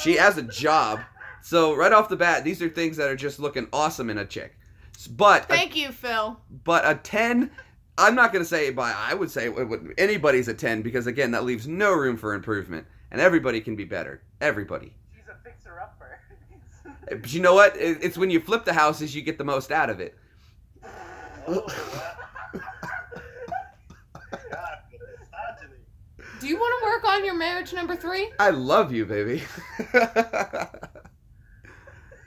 She has a job. So right off the bat, these are things that are just looking awesome in a chick. But Thank you, Phil. But a 10, I'm not going to say I would say anybody's a 10 because, again, that leaves no room for improvement. And everybody can be better. Everybody. She's a fixer-upper. But you know what? It's when you flip the houses you get the most out of it. Oh, wow. God, misogyny. Do you want to work on your marriage number 3? I love you, baby.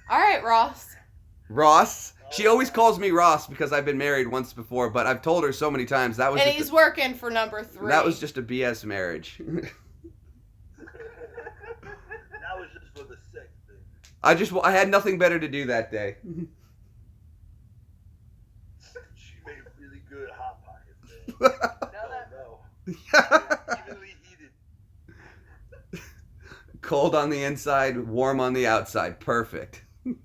All right, Ross. Ross. She always calls me Ross because I've been married once before, but I've told her so many times that was And just he's working for number 3. that was just a BS marriage. That was just for the sex thing. I had nothing better to do that day. She made really good hot pockets, man. Now Oh that no. Evenly heated. Cold on the inside, warm on the outside. Perfect. you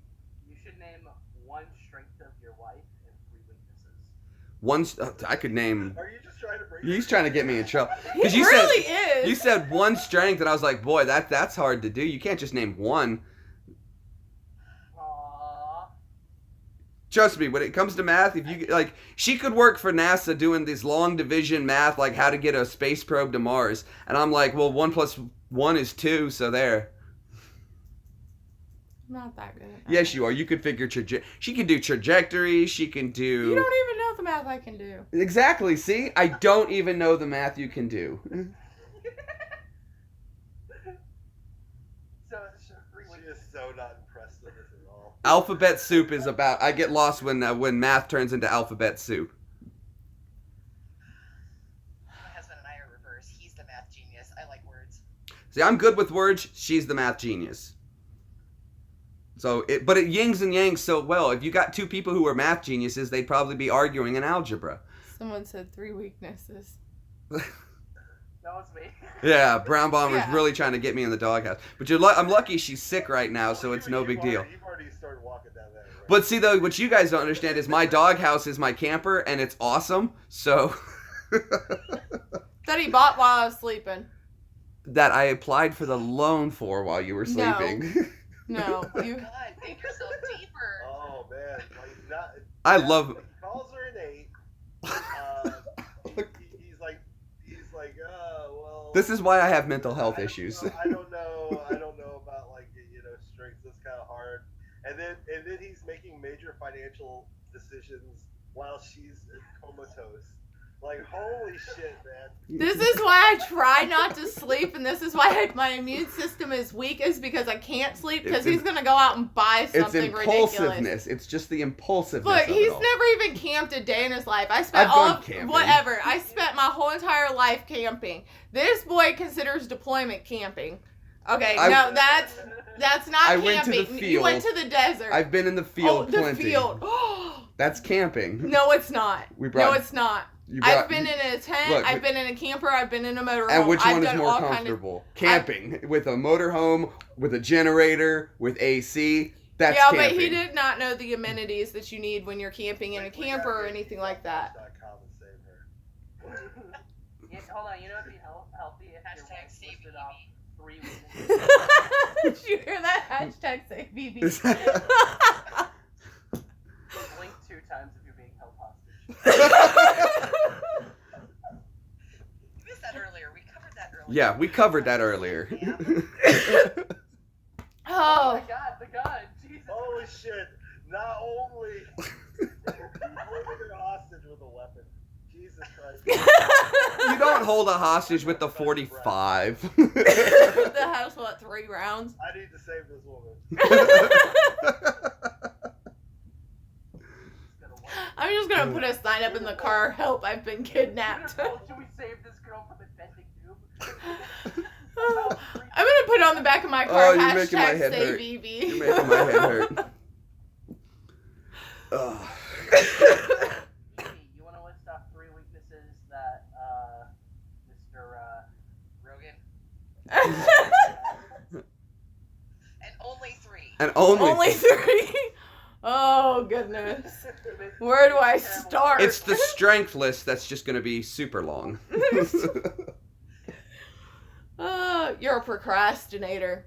should name one strength of your wife and 3 weaknesses. I could name. Are you just trying to break? He's trying to get me in trouble. He Because you really said is. you said one strength, and I was like, boy, that's hard to do. You can't just name one. Aww. Trust me, when it comes to math, if you like, she could work for NASA doing these long division math, like how to get a space probe to Mars, and I'm like, well, 1 + 1 is 2, so there. Not that good. Yes, you are. You could figure she can do trajectory. She can do. You don't even know the math I can do. Exactly. See, I don't even know the math you can do. So 3 She weaknesses. is so not impressed with this at all. Alphabet soup is about. I get lost when math turns into alphabet soup. My husband and I are reversed. He's the math genius. I like words. See, I'm good with words. She's the math genius. So, but it yings and yangs so well. If you got 2 people who are math geniuses, they'd probably be arguing in algebra. Someone said 3 weaknesses. That was me. Yeah, Brown Bomber's Yeah. really trying to get me in the doghouse. But I'm lucky she's sick right now, so it's no big deal. You've already started walking down that road. But see, though, what you guys don't understand is my doghouse is my camper, and it's awesome. So That he bought while I was sleeping. that I applied for the loan for while you were No. sleeping. No, you. God, dig yourself deeper. Oh man, like not. I love. He calls her an 8. He's like, well. This is why I have mental health I don't issues. know- I don't know about like strengths. That's kind of hard. And then he's making major financial decisions while she's comatose. Like holy shit, man. This is why I try not to sleep, and this is why my immune system is weak, is because I can't sleep, because It's he's going to go out and buy It's something impulsiveness. ridiculous. It's just the impulsiveness. Look, of he's it all. never even camped a day in his life. I spent I've all gone of, camping. whatever. I spent my whole entire life camping. This boy considers deployment camping. Okay, no, that's not I camping. went to the You went field. to the desert. I've been in the field oh, the plenty. field. That's camping. No, it's not. We brought- No, it's not. You brought- I've been in a tent. Look, I've been in a camper. I've been in a motorhome. And which I've one is done more all kind of- comfortable? Camping with a motorhome, with a generator, with AC. That's yeah, camping. but he did not know the amenities that you need when you're camping in a camper or anything like that. .com and save her. Yeah, hold on, you know what'd be healthy if your Hashtag wife save listed off EEVEE. 3 weaknesses. Did you hear that? Hashtag say BB. Blink 2 times if you're being held hostage. You missed that earlier. We covered that earlier. Yeah, we covered that earlier. Oh Oh, my god, the gun! Jesus. Holy shit! Not only holding her hostage with a weapon. Jesus Christ. You don't hold a hostage with the 45. the house, what, 3 rounds? I need to save this woman. It's gonna work. I I'm just gonna put a sign up in the car. Help! I've been kidnapped. Should we save this girl from impending doom? I'm gonna put it on the back of my car. Oh, you're making my Hashtag head save hurt. EEVEE. You're making my head hurt. Ugh. You want to list off 3 weaknesses that Mr. Rogan. And only 3. And only. Only 3. Oh goodness. Where do I start? It's the strength list that's just going to be super long. You're a procrastinator.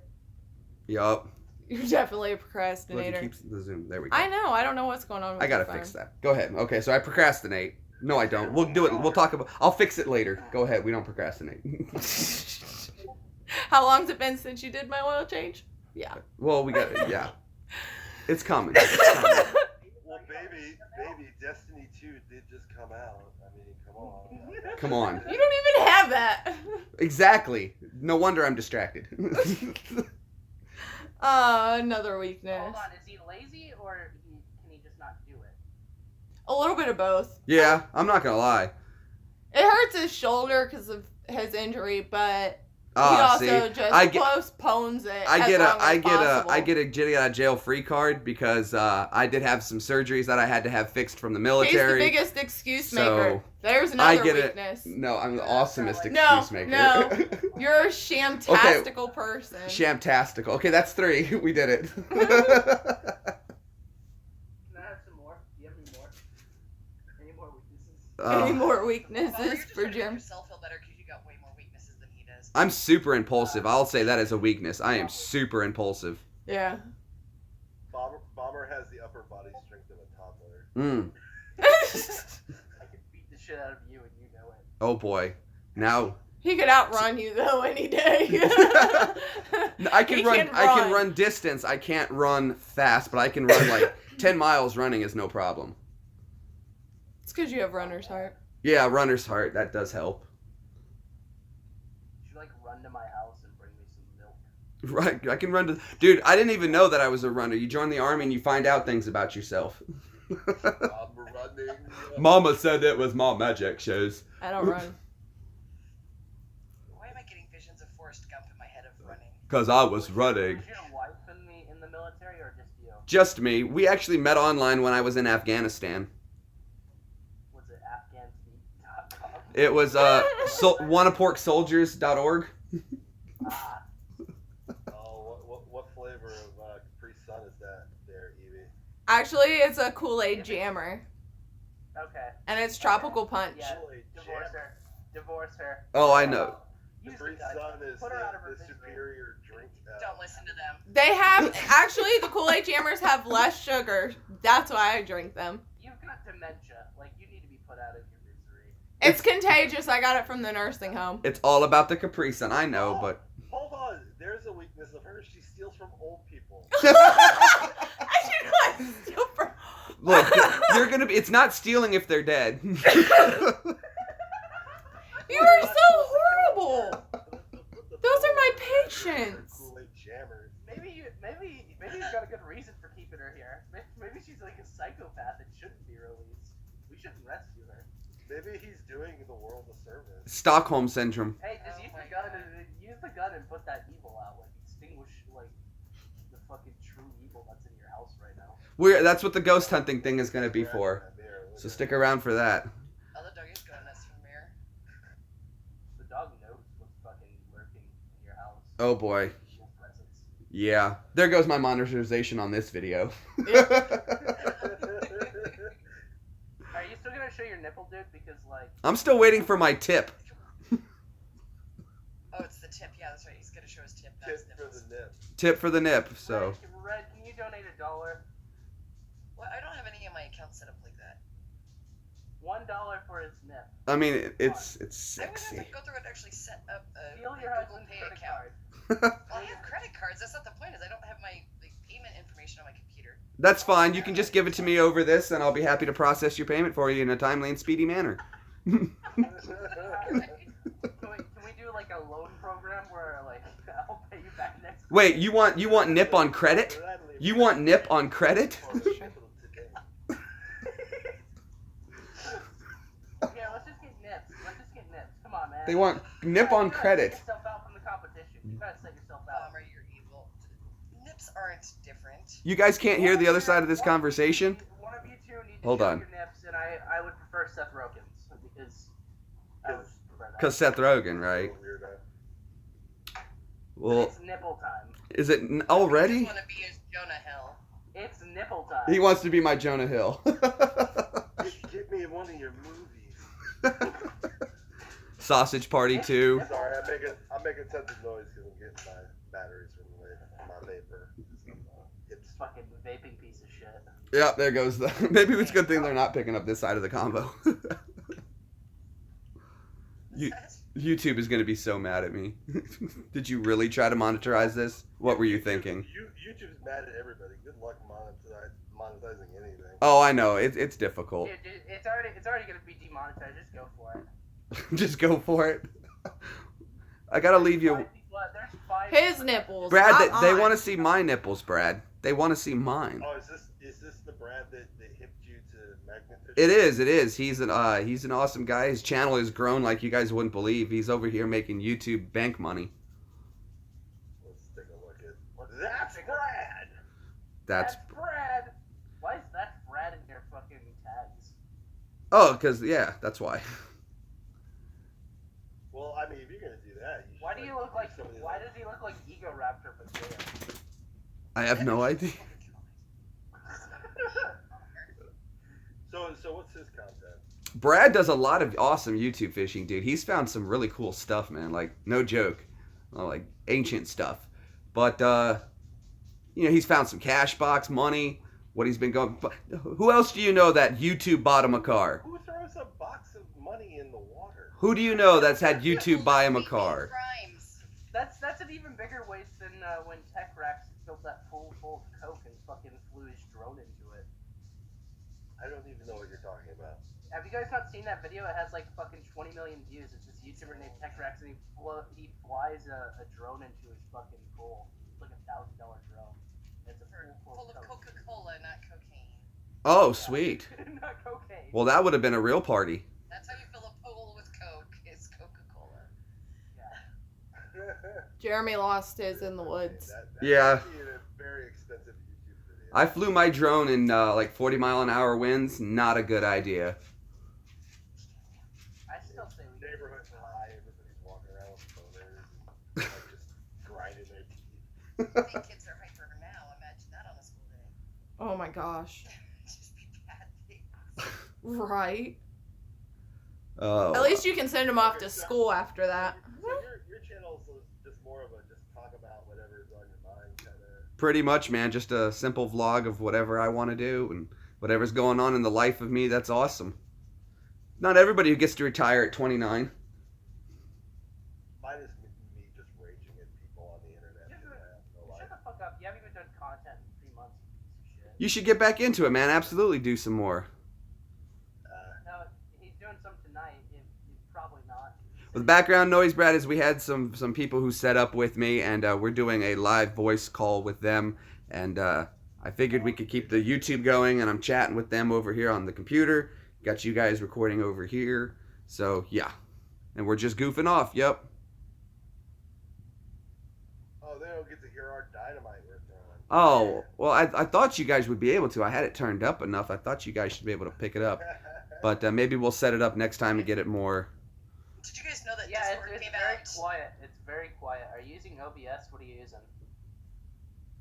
Yup. You're definitely a Look, it procrastinator. keeps the zoom. There we go. I know. I don't know what's going on with I gotta your phone. fix that. Go ahead. Okay, so I procrastinate. No, I don't. We'll do it. We'll talk about. I'll fix it later. Go ahead. We don't procrastinate. How long's it been since you did my oil change? Yeah. Well, we got. Yeah. It's coming. It's coming. Well, baby, Destiny 2 did just come out. I mean, come on. Come on. You don't even have that. Exactly. No wonder I'm distracted. Another weakness. Hold on, is he lazy or can he just not do it? A little bit of both. Yeah, I'm not gonna lie. It hurts his shoulder because of his injury, but he Ah, also see, just I get, postpones it. I get as long as possible. I get a get out of jail free card because I did have some surgeries that I had to have fixed from the military. He's the biggest excuse So, maker. There's I another get weakness. it. No, I'm the awesomest No, excuse maker. no. You're a shamtastical person. Shamtastical. Okay, that's 3. We did it. Can I have some more? Do you have any more? Any more weaknesses? Any more Well, weaknesses you're just for trying to make Jim? yourself feel better because you got way more weaknesses than he does. I'm super impulsive. I'll say that as a weakness. I am super impulsive. Yeah. Bomber has the upper body strength of a toddler. Mm. I can beat the shit out of you and you know it. Oh boy. Now He could outrun you though any day. I can He run. can I can run. run distance. I can't run fast, but I can run like 10 miles running is no problem. It's because you have runner's heart. Yeah, runner's heart. That does help. You should like run to my house and bring me some milk. Right. I can run to. Dude, I didn't even know that I was a runner. You join the army and you find out things about yourself. I'm running. Mama said it was my magic shows. I don't run. Why am I getting visions of Forrest Gump in my head of running? Cause I was running. Was your wife in the military or just you? Just me. We actually met online when I was in Afghanistan. Was it afghanspeak.com? It was wannaporksoldiers.org. Ah, Oh, what flavor of Capri Sun is that there, Evie? Actually, it's a Kool-Aid jammer, okay. and it's tropical punch. Yeah, Kool-Aid divorce jam. her. Divorce her. Oh, I know. Use Capri the gun. Sun is Put her out of her the misery. superior drink. Don't listen to them. They have actually the Kool-Aid jammers have less sugar. That's why I drink them. You've got dementia. Like, you need to be put out of your misery. It's contagious. I got it from the nursing home. It's all about the Capri Sun. I know, but Hold on, there's a weakness of hers. She steals from old people. I should not steal from. look, you're gonna be. It's not stealing if they're dead. You are so horrible. Those are my patients. Kool-Aid jammers. Maybe you've got a good reason for keeping her here. Maybe she's like a psychopath and shouldn't be released. We shouldn't rescue her. Maybe he's doing the world a service. Stockholm syndrome. Hey, just Oh use my the gun God. and use the gun and put that evil out. Like, extinguish like the fucking true evil that's in your house right now. That's what the ghost hunting thing is gonna be for. So stick around for that. Oh, the dog is going nuts from mirror. The dog knows what's fucking lurking in your house. Oh boy. Evil presence. Yeah. There goes my monetization on this video. Are you still gonna show your nipple, dude? Because like, I'm still waiting for my tip. Oh, it's the tip. Yeah, that's right. He's gonna show his tip. Not his Tip for nipples. the nip. Tip for the nip. So Red, can you donate $1? Well, I don't have any of my accounts set up like that. $1 for his nip. I mean, it's I would sexy. have to go through and actually set up a Steal your Google husband's Pay credit account. card. Well, I have credit cards. That's not the point. Is I don't have my payment information on my computer. That's fine. You can just give it to me over this, and I'll be happy to process your payment for you in a timely and speedy manner. Can we do like a loan program where like I'll pay you back next week? Wait, you want nip on credit? You want nip on credit? They want nip on credit. Set yourself out from the competition. You gotta set yourself out. Palmer, you're evil. Nips aren't different. You guys can't hear the other side of this conversation? One of you two need to Hold show on. your nips, and I would prefer Seth Rogen's because I would prefer that. Because Seth Rogen, right? Well, It's nipple time. is it I already? want to be as Jonah Hill. It's nipple time. He wants to be my Jonah Hill. Get me in one of your movies. Sausage Party 2. Sorry, I'm making tons of noise because I'm getting my batteries from my vapor. It's Fucking vaping piece of shit. Yep, there goes the. Maybe it's a good thing they're not picking up this side of the combo. YouTube is going to be so mad at me. Did you really try to monetize this? What were you thinking? YouTube's mad at everybody. Good luck monetizing anything. Oh, I know. It's difficult. Dude, it's already gonna be demonetized. Just go for it. Just go for it. I gotta leave you. There's five His nipples. Brad, not they mine. want to see my nipples, Brad. They want to see mine. Oh, is this the Brad that hipped you to magnetism? It is. He's an awesome guy. His channel has grown like you guys wouldn't believe. He's over here making YouTube bank money. Let's take a look at. That's Brad. That's Brad. Why is that Brad in your fucking tags? because that's why. Well, I mean, if you're gonna do that, you Why should, do you look like? somebody Why does he look like Ego Raptor but gay? I have no idea. So what's his content? Brad does a lot of awesome YouTube fishing, dude. He's found some really cool stuff, man. Like, no joke. Like, ancient stuff. But, he's found some cash box money. What he's been going... Who else do you know that YouTube bought him a car? Who throws a box of money in the water? Who do you know that's had YouTube buy him a car? Crimes. That's an even bigger waste than when Tech Rax filled that full of coke and fucking flew his drone into it. I don't even know what you're talking about. Have you guys not seen that video? It has like fucking 20 million views. It's this YouTuber named Tech Rax, and he flies a drone into his fucking pool. It's like $1,000 drone. It's a Full of Coca-Cola, not cocaine. Oh, sweet. Not cocaine. Well, that would have been a real party. That's how you fill a pool with Coke, is Coca-Cola. Jeremy lost his in the woods. That Yeah. might be a very expensive YouTube video. I flew my drone in, 40-mile-an-hour winds. Not a good idea. I still say we Neighborhood high, everybody's walking around with phoners and just grinding their teeth. I think kids are hyper now. Imagine that on a school day. Oh my gosh. Just be bad things. Right. Oh. At least you can send him off to school after that. So your channel is just more of a just talk about whatever's on your mind kind of. Pretty much, man. Just a simple vlog of whatever I want to do and whatever's going on in the life of me. That's awesome. Not everybody who gets to retire at 29. Mine is me just raging at people on the internet. Shut who have no life. the fuck up. You haven't even done content in 3 months. You piece of shit. You should get back into it, man. Absolutely do some more. No, he's doing some tonight. Probably not. Well, the background noise, Brad, is we had some people who set up with me, and we're doing a live voice call with them. And I figured we could keep the YouTube going, and I'm chatting with them over here on the computer. Got you guys recording over here. So, yeah. And we're just goofing off. Yep. Oh, they don't get to hear our dynamite we're throwing. Oh, well, I thought you guys would be able to. I had it turned up enough. I thought you guys should be able to pick it up. But maybe we'll set it up next time and get it more. Did you guys know that Yeah, Discord it's came very out? quiet. It's very quiet. Are you using OBS? What are you using?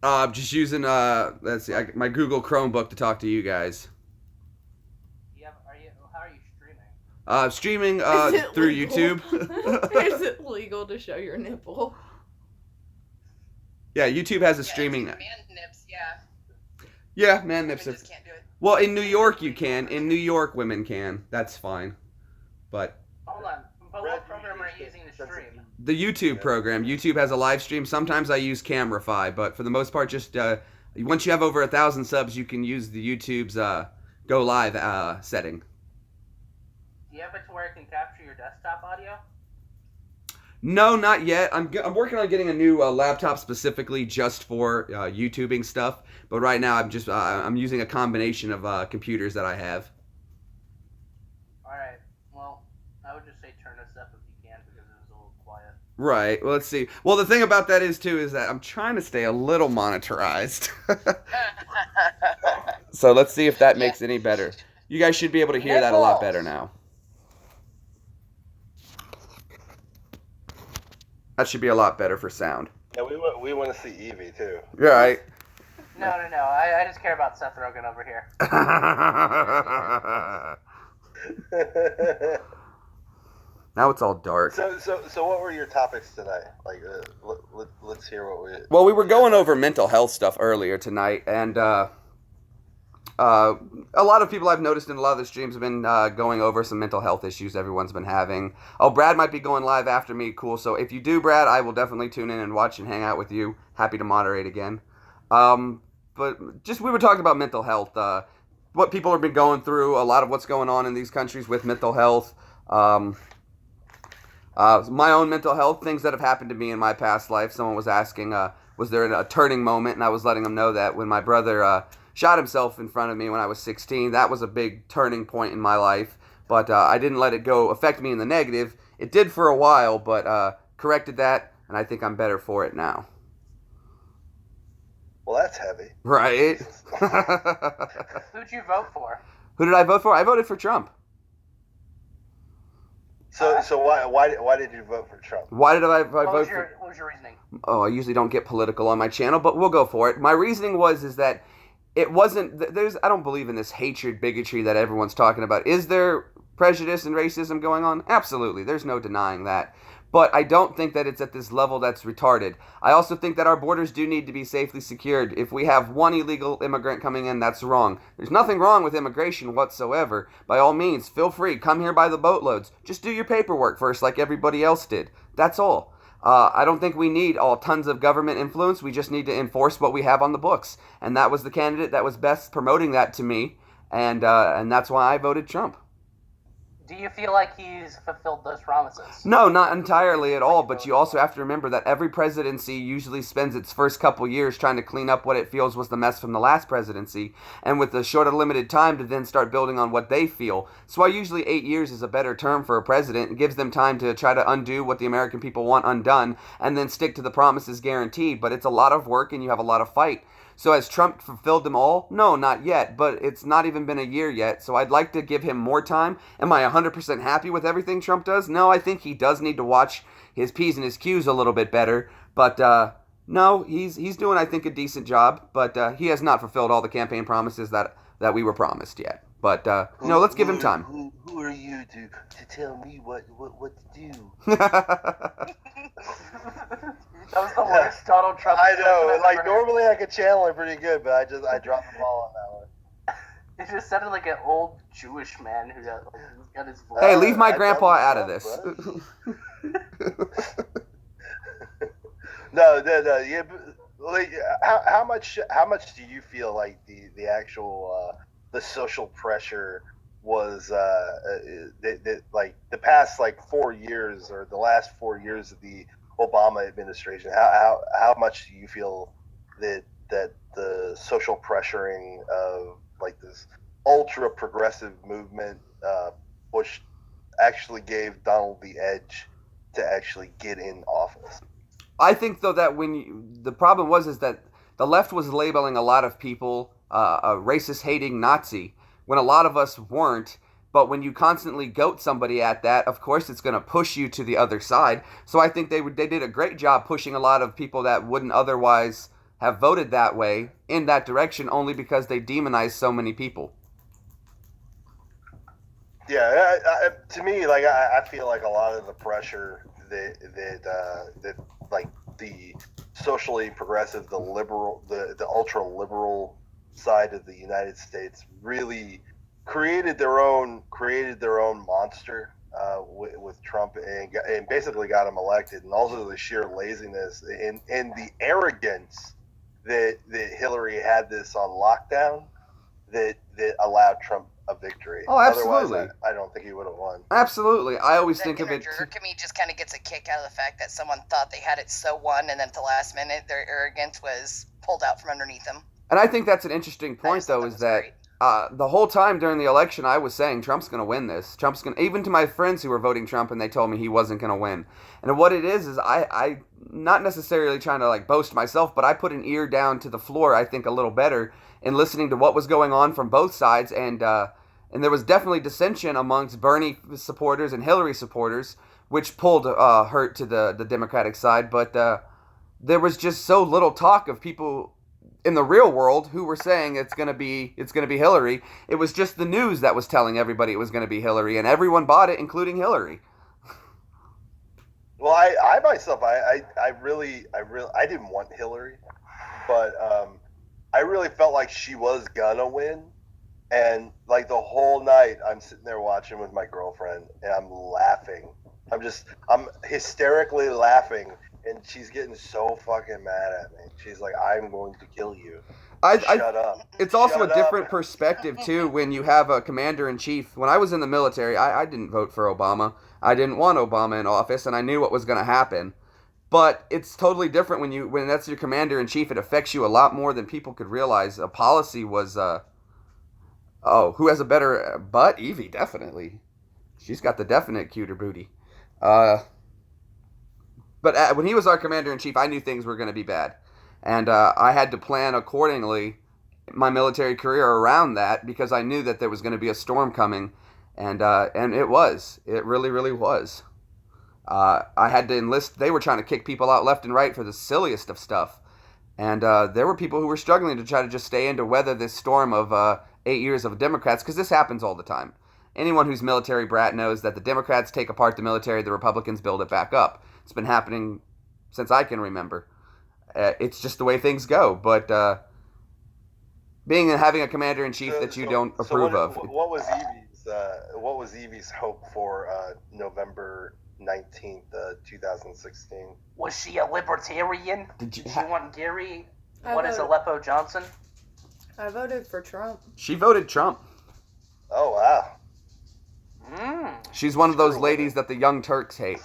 I'm just using, let's see, my Google Chromebook to talk to you guys. How are you streaming? Streaming Is it through legal? YouTube. Is it legal to show your nipple? Yeah, YouTube has a Yeah, streaming. Man nips, yeah. Yeah, man nips. Women just can't do it. Well, in New York you can. In New York, women can. That's fine. But Hold on. But what program are you using to stream? the YouTube program, YouTube has a live stream. Sometimes I use Camerify, but for the most part, just once you have over 1,000 subs, you can use the YouTube's Go Live setting. Do you have it to where it can capture your desktop audio? No, not yet. I'm working on getting a new laptop specifically just for YouTubing stuff. But right now, I'm using a combination of computers that I have. Alright. Well, I would just say turn us up if you can, because Right. Well, let's see. Well, the thing about that is too is that I'm trying to stay a little monitorized. So let's see if that Yeah. makes any better. You guys should be able to hear that a lot better Nipples. now. That should be a lot better for sound. Yeah, we want to see EEVEE too. You're right. No. I just care about Seth Rogen over here. Now it's all dark. So what were your topics tonight? Like, let's hear what we. Well, we were going over mental health stuff earlier tonight, and a lot of people I've noticed in a lot of the streams have been going over some mental health issues everyone's been having. Oh, Brad might be going live after me. Cool. So if you do, Brad, I will definitely tune in and watch and hang out with you. Happy to moderate again. But just we were talking about mental health, what people have been going through, a lot of what's going on in these countries with mental health. My own mental health, things that have happened to me in my past life. Someone was asking, was there a turning moment? And I was letting them know that when my brother shot himself in front of me when I was 16, that was a big turning point in my life. But I didn't let it go affect me in the negative. It did for a while, but corrected that, and I think I'm better for it now. Well, that's heavy. Right? Who'd you vote for? Who did I vote for? I voted for Trump. So why did you vote for Trump? Why did I What vote was for? your reasoning? Oh, I usually don't get political on my channel, but we'll go for it. My reasoning is that it wasn't. I don't believe in this hatred, bigotry that everyone's talking about. Is there prejudice and racism going on? Absolutely. There's no denying that. But I don't think that it's at this level that's retarded. I also think that our borders do need to be safely secured. If we have one illegal immigrant coming in, that's wrong. There's nothing wrong with immigration whatsoever. By all means, feel free. Come here by the boatloads. Just do your paperwork first like everybody else did. That's all. I don't think we need all tons of government influence. We just need to enforce what we have on the books. And that was the candidate that was best promoting that to me. And that's why I voted Trump. Do you feel like he's fulfilled those promises? No, not entirely at all, but you also have to remember that every presidency usually spends its first couple years trying to clean up what it feels was the mess from the last presidency, and with a short limited time to then start building on what they feel. So why usually 8 years is a better term for a president. It gives them time to try to undo what the American people want undone, and then stick to the promises guaranteed, but it's a lot of work and you have a lot of fight. So has Trump fulfilled them all? No, not yet, but it's not even been a year yet, so I'd like to give him more time. Am I 100% happy with everything Trump does? No, I think he does need to watch his P's and his Q's a little bit better, but no, he's doing, I think, a decent job, but he has not fulfilled all the campaign promises that we were promised yet. But, no, let's give him time. Who are you to tell me what to do? That was the worst Donald Trump. I know. impression I've Like ever normally I could channel it pretty good, but I dropped the ball on that one. heard. It just sounded like an old Jewish man who got his voice. Hey, leave my I grandpa done out of this, this. No. Yeah. But, like, how much do you feel like the actual the social pressure was like the past like 4 years or the last 4 years of the Obama administration? How much do you feel that the social pressuring of like this ultra progressive movement Bush actually gave Donald the edge to actually get in office? I think though that the problem is that the left was labeling a lot of people a racist hating Nazi when a lot of us weren't. But when you constantly goat somebody at that, of course it's going to push you to the other side. So I think they did a great job pushing a lot of people that wouldn't otherwise have voted that way in that direction, only because they demonized so many people. Yeah, to me, like I feel like a lot of the pressure that like the socially progressive, the liberal, the ultra liberal side of the United States really created their own monster with Trump and basically got him elected, and also the sheer laziness and the arrogance that Hillary had this on lockdown that allowed Trump a victory. Oh, absolutely. Otherwise, I don't think he would have won. Absolutely. I always think of inner it. jerk in me just kind of gets a kick out of the fact that someone thought they had it so won, and then at the last minute, their arrogance was pulled out from underneath them. And I think that's an interesting point, though, is that The whole time during the election, I was saying Trump's going to win this. Trump's going to, even to my friends who were voting Trump, and they told me he wasn't going to win. And what it is I not necessarily trying to like boast myself, but I put an ear down to the floor, I think a little better in listening to what was going on from both sides. And there was definitely dissension amongst Bernie supporters and Hillary supporters, which pulled hurt to the Democratic side. But there was just so little talk of people in the real world who were saying it's gonna be Hillary. It was just the news that was telling everybody it was gonna be Hillary, and everyone bought it, including Hillary. Well, I myself, I didn't want Hillary, but I really felt like she was gonna win, and like the whole night, I'm sitting there watching with my girlfriend, and I'm laughing. I'm hysterically laughing, and she's getting so fucking mad at me. She's like, "I'm going to kill you." Shut up. It's also Shut a different up. perspective too when you have a commander in chief. When I was in the military, I didn't vote for Obama. I didn't want Obama in office, and I knew what was going to happen. But it's totally different when that's your commander in chief. It affects you a lot more than people could realize. A policy was who has a better butt? EEVEE, definitely. She's got the definite cuter booty. But when he was our commander in chief, I knew things were going to be bad, and I had to plan accordingly my military career around that because I knew that there was going to be a storm coming, and it really, really was. I had to enlist. They were trying to kick people out left and right for the silliest of stuff, and there were people who were struggling to try to just stay in to weather this storm of 8 years of Democrats, because this happens all the time. Anyone who's military brat knows that the Democrats take apart the military, the Republicans build it back up. It's been happening since I can remember. It's just the way things go. But having a commander in chief that you don't approve of. What was EEVEE's hope for November 19th, 2016? Was she a libertarian? Did she want Gary? What is voted- Aleppo Johnson? I voted for Trump. She voted Trump. Oh wow. She's one of those ladies that the Young Turks hate.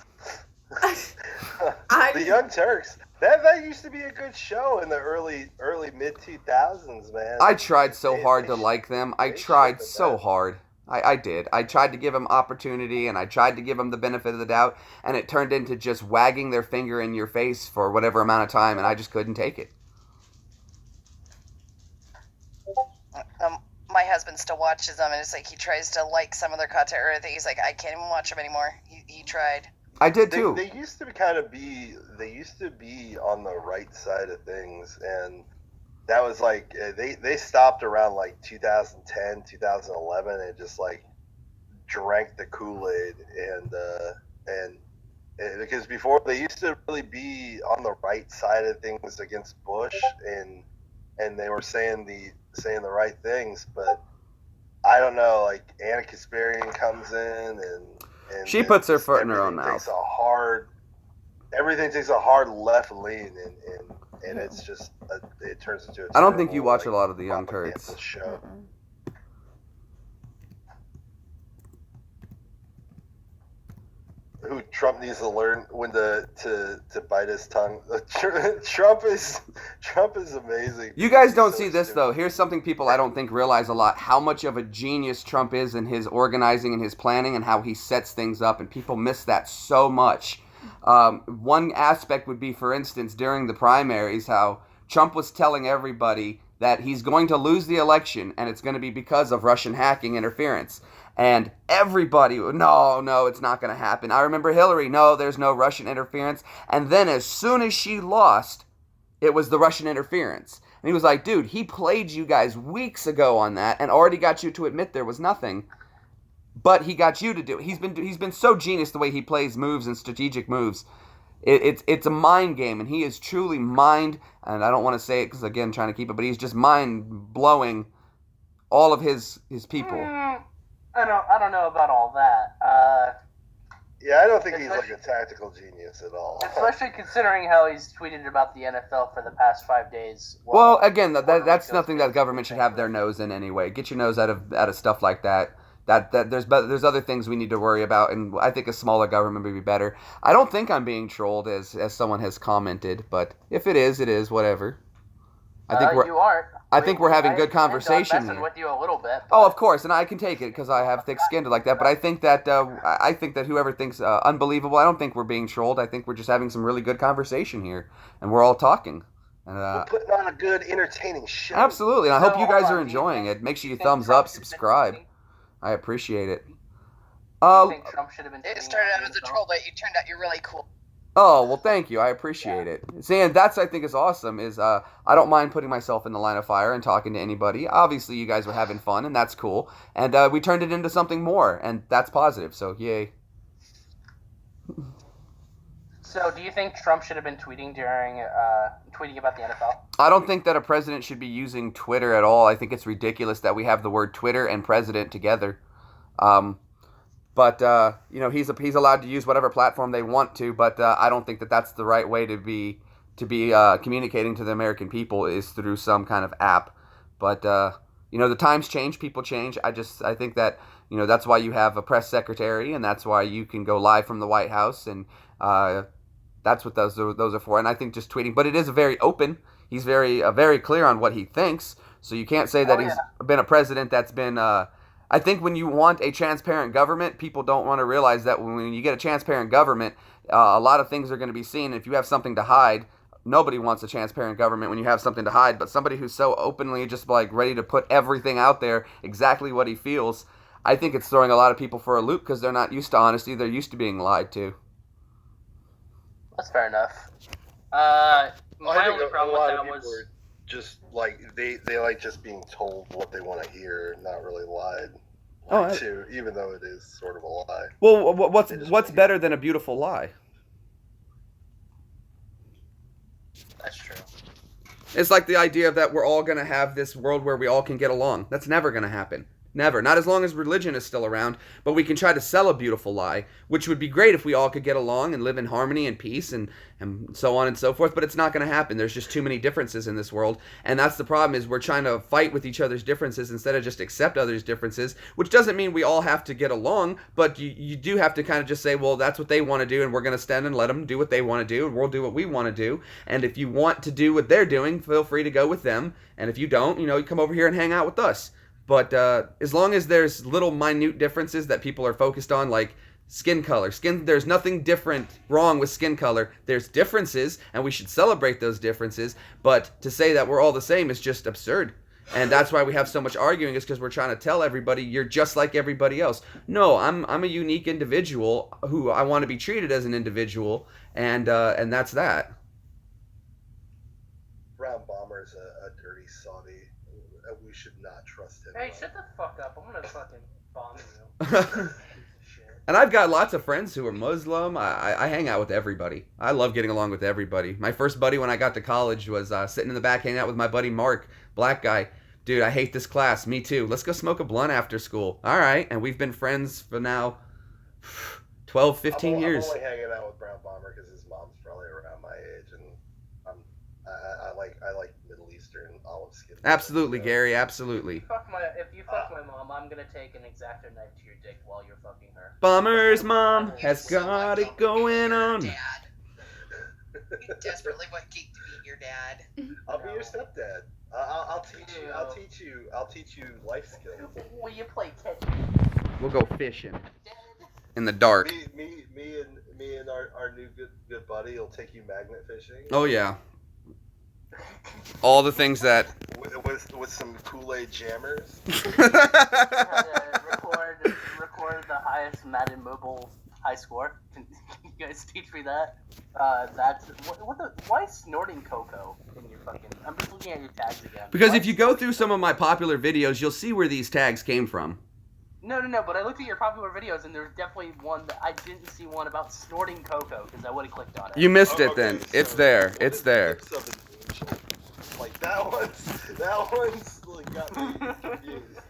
The Young Turks. That used to be a good show in the early mid 2000s, man. I tried so hard to like them. I tried so hard. I did. I tried to give them opportunity, and I tried to give them the benefit of the doubt, and it turned into just wagging their finger in your face for whatever amount of time, and I just couldn't take it. My husband still watches them, and it's like he tries to like some of their content or anything. He's like, I can't even watch them anymore. He tried. I did too. They used to be on the right side of things, and that was like they stopped around like 2010, 2011, and just like drank the Kool-Aid, and because before they used to really be on the right side of things against Bush, and they were saying the right things, but I don't know, like Anna Kasparian comes in and she puts her foot in her own mouth. Everything takes a hard left lean, and it's just it turns into a I don't think you terrible, watch a like, lot of the Young propaganda Turks. show. Who Trump needs to learn when to bite his tongue. Trump is amazing. You guys don't So see this, stupid. though. Here's something people I don't think realize a lot. How much of a genius Trump is in his organizing and his planning and how he sets things up. And people miss that so much. One aspect would be, for instance, during the primaries, how Trump was telling everybody that he's going to lose the election and it's going to be because of Russian hacking interference. And everybody, no, it's not going to happen. I remember Hillary, no, there's no Russian interference. And then as soon as she lost, it was the Russian interference. And he was like, dude, he played you guys weeks ago on that and already got you to admit there was nothing. But he got you to do it. He's been so genius the way he plays moves and strategic moves. It's a mind game, and he is truly mind, and I don't want to say it because, again, trying to keep it, but he's just mind-blowing all of his people. I don't know about all that. Yeah, I don't think he's like a tactical genius at all. Especially considering how he's tweeted about the NFL for the past 5 days. Well, again, that's nothing that government should have their nose in anyway. Get your nose out of stuff like that. That there's other things we need to worry about, and I think a smaller government would be better. I don't think I'm being trolled, as someone has commented, but if it is, whatever. I think you aren't. I think we're having I good intend on conversation messing here. with you a little bit. Oh, of course, and I can take it because I have thick skin like that. But I think that whoever thinks unbelievable, I don't think we're being trolled. I think we're just having some really good conversation here, and we're all talking. And We're putting on a good, entertaining show. absolutely, and I hope you hold guys on, are do enjoying think- it. Make do sure you think thumbs Trump up, should have been subscribe. tweeting? I appreciate it. Do you Uh, think Trump should have been It tweeting started about out as a himself? troll, but you turned out you're really cool. Oh, well, thank you. I appreciate it. See, and that's I think is awesome. Is I don't mind putting myself in the line of fire and talking to anybody. Obviously, you guys were having fun, and that's cool. And we turned it into something more, and that's positive. So, yay. So, do you think Trump should have been tweeting tweeting about the NFL? I don't think that a president should be using Twitter at all. I think it's ridiculous that we have the word Twitter and president together. But he's allowed to use whatever platform they want to. But I don't think that that's the right way to be communicating to the American people is through some kind of app. But the times change, people change. I think that that's why you have a press secretary, and that's why you can go live from the White House, and that's what those are for. And I think just tweeting, but it is very open. He's very clear on what he thinks. So you can't say that he's been a president that's been. I think when you want a transparent government, people don't want to realize that when you get a transparent government, a lot of things are going to be seen. If you have something to hide, nobody wants a transparent government when you have something to hide. But somebody who's so openly just like ready to put everything out there, exactly what he feels, I think it's throwing a lot of people for a loop because they're not used to honesty. They're used to being lied to. That's fair enough. I My think only a problem lot with of that people was are just like they like just being told what they want to hear, not really lied to, even though it is sort of a lie. Well, what's better than a beautiful lie? that's true. It's like the idea that we're all going to have this world where we all can get along. That's never going to happen. Never. Not as long as religion is still around, but we can try to sell a beautiful lie, which would be great if we all could get along and live in harmony and peace and so on and so forth, but it's not going to happen. There's just too many differences in this world, and that's the problem is we're trying to fight with each other's differences instead of just accept others' differences, which doesn't mean we all have to get along, but you do have to kind of just say, well, that's what they want to do, and we're going to stand and let them do what they want to do, and we'll do what we want to do, and if you want to do what they're doing, feel free to go with them, and if you don't, you come over here and hang out with us. But as long as there's little minute differences that people are focused on, like skin color, there's nothing different wrong with skin color. There's differences, and we should celebrate those differences. But to say that we're all the same is just absurd. And that's why we have so much arguing, is because we're trying to tell everybody you're just like everybody else. No, I'm a unique individual who I want to be treated as an individual, and that's that. Brown Bomber's a dirty Saudi. We should not trust him. Hey, shut the fuck up. I'm gonna fucking bomb you. Shit. And I've got lots of friends who are Muslim. I hang out with everybody. I love getting along with everybody. My first buddy when I got to college was sitting in the back hanging out with my buddy Mark, black guy. Dude, I hate this class. Me too. Let's go smoke a blunt after school. All right. And we've been friends for now 12, 15 years. I'm only hanging out with Brown Bomber because his mom's probably around my age, and I like Middle Eastern olive skin. Absolutely, so. Gary. Absolutely. If you fuck my mom, I'm gonna take an X-Acto knife to your dick while you're fucking her. Bomber's mom has got it going on. Dad. You desperately want Geek to be your dad. I'll be your stepdad. I'll teach you life skills. Will you play catch? We'll go fishing in the dark. Me and our new good buddy will take you magnet fishing. Oh yeah. All the things that with some Kool-Aid jammers. record the highest Madden Mobile high score. Can you guys teach me that? Why is snorting cocoa in your fucking? I'm just looking at your tags again. Because if you go through some of my popular videos, you'll see where these tags came from. No, but I looked at your popular videos and there's definitely one that I didn't see one about snorting cocoa because I would have clicked on it. You missed it Okay, then. so It's there. what It's is there. Lips of an Angel? Like that one's like got me confused.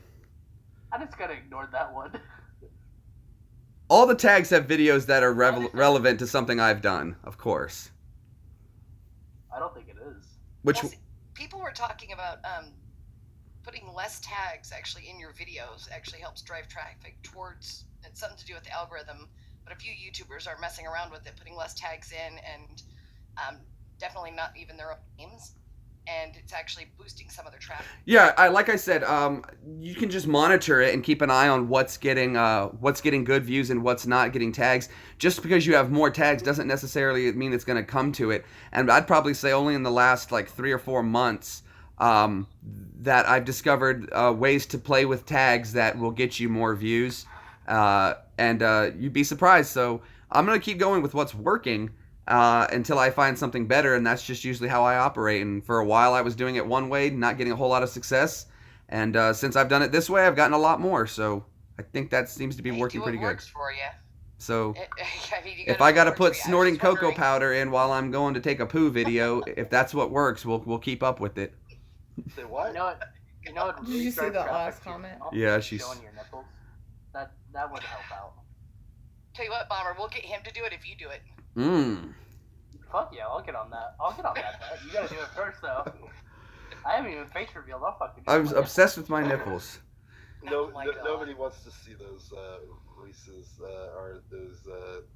I just gotta ignore that one. All the tags have videos that are relevant to something I've done, of course. I don't think it is. Which Well, see, people were talking about putting less tags actually in your videos actually helps drive traffic towards. It's something to do with the algorithm, but a few YouTubers are messing around with it, putting less tags in and definitely not even their own names. and it's actually boosting some of their traffic. Yeah, like I said, you can just monitor it and keep an eye on what's getting good views and what's not getting tags. Just because you have more tags doesn't necessarily mean it's going to come to it. And I'd probably say only in the last like 3 or 4 months that I've discovered ways to play with tags that will get you more views. And you'd be surprised. So I'm going to keep going with what's working until I find something better, and that's just usually how I operate. And for a while I was doing it one way, not getting a whole lot of success. And since I've done it this way, I've gotten a lot more. So I think that seems to be working pretty good. Works for you. So I mean, if I got to put snorting cocoa powder in while I'm going to take a poo video, if that's what works, we'll keep up with it. Say what? You know what? Did you see that last comment? Yeah, she's showing your nipples. That would help out. Tell you what, Bomber, we'll get him to do it if you do it. Fuck yeah, I'll get on that. Bet. You gotta do it first though. I haven't even face revealed. I'll fucking do I'm obsessed with my nipples. Oh my God. Nobody wants to see those Reese's or those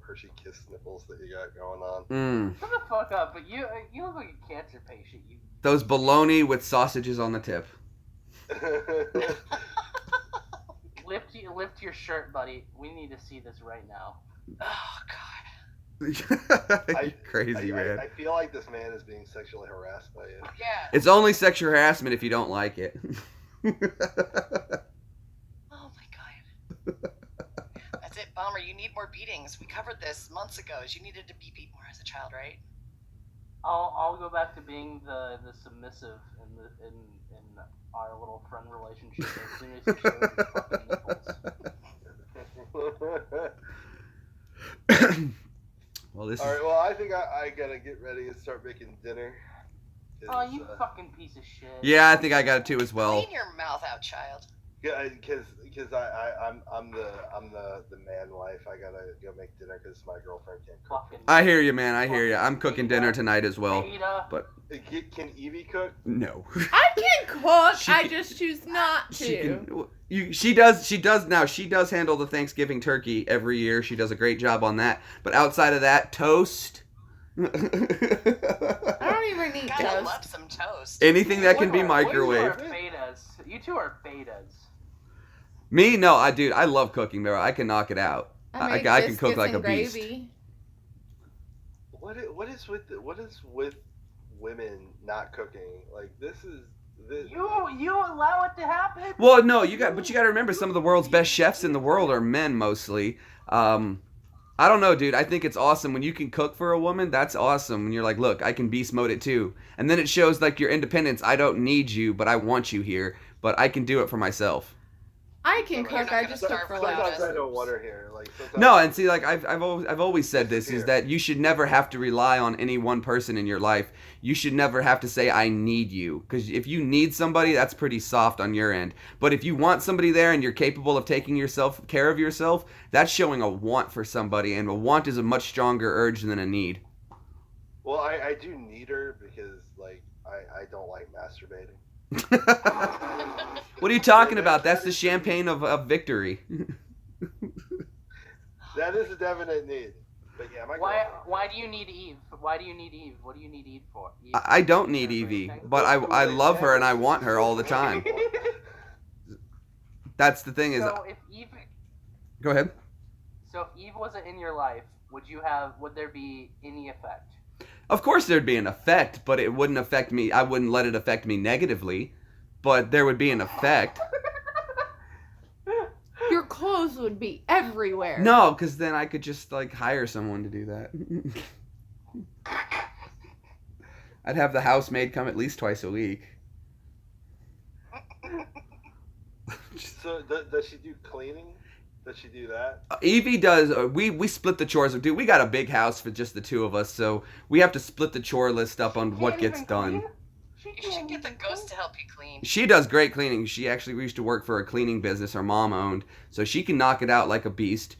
Hershey Kiss nipples that you got going on. Shut the fuck up! But you look like a cancer patient. You. Those bologna with sausages on the tip. Lift your shirt, buddy. We need to see this right now. Oh God. Crazy, man. I feel like this man is being sexually harassed by you. Yeah. It's only sexual harassment if you don't like it. Oh my God. That's it, Bomber. You need more beatings. We covered this months ago. You needed to be beat more as a child, right? I'll go back to being the submissive in our little friend relationship as soon as you show your fucking nipples. Well, this. All right. Well, I think I gotta get ready and start making dinner. Oh, you fucking piece of shit. Yeah, I think I got it too as well. Clean your mouth out, child. Yeah, because I'm the man wife. I gotta go make dinner because my girlfriend can't cook. Fucking I hear you, man. I hear you. I'm cooking dinner tonight as well. Beta. But Can EEVEE cook? no. I can cook. She I can- just choose not to. She does now. She does handle the Thanksgiving turkey every year. She does a great job on that. But outside of that, toast. I don't even eat Gotta toast. love some toast. Anything that can be You two are microwaved. betas. You two are betas. Me, no, I love cooking, bro. I can knock it out. I can cook biscuits like a and beast. gravy. What is with women not cooking? Like this. You allow it to happen? Well, no, you got to remember some of the world's best chefs in the world are men mostly. I don't know, dude. I think it's awesome when you can cook for a woman. That's awesome. When you're like, look, I can beast mode it too, and then it shows like your independence. I don't need you, but I want you here. But I can do it for myself. I can You're cook. not I gonna just starve cook for without like. us. Sometimes I don't want her here. Like sometimes No, and see, like I've always said this is that you should never have to rely on any one person in your life. You should never have to say I need you, because if you need somebody, that's pretty soft on your end. But if you want somebody there and you're capable of taking care of yourself, that's showing a want for somebody, and a want is a much stronger urge than a need. Well, I do need her because like I don't like masturbating. What are you talking about? That's the champagne of victory. That is a definite need. But yeah, my girlfriend. Why do you need Eve? Why do you need Eve? What do you need Eve for? Eve? I don't need Evie, but I love her and I want her all the time. That's the thing is. So if Eve, Go ahead. so if Eve wasn't in your life, would there be any effect? Of course there'd be an effect, but it wouldn't affect me. I wouldn't let it affect me negatively, but there would be an effect. Your clothes would be everywhere. No, because then I could just like hire someone to do that. I'd have the housemaid come at least twice a week. So does she do cleaning? Does she do that? Evie does. We split the chores. Dude, we got a big house for just the two of us, so we have to split the chore list up on what gets done. You should get the ghost to help you clean. She does great cleaning. We used to work for a cleaning business our mom owned, so she can knock it out like a beast.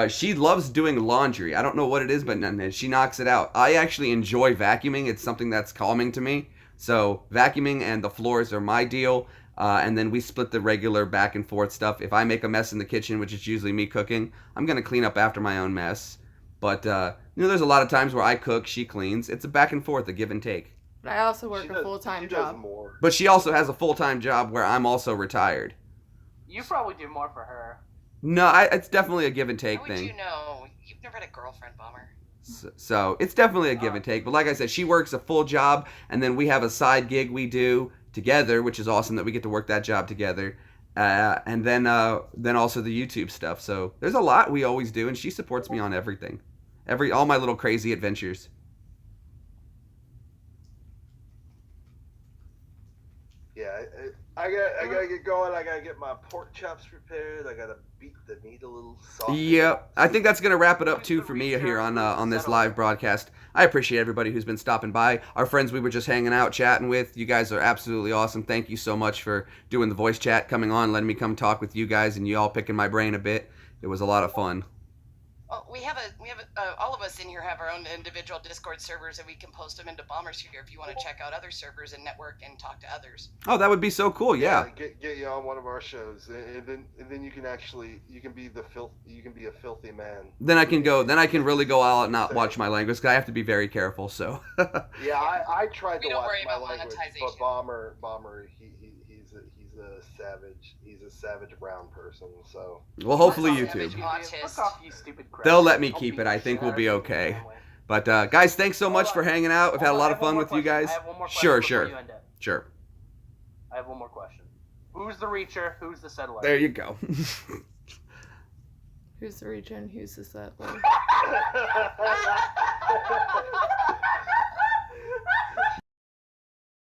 She loves doing laundry. I don't know what it is, but she knocks it out. I actually enjoy vacuuming. It's something that's calming to me. So vacuuming and the floors are my deal. And then we split the regular back and forth stuff. If I make a mess in the kitchen, which is usually me cooking, I'm going to clean up after my own mess. But, there's a lot of times where I cook, she cleans. It's a back and forth, a give and take. But I also work She a does- full-time she does job. more. But she also has a full-time job where I'm also retired. You probably do more for her. No, it's definitely a give and How take would thing. you know? You've never had a girlfriend, Bomber. So it's definitely a give and take. But like I said, she works a full job, and then we have a side gig we do together, which is awesome that we get to work that job together. And then also the YouTube stuff. So there's a lot we always do, and she supports me on everything, all my little crazy adventures. Yeah, I gotta get going. I gotta get my pork chops prepared. I gotta beat the meat a little soft. Yep, I think that's gonna wrap it up too for me here on this live broadcast. I appreciate everybody who's been stopping by. Our friends we were just hanging out, chatting with. You guys are absolutely awesome. Thank you so much for doing the voice chat, coming on, letting me come talk with you guys, and you all picking my brain a bit. It was a lot of fun. Well, all of us in here have our own individual Discord servers, and we can post them into Bomber Sphere if you want to check out other servers and network and talk to others. Oh, that would be so cool. Yeah. Get you on one of our shows, and then you can be a filthy man. Then I can really go out and not watch my language because I have to be very careful. So. Yeah, I tried We to don't watch worry my about language, monetization. but Bomber, he's a savage. He's a savage brown person. So. Well, hopefully Fuck off, YouTube. Autist. Fuck off, you stupid crap. They'll let me I'll keep beat it. I the think shit we'll out be of you okay. family. But guys, thanks so much for hanging out. We've had a lot of fun with you guys. I have one more question Sure, before sure, you end it. sure. I have one more question. Who's the Reacher? Who's the Settler? There you go. Who's the region? Who's the settler?